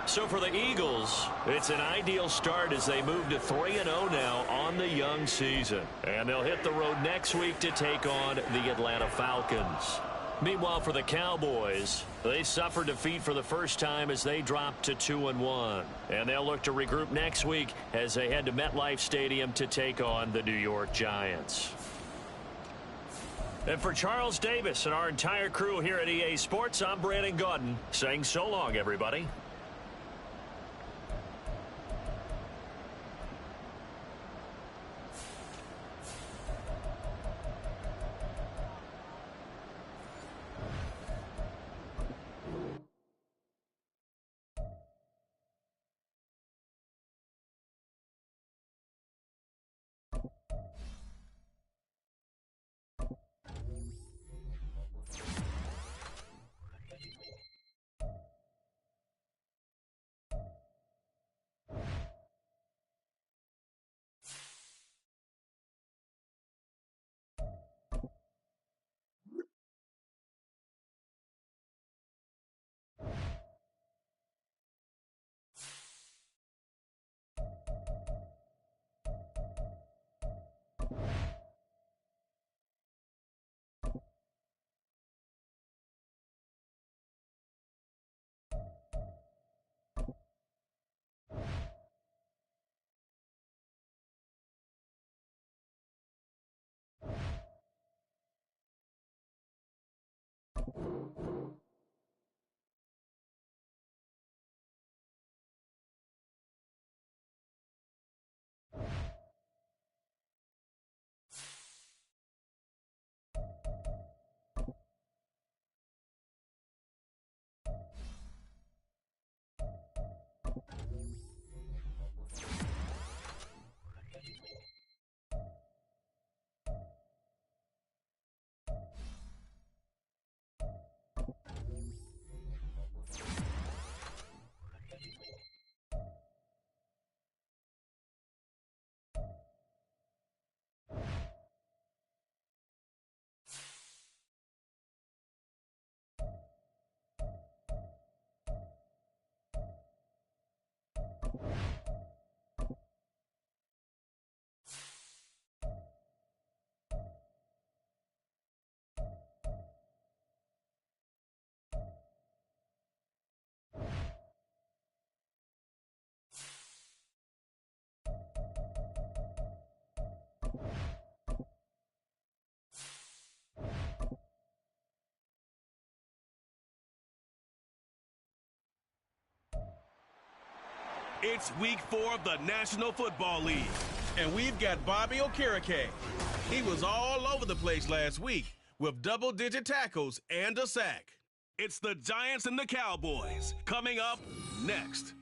Speaker 6: So for the Eagles, it's an ideal start as they move to 3-0 now on the young season. And they'll hit the road next week to take on the Atlanta Falcons. Meanwhile, for the Cowboys, they suffered defeat for the first time as they dropped to 2-1. And they'll look to regroup next week as they head to MetLife Stadium to take on the New York Giants. And for Charles Davis and our entire crew here at EA Sports, I'm Brandon Gaudin saying so long, everybody.
Speaker 1: It's week 4 of the National Football League, and we've got Bobby Okereke. He was all over the place last week with double-digit tackles and a sack. It's the Giants and the Cowboys coming up next.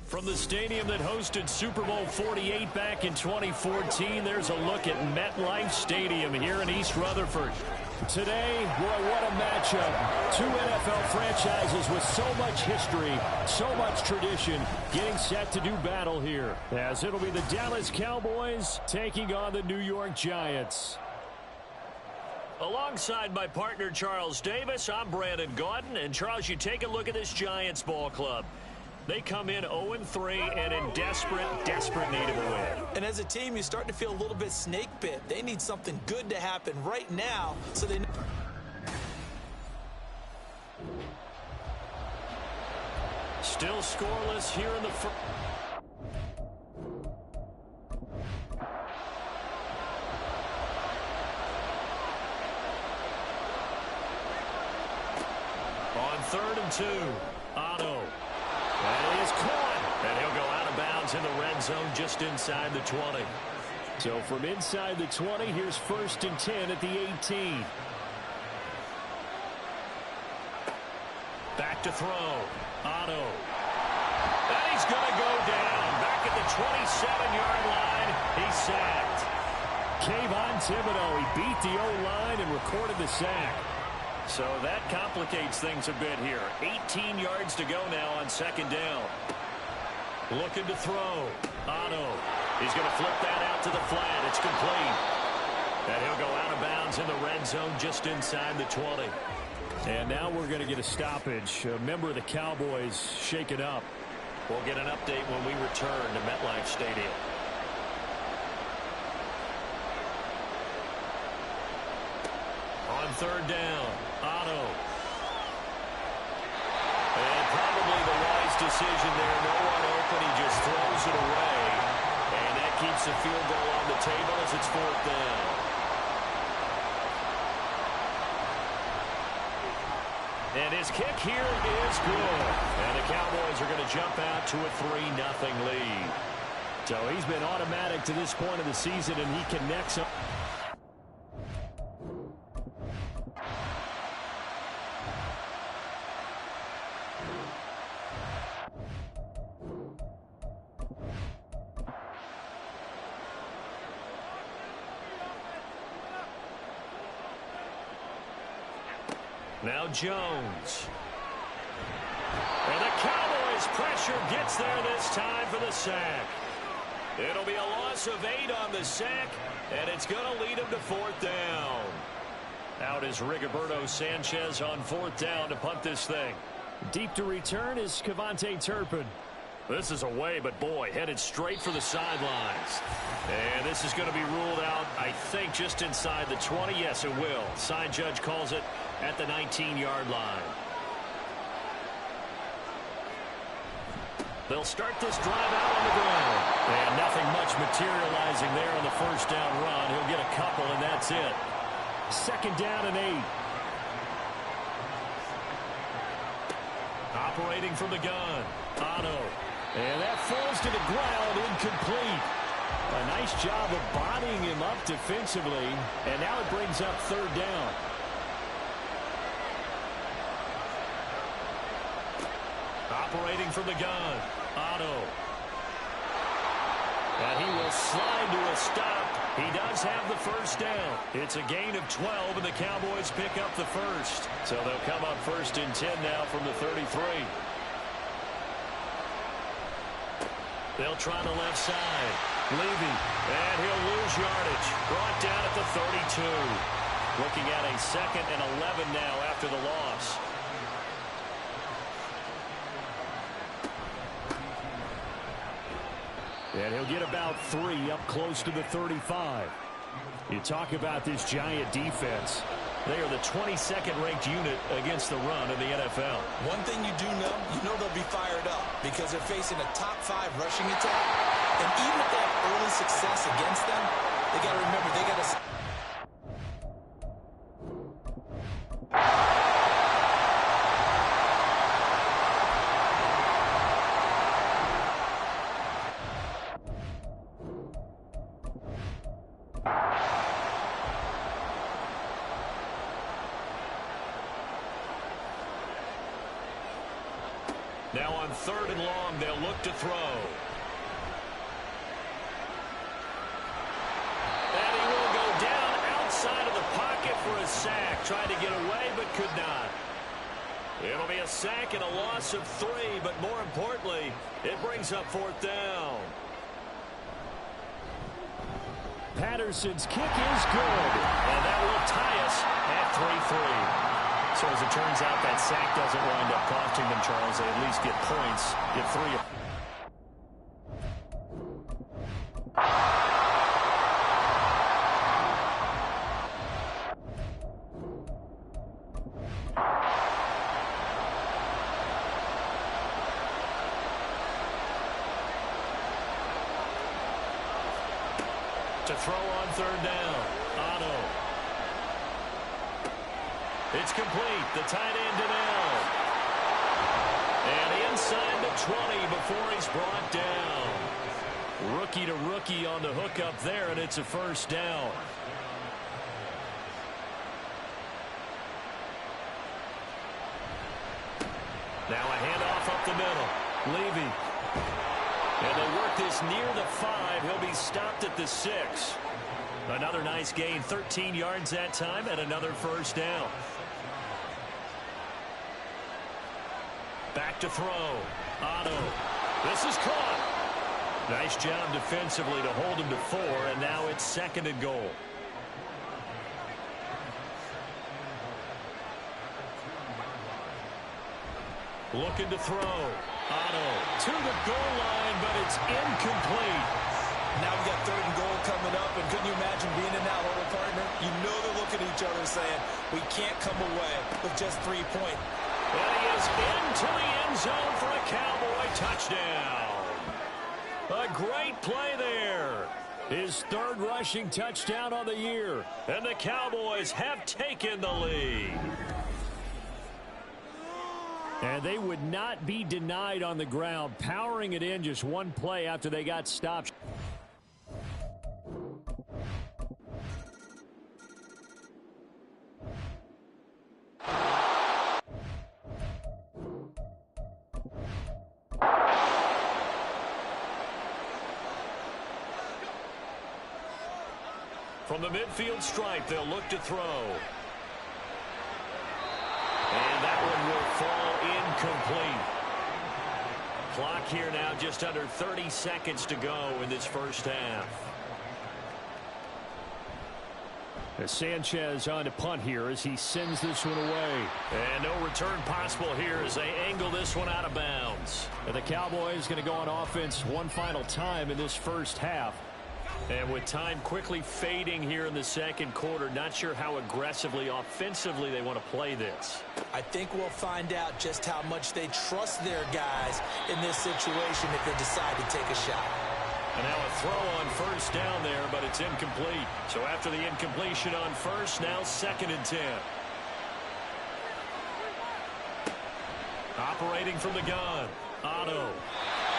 Speaker 4: From the stadium that hosted Super Bowl 48 back in 2014, there's a look at MetLife Stadium here in East Rutherford. Today, boy, what a matchup. Two NFL franchises with so much history, so much tradition, getting set to do battle here, as it'll be the Dallas Cowboys taking on the New York Giants. Alongside my partner, Charles Davis, I'm Brandon Gaudin. And, Charles, you take a look at this Giants ball club. They come in 0-3 and in desperate need of a win.
Speaker 5: And as a team, you start to feel a little bit snake bit. They need something good to happen right now so they...
Speaker 4: Still scoreless here in the first. On 3rd and 2, Otto. And he is caught. And he'll go out of bounds in the red zone just inside the 20. So from inside the 20, here's 1st and 10 at the 18. Back to throw. Otto. And he's going to go down. Back at the 27-yard line. He's sacked. Kayvon Thibodeau, he beat the O-line and recorded the sack. So that complicates things a bit here. 18 yards to go now on 2nd down. Looking to throw. Otto. He's going to flip that out to the flat. It's complete. And he'll go out of bounds in the red zone just inside the 20. And now we're going to get a stoppage. A member of the Cowboys shaken up. We'll get an update when we return to MetLife Stadium. On 3rd down, Otto. And probably the wise decision there. No one open. He just throws it away. And that keeps the field goal on the table as it's 4th down. And his kick here is good. And the Cowboys are going to jump out to a 3-0 lead. So he's been automatic to this point of the season, and he connects up. Now Jones. And the Cowboys pressure gets there this time for the sack. It'll be a loss of 8 on the sack, and it's going to lead him to 4th down. Out is Rigoberto Sanchez on 4th down to punt this thing. Deep to return is Kevontae Turpin. This is away, but boy, headed straight for the sidelines. And this is going to be ruled out, I think, just inside the 20. Yes, it will. Side judge calls it at the 19-yard line. They'll start this drive out on the ground. And nothing much materializing there on the 1st down run. He'll get a couple, and that's it. 2nd down and 8. Operating from the gun. Otto. And that falls to the ground, incomplete. A nice job of bodying him up defensively. And now it brings up 3rd down. Operating from the gun. Otto. And he will slide to a stop. He does have the 1st down. It's a gain of 12, and the Cowboys pick up the 1st. So they'll come up 1st and 10 now from the 33. They'll try the left side. Levy. And he'll lose yardage. Brought down at the 32. Looking at a 2nd and 11 now after the loss. And he'll get about 3 up close to the 35. You talk about this Giant defense. They are the 22nd ranked unit against the run in the NFL.
Speaker 5: One thing you do know, they'll be fired up because they're facing a top 5 rushing attack. And even if they have early success against them, they got to remember they got to...
Speaker 4: Now on 3rd and long, they'll look to throw. And he will go down outside of the pocket for a sack. Tried to get away, but could not. It'll be a sack and a loss of 3, but more importantly, it brings up 4th down.
Speaker 6: Patterson's kick is good.
Speaker 4: And that will tie us at 3-3. So as it turns out, that sack doesn't wind up costing them, Charles. They at least get points, get 3. To throw on 3rd down. Otto. It's complete. The tight end Donnell. And inside the 20 before he's brought down. Rookie to rookie on the hook up there, and it's a 1st down. Now a handoff up the middle. Levy. And they work this near the 5. He'll be stopped at the 6. Another nice gain, 13 yards that time, and another 1st down. Back to throw. Otto. This is caught. Nice job defensively to hold him to 4, and now it's 2nd and goal. Looking to throw. Otto to the goal line, but it's incomplete.
Speaker 5: Now we got 3rd and goal coming up, and couldn't you imagine being in that huddle, partner? You know they're looking at each other saying, we can't come away with just 3 points.
Speaker 4: And he is into the end zone for a Cowboy touchdown. A great play there.
Speaker 6: His 3rd rushing touchdown on the year.
Speaker 4: And the Cowboys have taken the lead.
Speaker 6: And they would not be denied on the ground, powering it in just 1 play after they got stopped.
Speaker 4: From the midfield stripe, they'll look to throw. And that one will fall incomplete. Clock here now, just under 30 seconds to go in this 1st half.
Speaker 6: Sanchez on to punt here as he sends this one away.
Speaker 4: And no return possible here as they angle this one out of bounds.
Speaker 6: And the Cowboys going to go on offense one final time in this 1st half.
Speaker 4: And with time quickly fading here in the 2nd quarter, not sure how aggressively, offensively they want to play this.
Speaker 5: I think we'll find out just how much they trust their guys in this situation if they decide to take a shot.
Speaker 4: And now a throw on 1st down there, but it's incomplete. So after the incompletion on 1st, now 2nd and 10. Operating from the gun, Otto.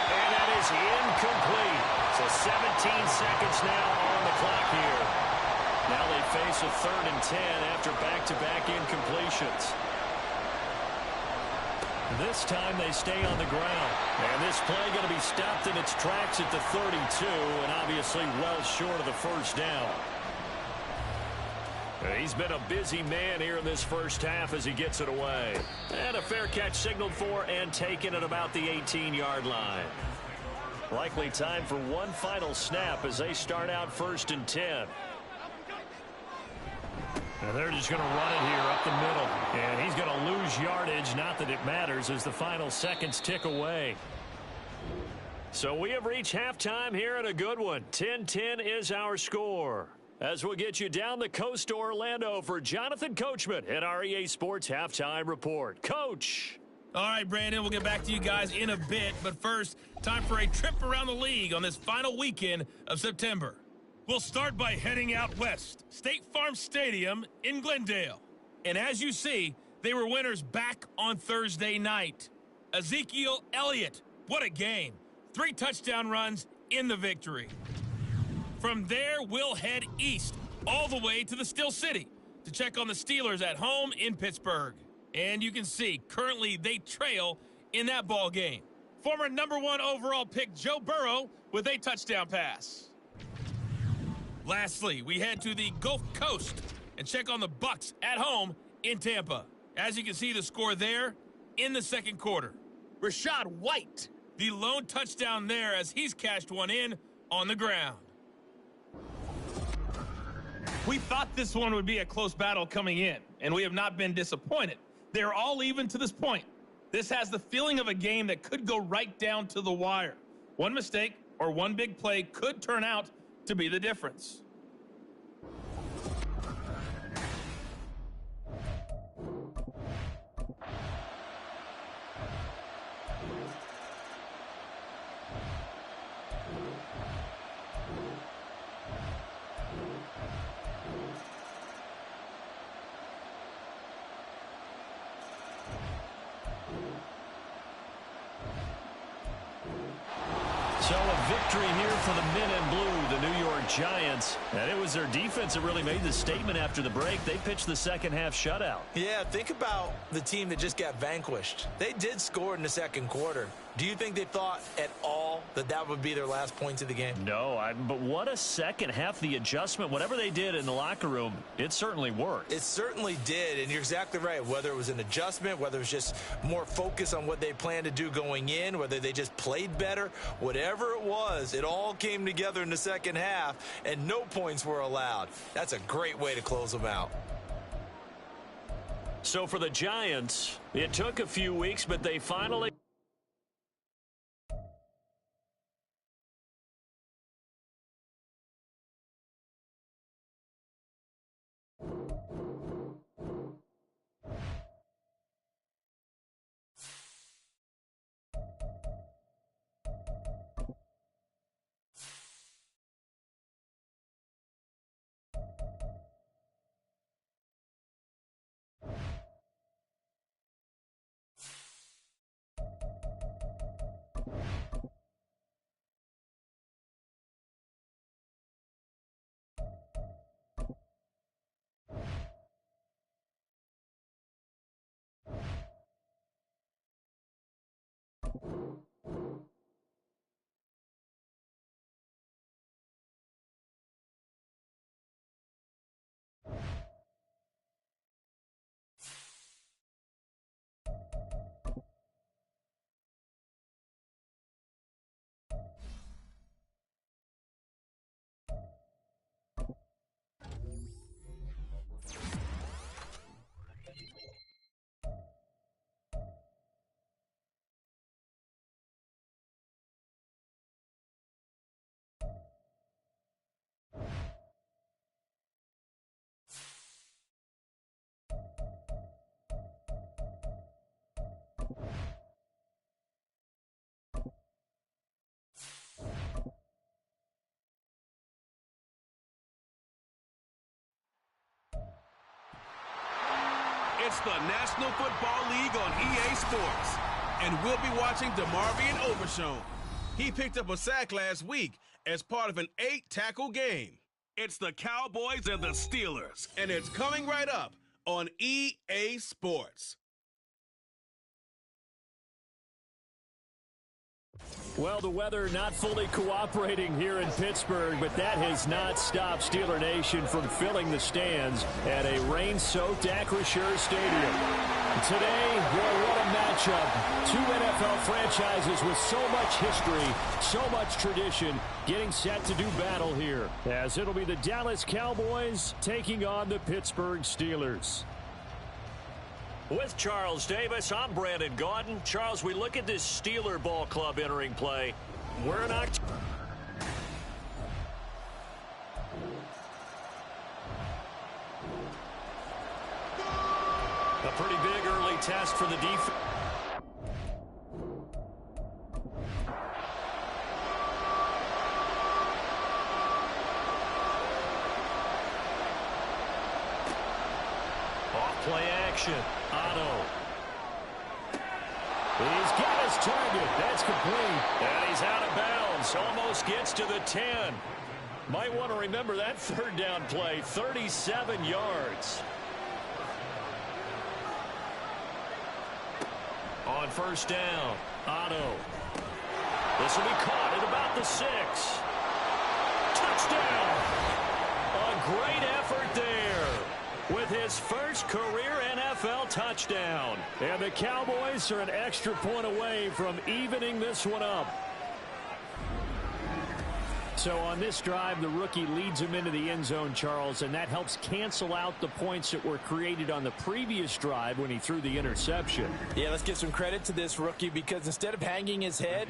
Speaker 4: And that is incomplete. So 17 seconds now on the clock here. Now they face a 3rd and 10 after back-to-back incompletions.
Speaker 6: This time they stay on the ground.
Speaker 4: And this play going to be stopped in its tracks at the 32, and obviously well short of the 1st down. He's been a busy man here in this 1st half as he gets it away. And a fair catch signaled for and taken at about the 18-yard line. Likely time for one final snap as they start out 1st and 10.
Speaker 6: And they're just going to run it here up the middle. And he's going to lose yardage, not that it matters, as the final seconds tick away.
Speaker 4: So we have reached halftime here at a good one. 10-10 is our score. As we'll get you down the coast to Orlando for Jonathan Coachman at our EA Sports Halftime Report. Coach.
Speaker 7: All right, Brandon, we'll get back to you guys in a bit. But first, time for a trip around the league on this final weekend of September. We'll start by heading out west, State Farm Stadium in Glendale. And as you see, they were winners back on Thursday night. Ezekiel Elliott, what a game. 3 touchdown runs in the victory. From there, we'll head east all the way to the Steel City to check on the Steelers at home in Pittsburgh. And you can see, currently they trail in that ball game. Former #1 overall pick Joe Burrow with a touchdown pass. Lastly, we head to the Gulf Coast and check on the Bucs at home in Tampa. As you can see, the score there in the second quarter. Rashad White, the lone touchdown there as he's cashed one in on the ground. We thought this one would be a close battle coming in, and we have not been disappointed. They're all even to this point. This has the feeling of a game that could go right down to the wire. One mistake or one big play could turn out to be the difference.
Speaker 4: So a victory here for the men in blue, the New York Giants. And it was their defense that really made the statement after the break. They pitched the second half shutout.
Speaker 5: Yeah, think about the team that just got vanquished. They did score in the second quarter. Do you think they thought at all that that would be their last points of the game?
Speaker 4: No, but what a second half. The adjustment, whatever they did in the locker room, it certainly worked.
Speaker 5: It certainly did, and you're exactly right. Whether it was an adjustment, whether it was just more focus on what they planned to do going in, whether they just played better, whatever it was, it all came together in the second half, and no points were allowed. That's a great way to close them out.
Speaker 4: So for the Giants, it took a few weeks, but they finally...
Speaker 1: It's the National Football League on EA Sports. And we'll be watching DeMarvion Overshown. He picked up a sack last week as part of an 8-tackle game. It's the Cowboys and the Steelers, and it's coming right up on EA Sports.
Speaker 6: Well, the weather not fully cooperating here in Pittsburgh, but that has not stopped Steeler Nation from filling the stands at a rain-soaked Acrisure Stadium. Today, well, what a matchup. Two NFL franchises with so much history, so much tradition, getting set to do battle here, as it'll be the Dallas Cowboys taking on the Pittsburgh Steelers.
Speaker 4: With Charles Davis, I'm Brandon Gaudin. Charles, we look at this Steeler ball club entering play. We're in October. A pretty big early test for the defense. Off-play action. Otto.
Speaker 6: He's got his target. That's complete.
Speaker 4: And he's out of bounds. Almost gets to the 10. Might want to remember that third down play. 37 yards. On On first down, Otto. This will be caught at about the 6. Touchdown! A great effort there with his first career NFL touchdown. And the Cowboys are an extra point away from evening this one up. So on this drive, the rookie leads him into the end zone, Charles, and that helps cancel out the points that were created on the previous drive when he threw the interception.
Speaker 5: Yeah, let's give some credit to this rookie because instead of hanging his head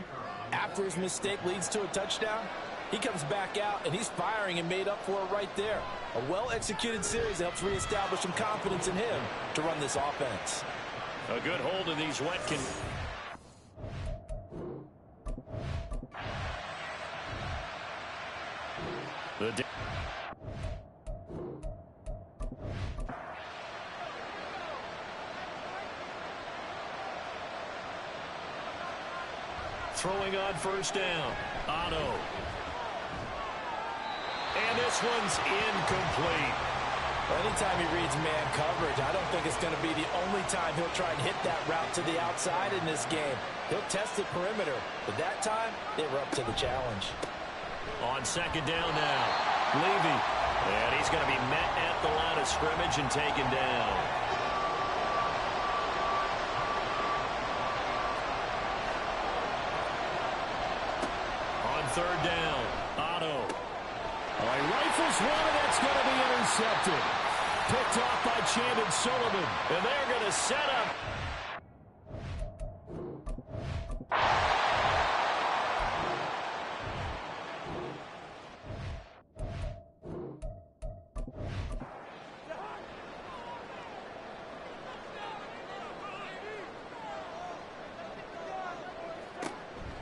Speaker 5: after his mistake leads to a touchdown, he comes back out and he's firing and made up for it right there. A well-executed series that helps reestablish some confidence in him to run this offense.
Speaker 4: A good hold of these wet Throwing on first down, Otto. And this one's incomplete.
Speaker 5: Well, anytime he reads man coverage, I don't think it's going to be the only time he'll try and hit that route to the outside in this game. He'll test the perimeter, but that time, they were up to the challenge.
Speaker 4: On second down now, Levy. And he's going to be met at the line of scrimmage and taken down. On third down, Otto.
Speaker 6: He rifles one, and that's going to be intercepted. Picked off by Chandon Sullivan.
Speaker 4: And they're going to set up.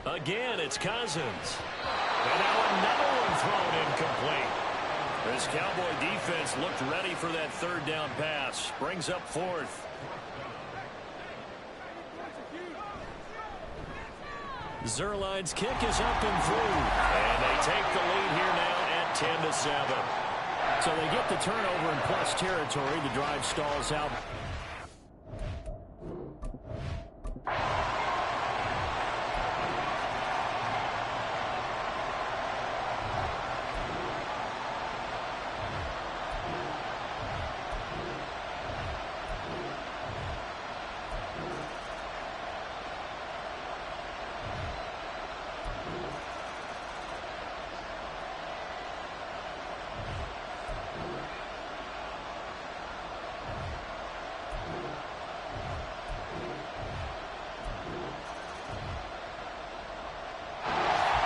Speaker 4: Again, it's Cousins. And now another one thrown incomplete. This Cowboy defense looked ready for that third down pass. Brings up fourth. Zerline's kick is up and through. And they take the lead here now at 10-7.
Speaker 6: So they get the turnover in plus territory. The drive stalls out.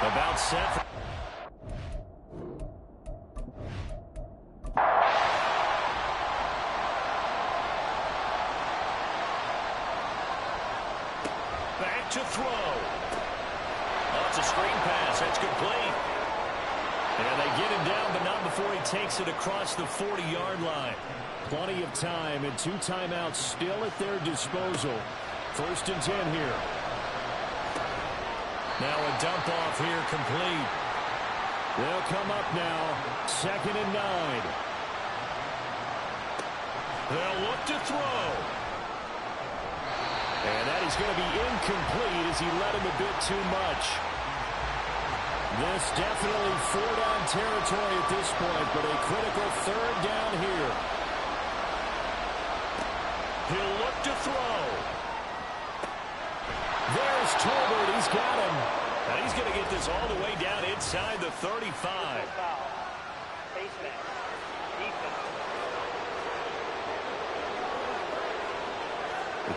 Speaker 4: About set. Back to throw. Oh, it's a screen pass. That's complete. And they get him down, but not before he takes it across the 40-yard line.
Speaker 6: Plenty of time and 2 timeouts still at their disposal. 1st and 10 here.
Speaker 4: Now a dump off here complete.
Speaker 6: They'll come up now. 2nd and 9.
Speaker 4: They'll look to throw.
Speaker 6: And that is going to be incomplete as he led him a bit too much. This definitely 4-down territory at this point, but a critical 3rd down here.
Speaker 4: He'll look to throw.
Speaker 6: There's Tolbert. He's got him.
Speaker 4: And he's going to get this all the way down inside the 35.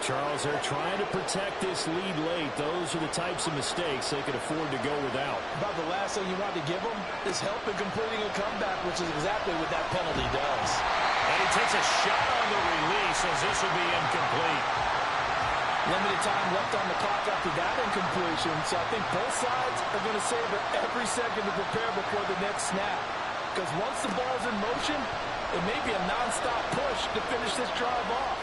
Speaker 6: Charles, they're trying to protect this lead late. Those are the types of mistakes they could afford to go without.
Speaker 5: About the last thing you want to give them is help in completing a comeback, which is exactly what that penalty does.
Speaker 4: And he takes a shot on the release as this will be incomplete.
Speaker 5: Limited time left on the clock after that incompletion, so I think both sides are going to savor every second to prepare before the next snap. Because once the ball's in motion, it may be a nonstop push to finish this drive off.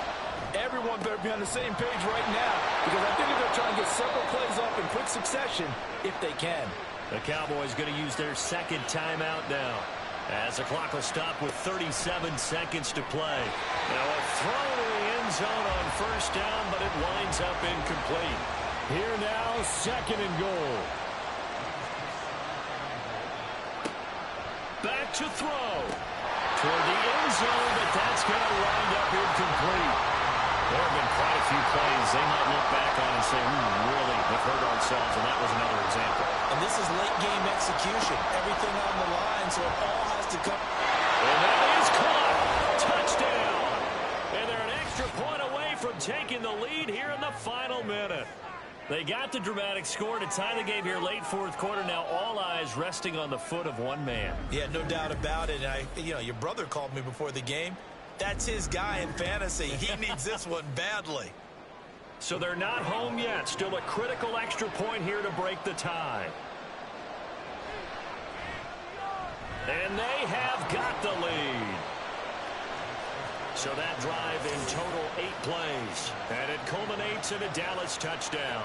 Speaker 5: Everyone better be on the same page right now, because I think they're going to try and get several plays off in quick succession if they can.
Speaker 4: The Cowboys going to use their 2nd timeout now, as the clock will stop with 37 seconds to play. Now a throw to the end end zone on first down, but it winds up incomplete.
Speaker 6: Here now, 2nd and goal.
Speaker 4: Back to throw. Toward the end zone, but that's going to wind up incomplete. There have been quite a few plays they might look back on and say, really have hurt ourselves, and that was another example.
Speaker 5: And this is late-game execution. Everything on the line, so it all has to come.
Speaker 4: And that is caught. Touchdown. And they're an extra point away from taking the lead here in the final minute. They got the dramatic score to tie the game here late 4th quarter. Now all eyes resting on the foot of one man.
Speaker 5: Yeah, no doubt about it. And your brother called me before the game. That's his guy in fantasy. He needs this one badly.
Speaker 4: So they're not home yet. Still a critical extra point here to break the tie. And they have got the lead. So that drive in total 8 plays. And it culminates in a Dallas touchdown.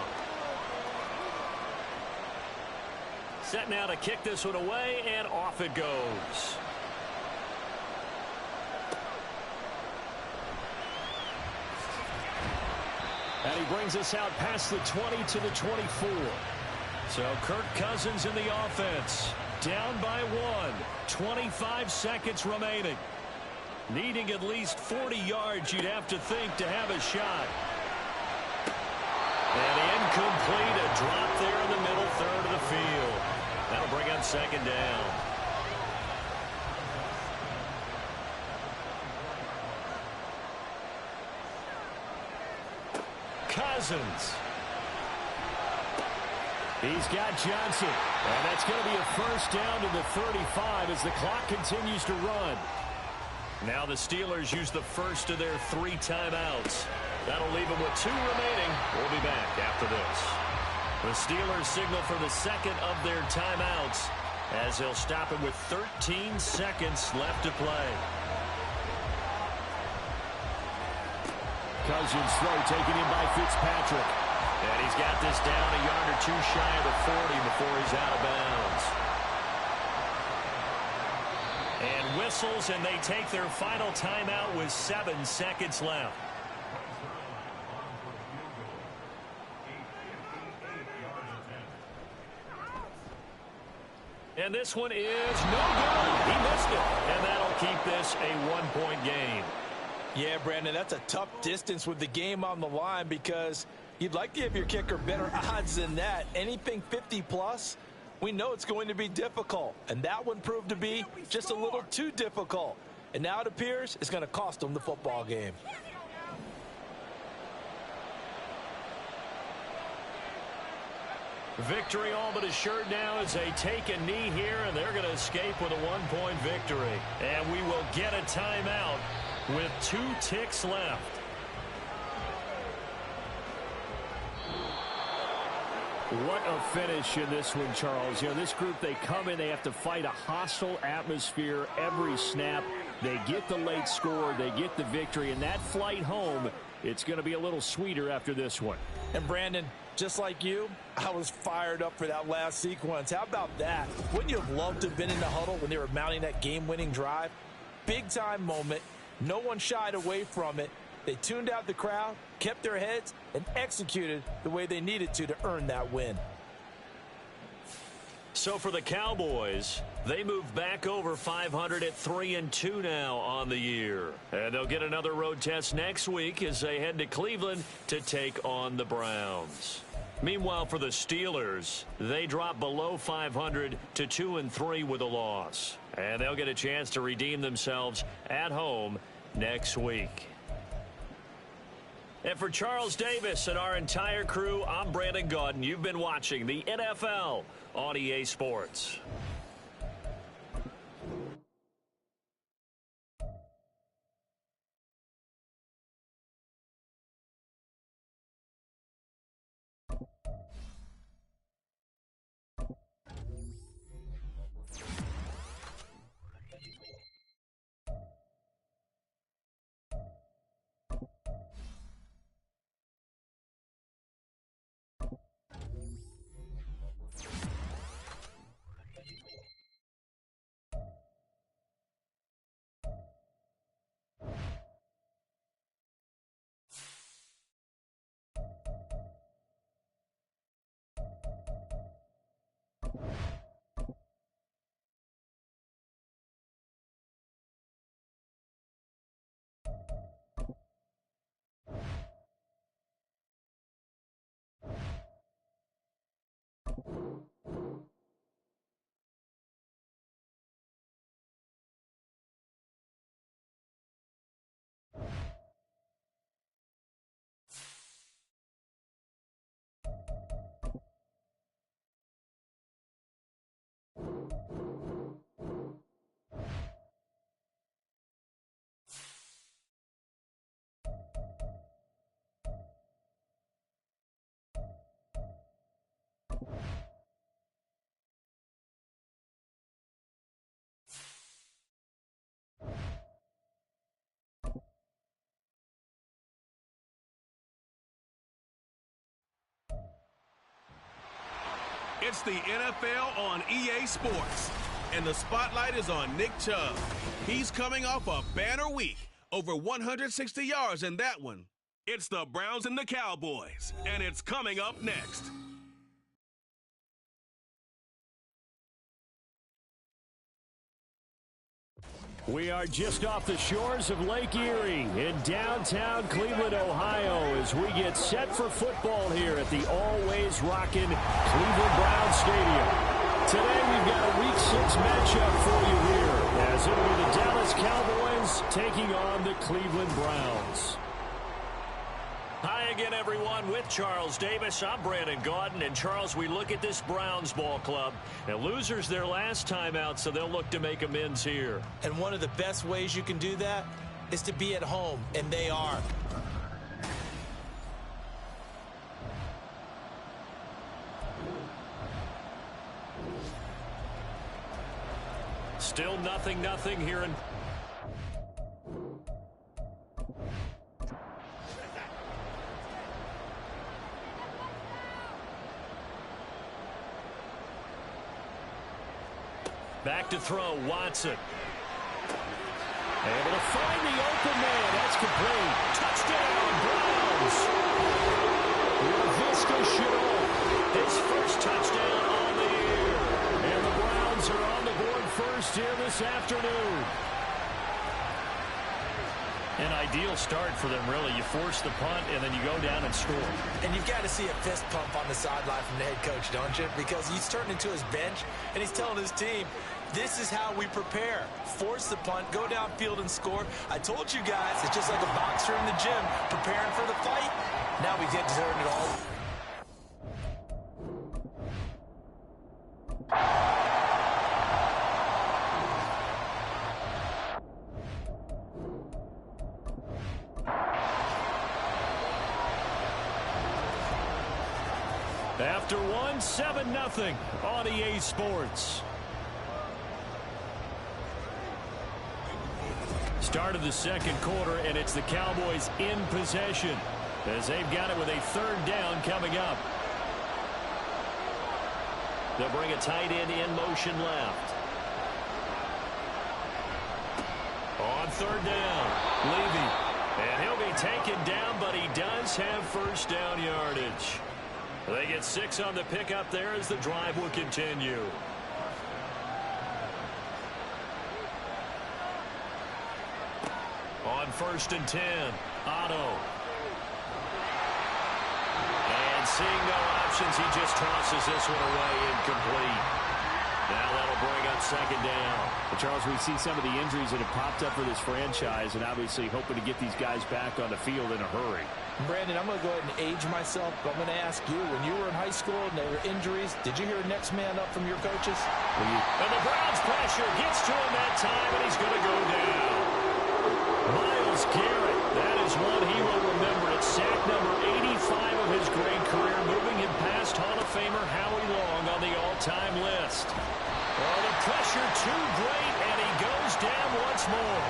Speaker 4: Set now to kick this one away, and off it goes.
Speaker 6: And he brings us out past the 20 to the 24.
Speaker 4: So Kirk Cousins in the offense. Down by 1. 25 seconds remaining. Needing at least 40 yards, you'd have to think, to have a shot. And incomplete. A drop there in the middle third of the field. That'll bring up 2nd down. Cousins.
Speaker 6: He's got Johnson. And that's going to be a first down to the 35 as the clock continues to run.
Speaker 4: Now the Steelers use the first of their 3 timeouts. That'll leave them with 2 remaining. We'll be back after this. The Steelers signal for the second of their timeouts as they'll stop it with 13 seconds left to play.
Speaker 6: Cousins throw taken in by Fitzpatrick.
Speaker 4: And he's got this down a yard or 2 shy of the 40 before he's out of bounds. And whistles, and they take their final timeout with 7 seconds left. And this one is no good. He missed it. And that'll keep this a 1-point game.
Speaker 5: Yeah, Brandon, that's a tough distance with the game on the line because you'd like to give your kicker better odds than that. Anything 50-plus, we know it's going to be difficult. And that one proved to be just a little too difficult. And now it appears it's going to cost them the football game.
Speaker 4: Victory all but assured now as they take a knee here, and they're going to escape with a 1-point victory. And we will get a timeout with 2 ticks left.
Speaker 6: What a finish in this one, Charles. You know, this group, they come in, they have to fight a hostile atmosphere every snap. They get the late score, they get the victory, and that flight home, it's going to be a little sweeter after this one.
Speaker 5: And Brandon, just like you, I was fired up for that last sequence. How about that? Wouldn't you have loved to have been in the huddle when they were mounting that game-winning drive? Big-time moment. No one shied away from it. They tuned out the crowd, kept their heads, and executed the way they needed to earn that win.
Speaker 4: So for the Cowboys, they move back over 500 at 3-2 now on the year. And they'll get another road test next week as they head to Cleveland to take on the Browns. Meanwhile, for the Steelers, they drop below 500 to 2-3 with a loss. And they'll get a chance to redeem themselves at home next week. And for Charles Davis and our entire crew, I'm Brandon Gaudin. You've been watching the NFL on EA Sports.
Speaker 1: It's the NFL on EA Sports, and the spotlight is on Nick Chubb. He's coming off a banner week, over 160 yards in that one. It's the Browns and the Cowboys, and it's coming up next.
Speaker 6: We are just off the shores of Lake Erie in downtown Cleveland, Ohio, as we get set for football here at the always rockin' Cleveland Browns Stadium. Today we've got a Week 6 matchup for you here, as it'll be the Dallas Cowboys taking on the Cleveland Browns.
Speaker 4: Hi again, everyone. With Charles Davis, I'm Brandon Gaudin. And, Charles, we look at this Browns ball club. And losers their last time out, so they'll look to make amends here.
Speaker 5: And one of the best ways you can do that is to be at home, and they are.
Speaker 4: Still 0-0 here in... Back to throw, Watson.
Speaker 6: Able to find the open man. That's complete.
Speaker 4: Touchdown, Browns.
Speaker 6: Laviska Shenault.
Speaker 4: His first touchdown on the year.
Speaker 6: And the Browns are on the board first here this afternoon.
Speaker 4: An ideal start for them, really. You force the punt, and then you go down and score.
Speaker 5: And you've got to see a fist pump on the sideline from the head coach, don't you? Because he's turning into his bench, and he's telling his team, this is how we prepare. Force the punt, go downfield and score. I told you guys, it's just like a boxer in the gym preparing for the fight. Now we get to turn it all.
Speaker 6: After 7-0 on EA Sports. Start of the second quarter, and it's the Cowboys in possession as they've got it with a third down coming up. They'll bring a tight end in motion left. On third down, Levy. And he'll be taken down, but he does have first down yardage. They get 6 on the pickup there as the drive will continue. On 1st and 10, Otto. And seeing no options, he just tosses this one away, incomplete. Now that'll bring up second down.
Speaker 9: Well, Charles, we see some of the injuries that have popped up for this franchise, and obviously hoping to get these guys back on the field in a hurry.
Speaker 5: Brandon, I'm going to go ahead and age myself, but I'm going to ask you, when you were in high school and there were injuries, did you hear next man up from your coaches?
Speaker 4: And the Browns pressure gets to him that time, and he's going to go down. Myles Garrett, that is one he will remember. It's sack number 85 of his great career, moving him past Hall of Famer Howie Long on the all-time list. Oh, the pressure too great, and he goes down once more.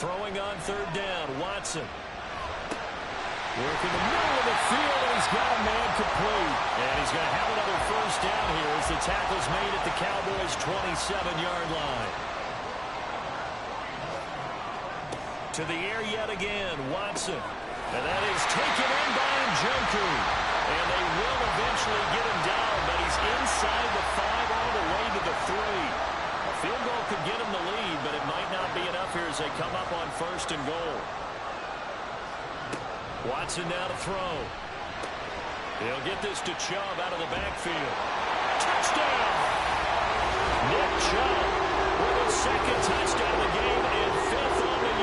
Speaker 4: Throwing on third down, Watson.
Speaker 6: Working the middle of the field, and he's got a man complete.
Speaker 4: And he's going to have another first down here as the tackle's made at the Cowboys' 27-yard line. To the air yet again, Watson. And that is taken in by Njoku. And they will eventually get him down, but he's inside the 5 all the way to the 3. A field goal could get him the lead, but it might not be enough here as they come up on 1st and goal. Watson now to throw. He'll get this to Chubb out of the backfield. Touchdown! Nick Chubb with his second touchdown of the game and 5th on the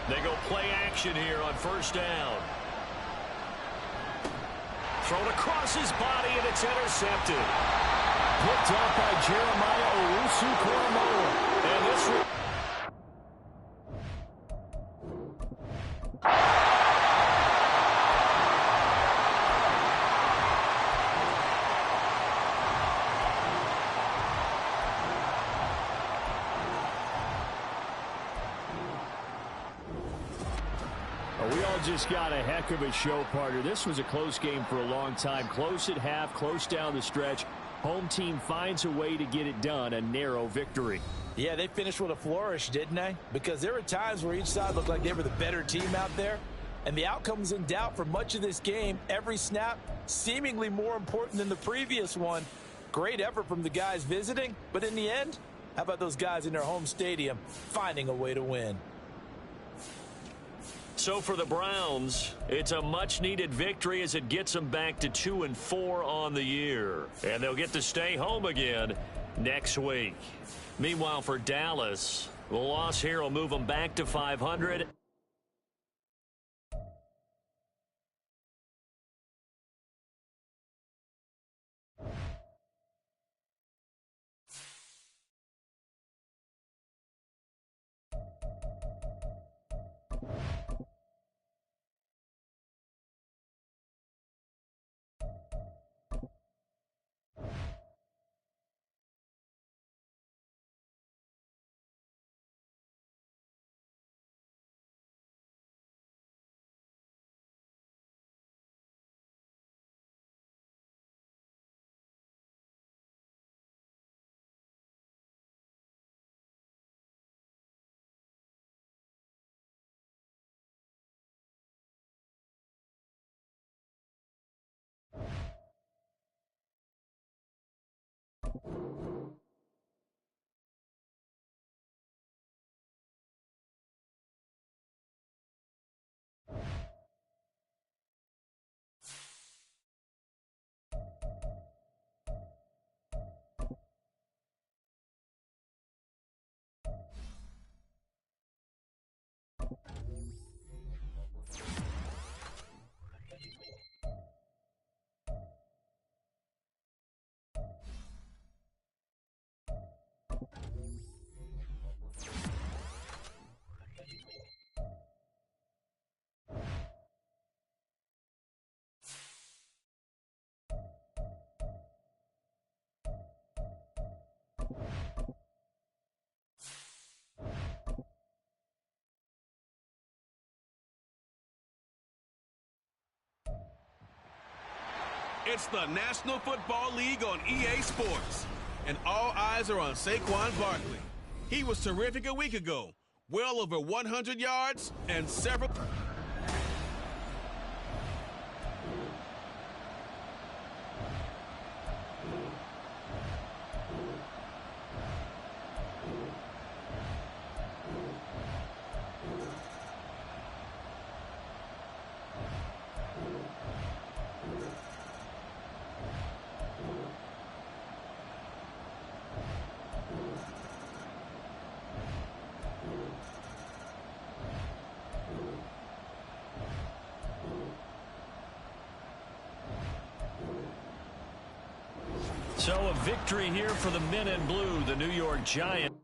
Speaker 4: They go play action here on first down. Thrown across his body, and it's intercepted.
Speaker 6: Picked up by Jeremiah Owusu-Koramoah. And this... We all just got a heck of a show, partner. This was a close game for a long time. Close at half, close down the stretch. Home team finds a way to get it done, a narrow victory.
Speaker 5: Yeah, they finished with a flourish, didn't they? Because there were times where each side looked like they were the better team out there. And the outcome was in doubt for much of this game. Every snap seemingly more important than the previous one. Great effort from the guys visiting. But in the end, how about those guys in their home stadium finding a way to win?
Speaker 4: So for the Browns, it's a much-needed victory as it gets them back to 2-4 on the year. And they'll get to stay home again next week. Meanwhile, for Dallas, the loss here will move them back to 500.
Speaker 1: It's the National Football League on EA Sports, and all eyes are on Saquon Barkley. He was terrific a week ago, well over 100 yards and several...
Speaker 4: So a victory here for the men in blue, the New York Giants.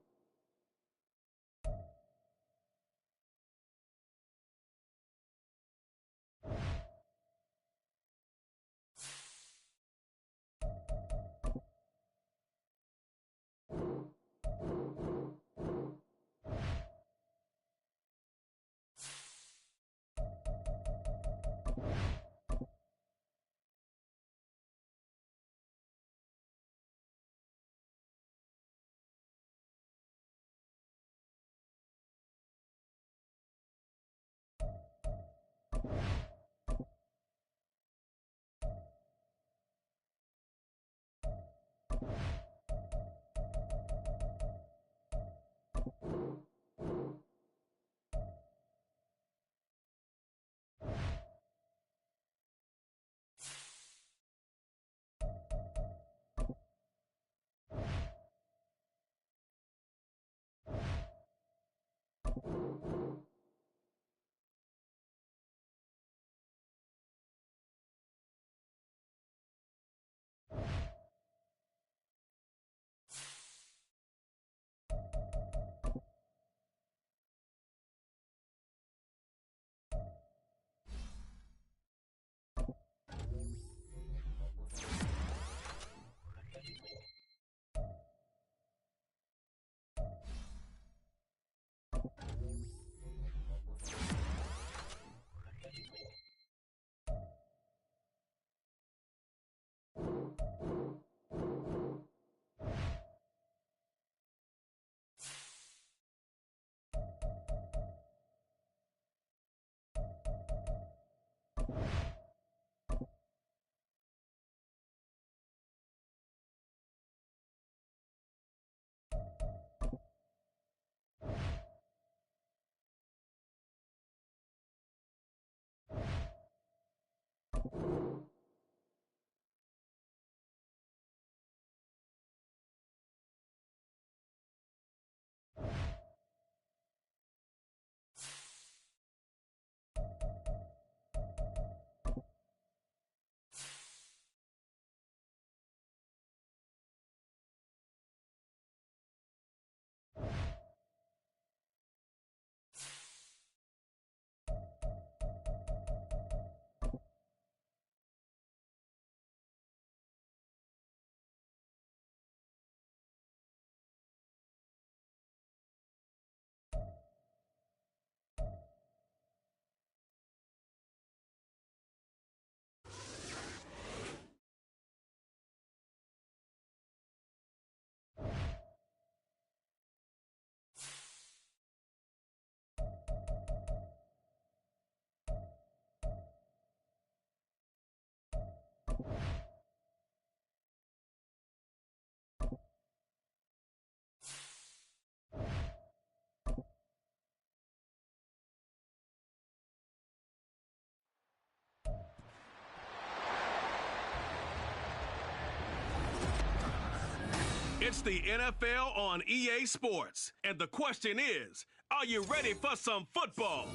Speaker 1: It's the NFL on EA Sports. And the question is, are you ready for some football?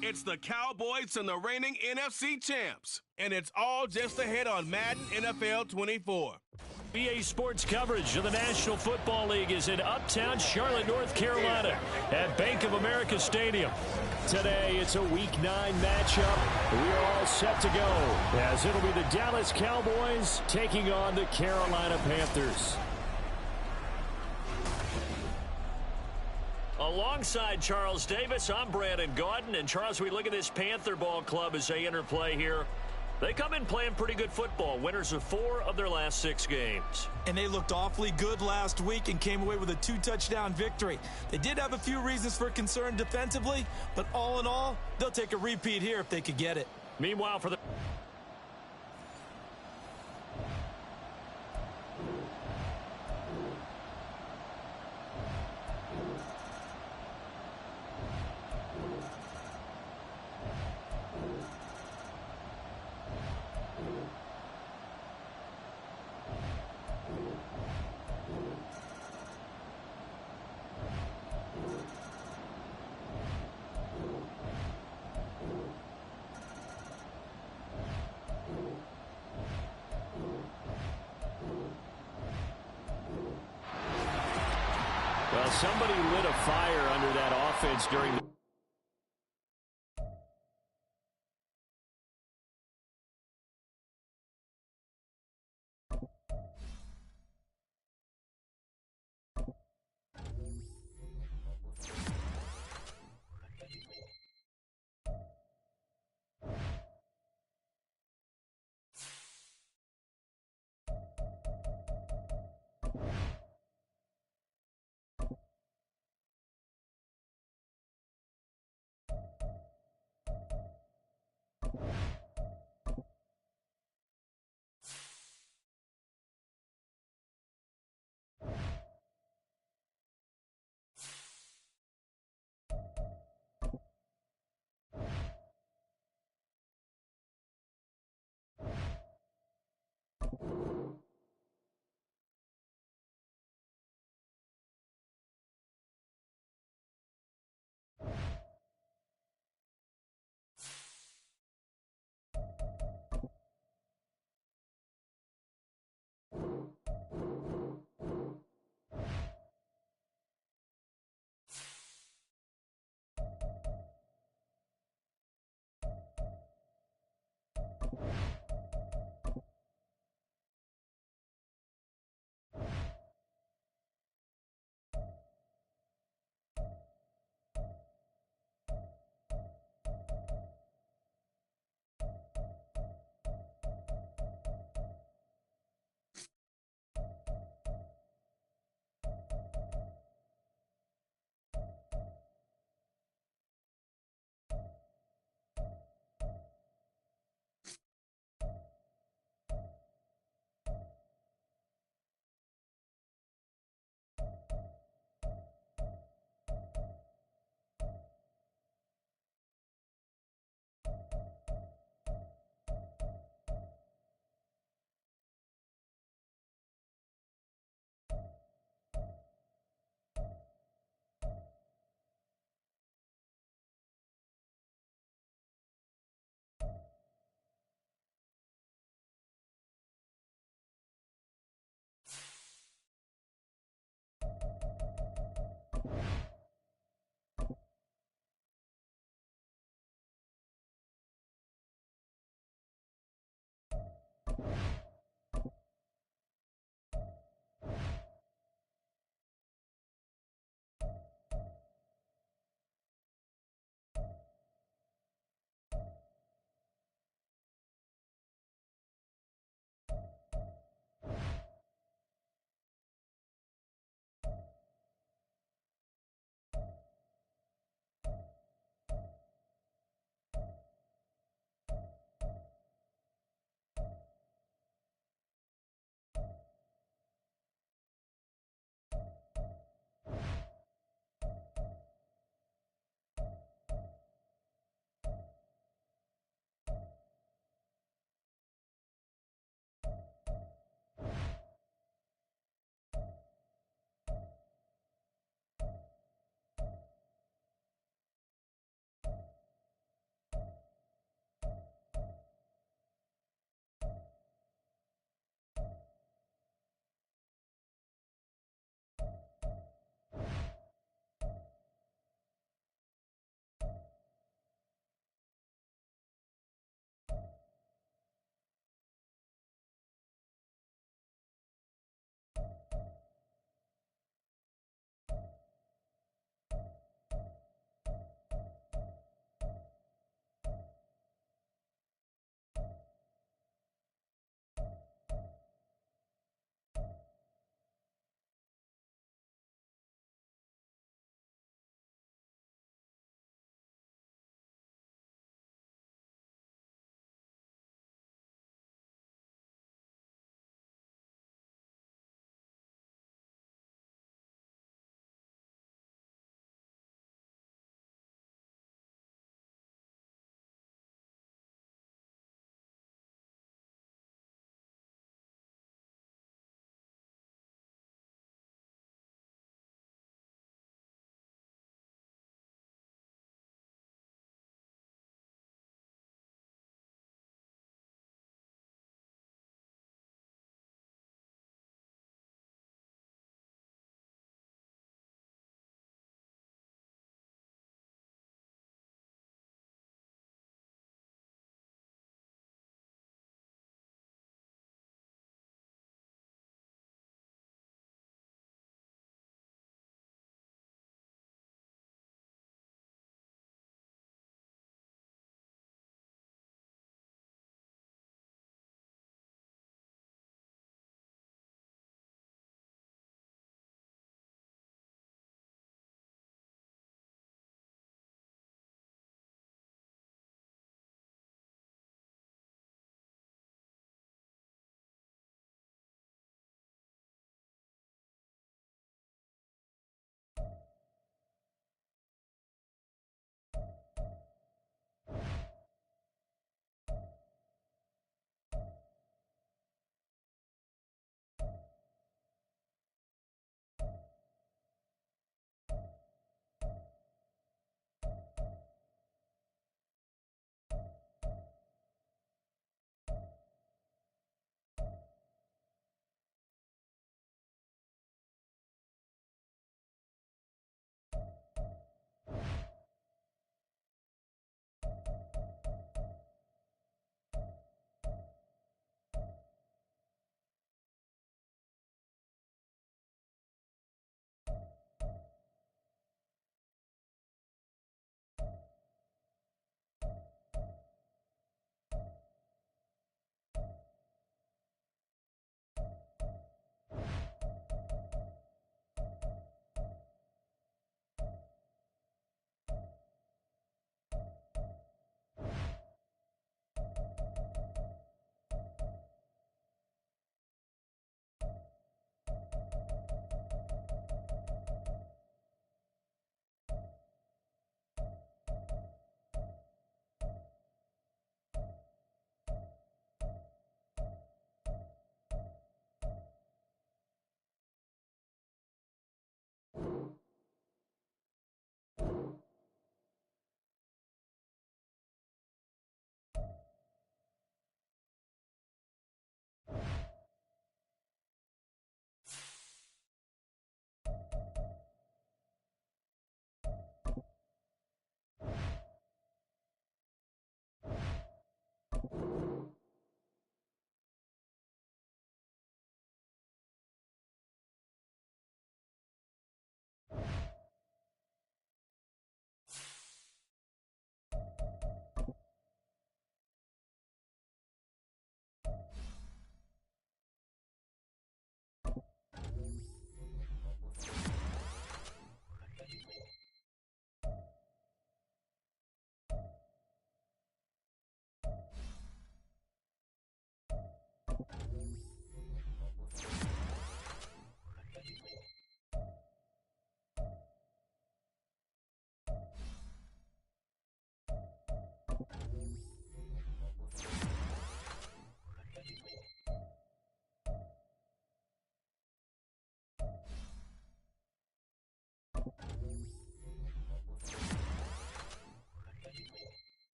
Speaker 1: It's the Cowboys and the reigning NFC champs. And it's all just ahead on Madden NFL 24.
Speaker 4: EA Sports coverage of the National Football League is in uptown Charlotte, North Carolina at Bank of America Stadium. Today, it's a Week 9 matchup. We are all set to go as it'll be the Dallas Cowboys taking on the Carolina Panthers. Alongside Charles Davis, I'm Brandon Gaudin. And Charles, we look at this Panther ball club as they enter play here. They come in playing pretty good football, winners of 4 of their last 6 games.
Speaker 5: And they looked awfully good last week and came away with a 2-touchdown victory. They did have a few reasons for concern defensively, but all in all, they'll take a repeat here if they could get it.
Speaker 4: Meanwhile, for the well, somebody lit a fire under that offense during the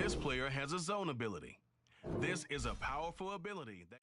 Speaker 1: This player has a zone ability. This is a powerful ability that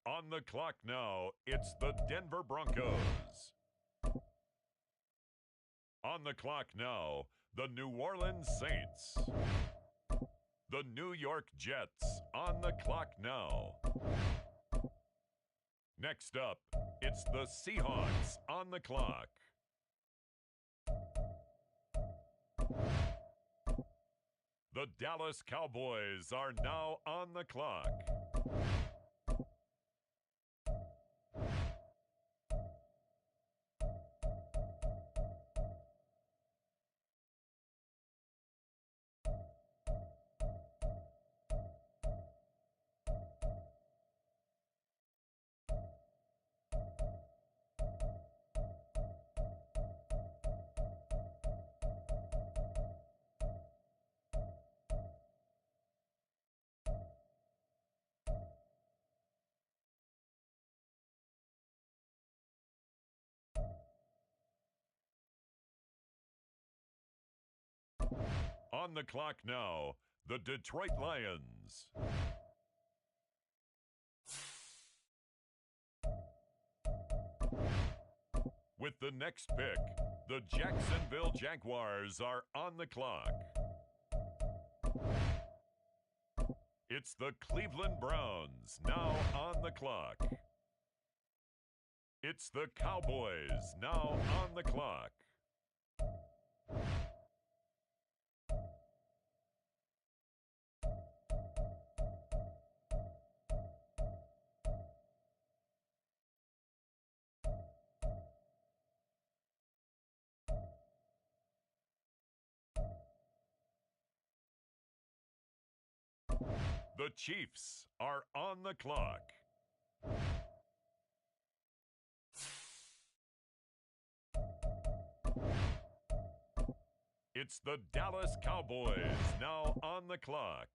Speaker 2: On the clock now, it's the Denver Broncos. On the clock now, the New Orleans Saints. The New York Jets on the clock now. Next up, it's the Seahawks on the clock. The Dallas Cowboys are now on the clock. On the clock now, the Detroit Lions. With the next pick, the Jacksonville Jaguars are on the clock. It's the Cleveland Browns now on the clock. It's the Cowboys now on the clock. The Chiefs are on the clock. It's the Dallas Cowboys now on the clock.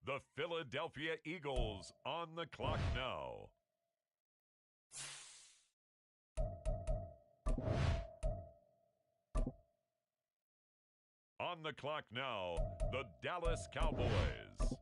Speaker 2: The Philadelphia Eagles on the clock now. On the clock now, the Dallas Cowboys.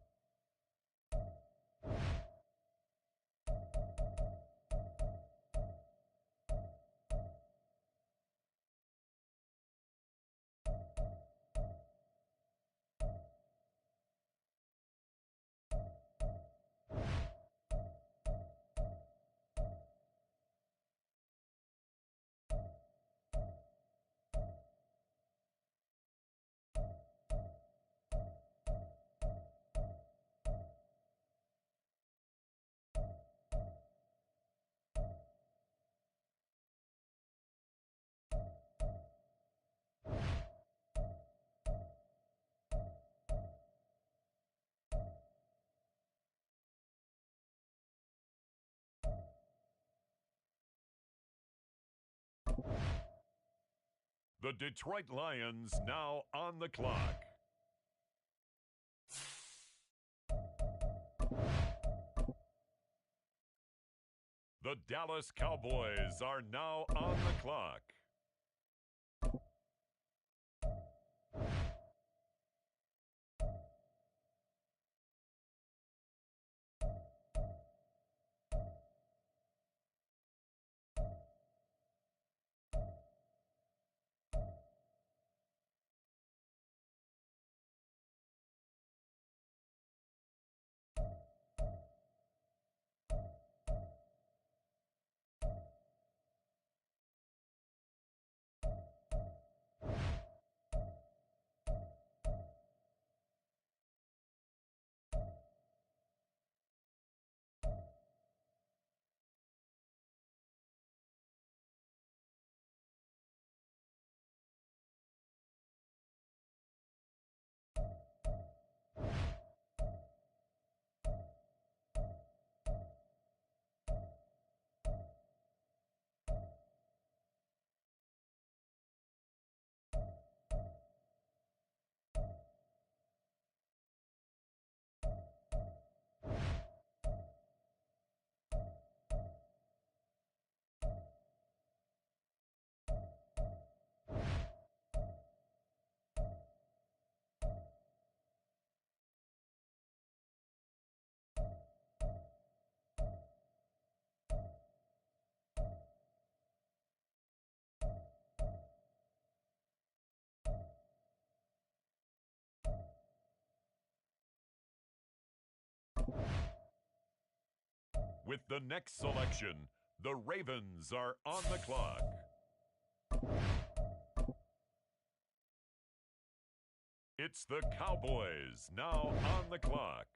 Speaker 2: The Detroit Lions now on the clock. The Dallas Cowboys are now on the clock. With the next selection, the Ravens are on the clock. It's the Cowboys now on the clock.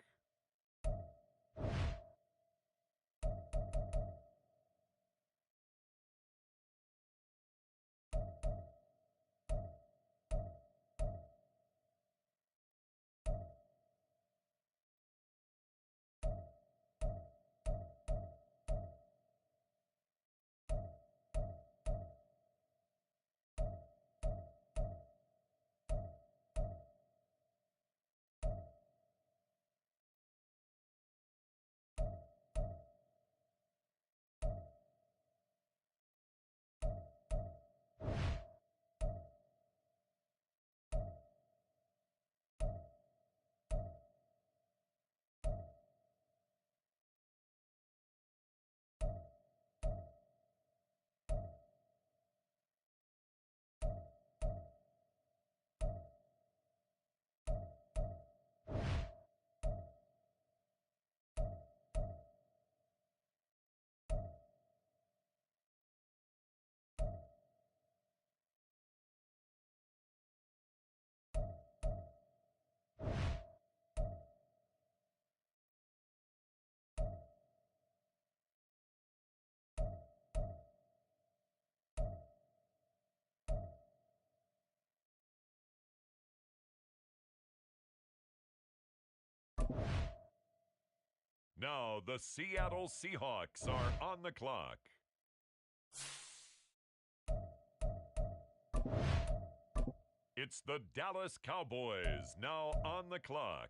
Speaker 2: Now the Seattle Seahawks are on the clock. It's the Dallas Cowboys now on the clock.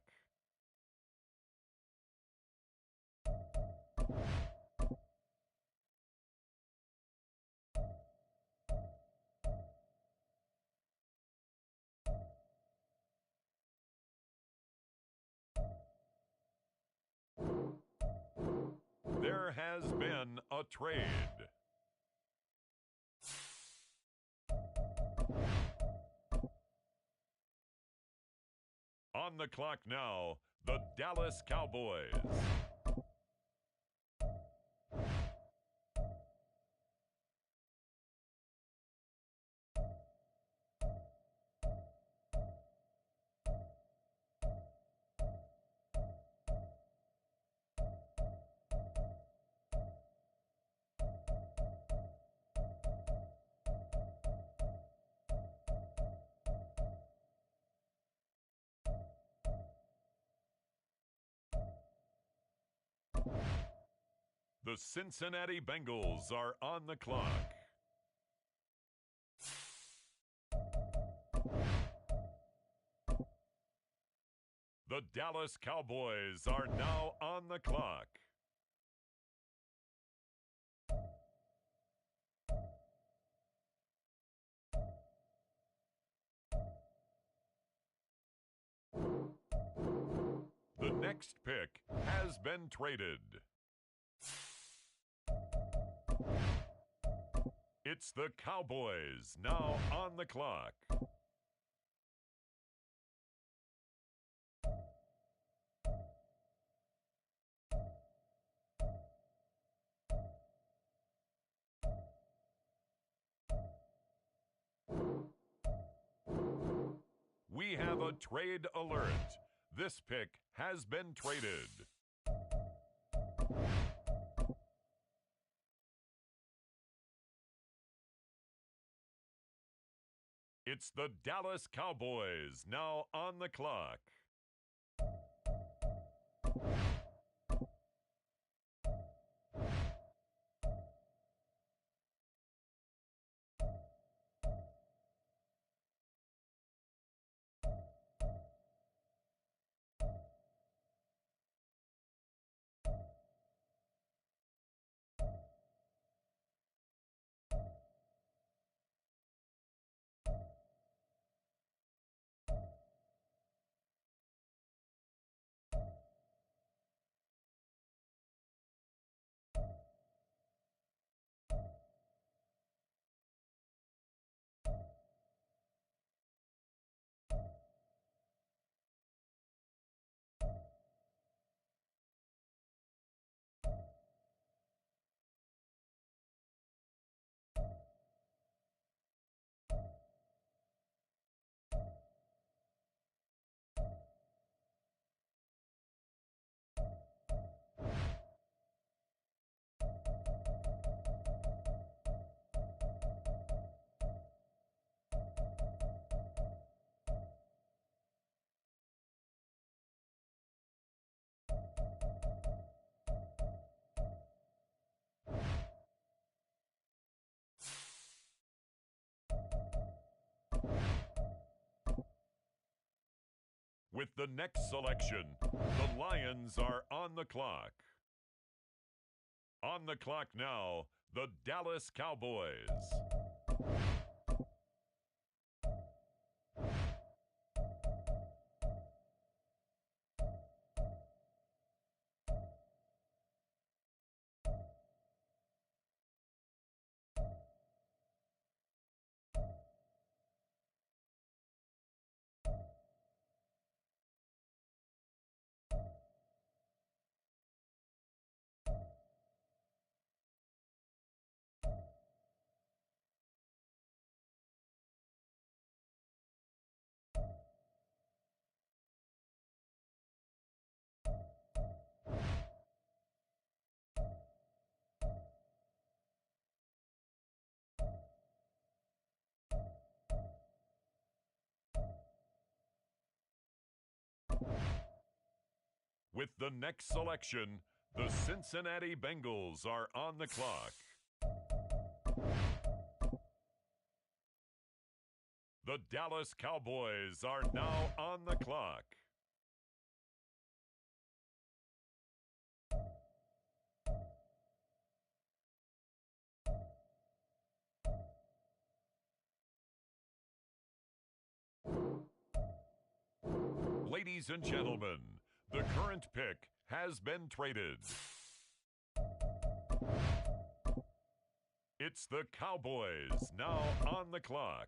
Speaker 2: There has been a trade. On the clock now, the Dallas Cowboys. The Cincinnati Bengals are on the clock. The Dallas Cowboys are now on the clock. The next pick has been traded. It's the Cowboys now on the clock. We have a trade alert. This pick has been traded. It's the Dallas Cowboys now on the clock. With the next selection, the Lions are on the clock. On the clock now, the Dallas Cowboys. With the next selection, the Cincinnati Bengals are on the clock. The Dallas Cowboys are now on the clock. Ladies and gentlemen, the current pick has been traded. It's the Cowboys now on the clock.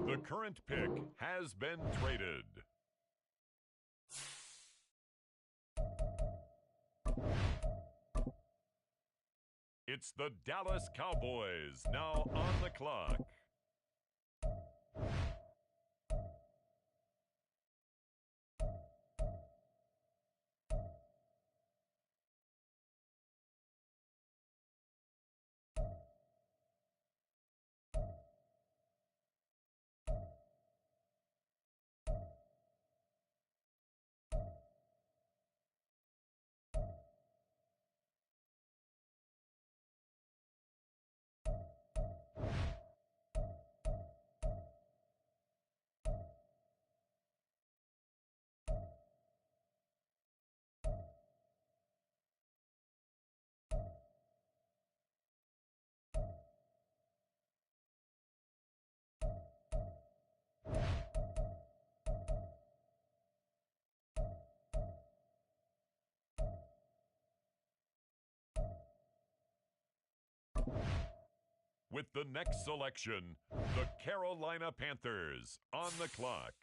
Speaker 2: The current pick has been traded. It's the Dallas Cowboys now on the clock. With the next selection, the Carolina Panthers on the clock.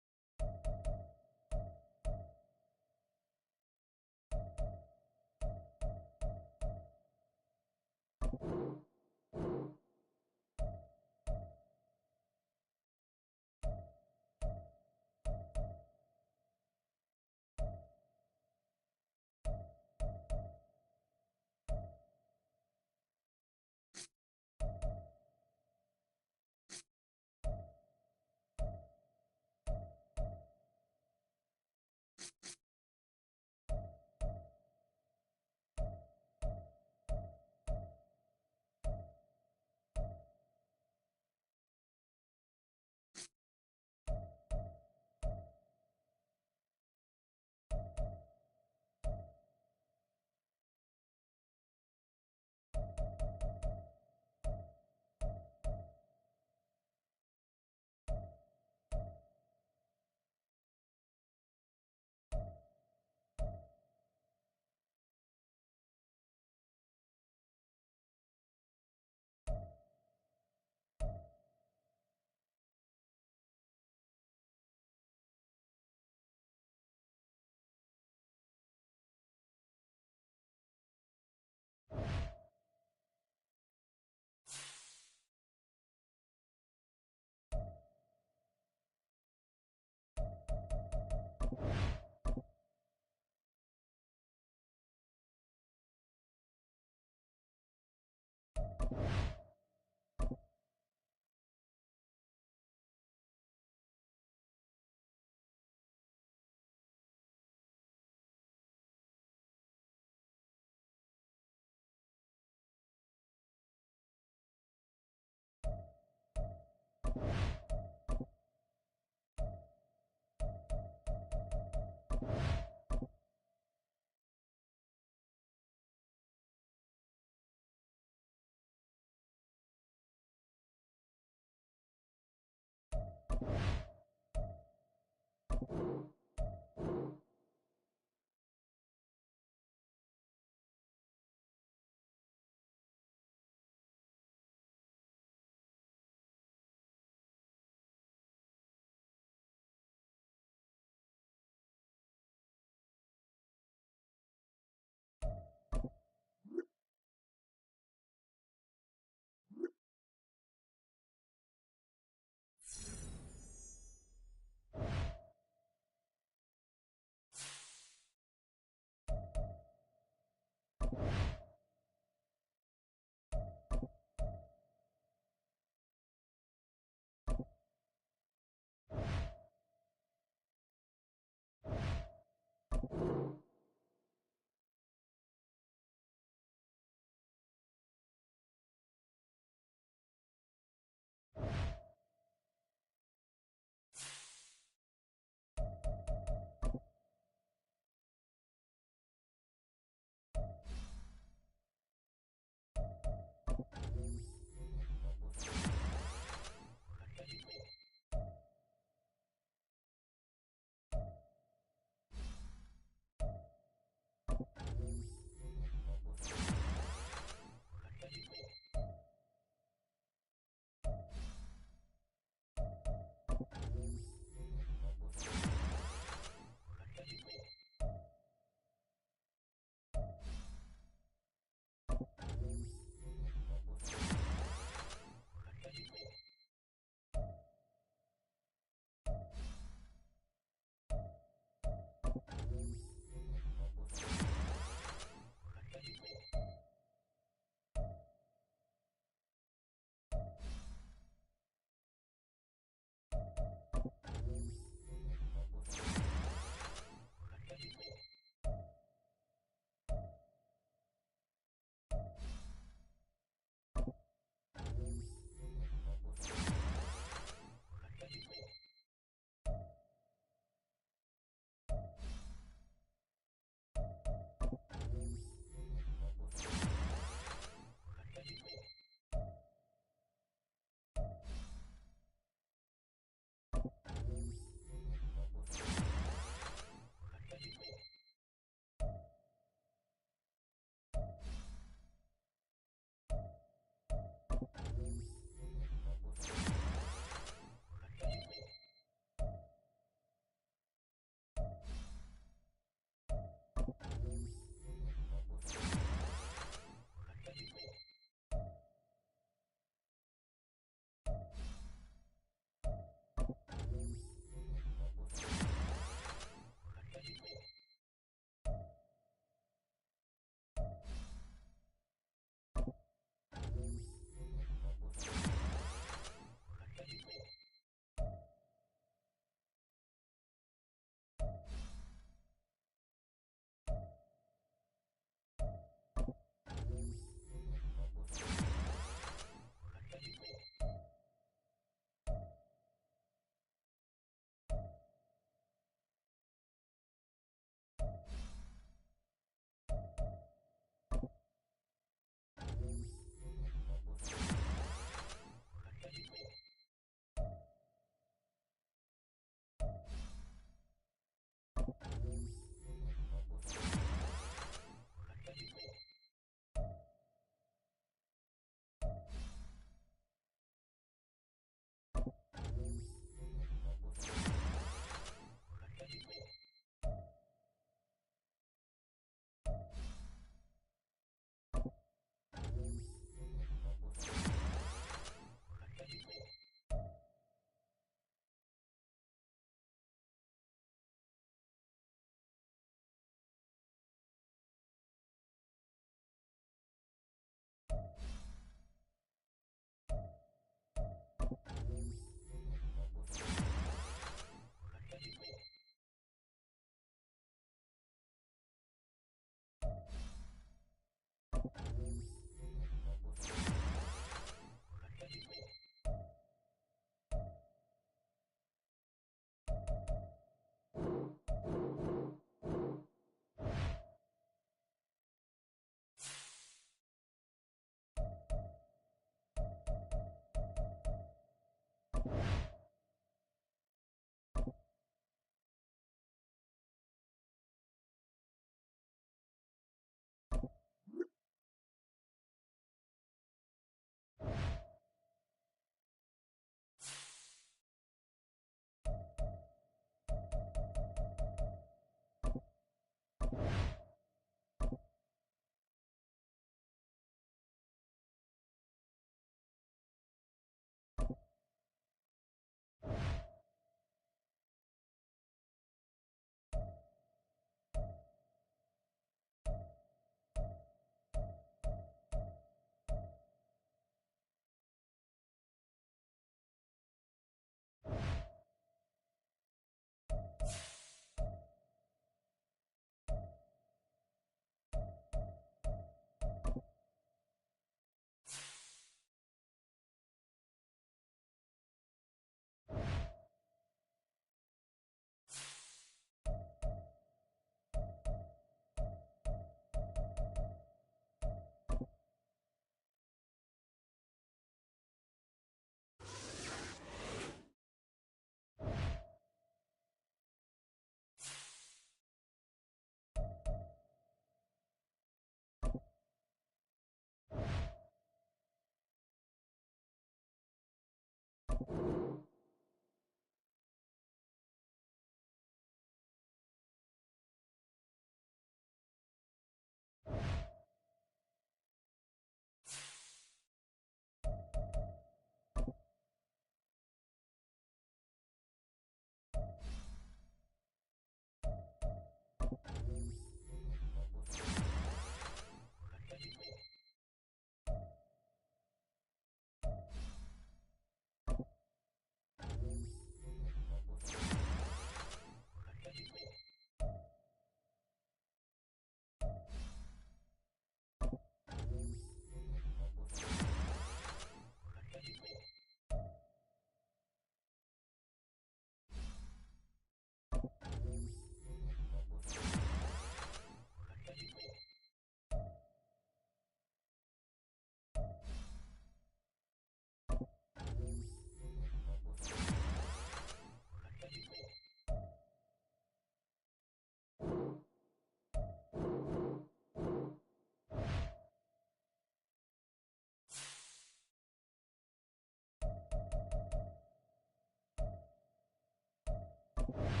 Speaker 2: 2.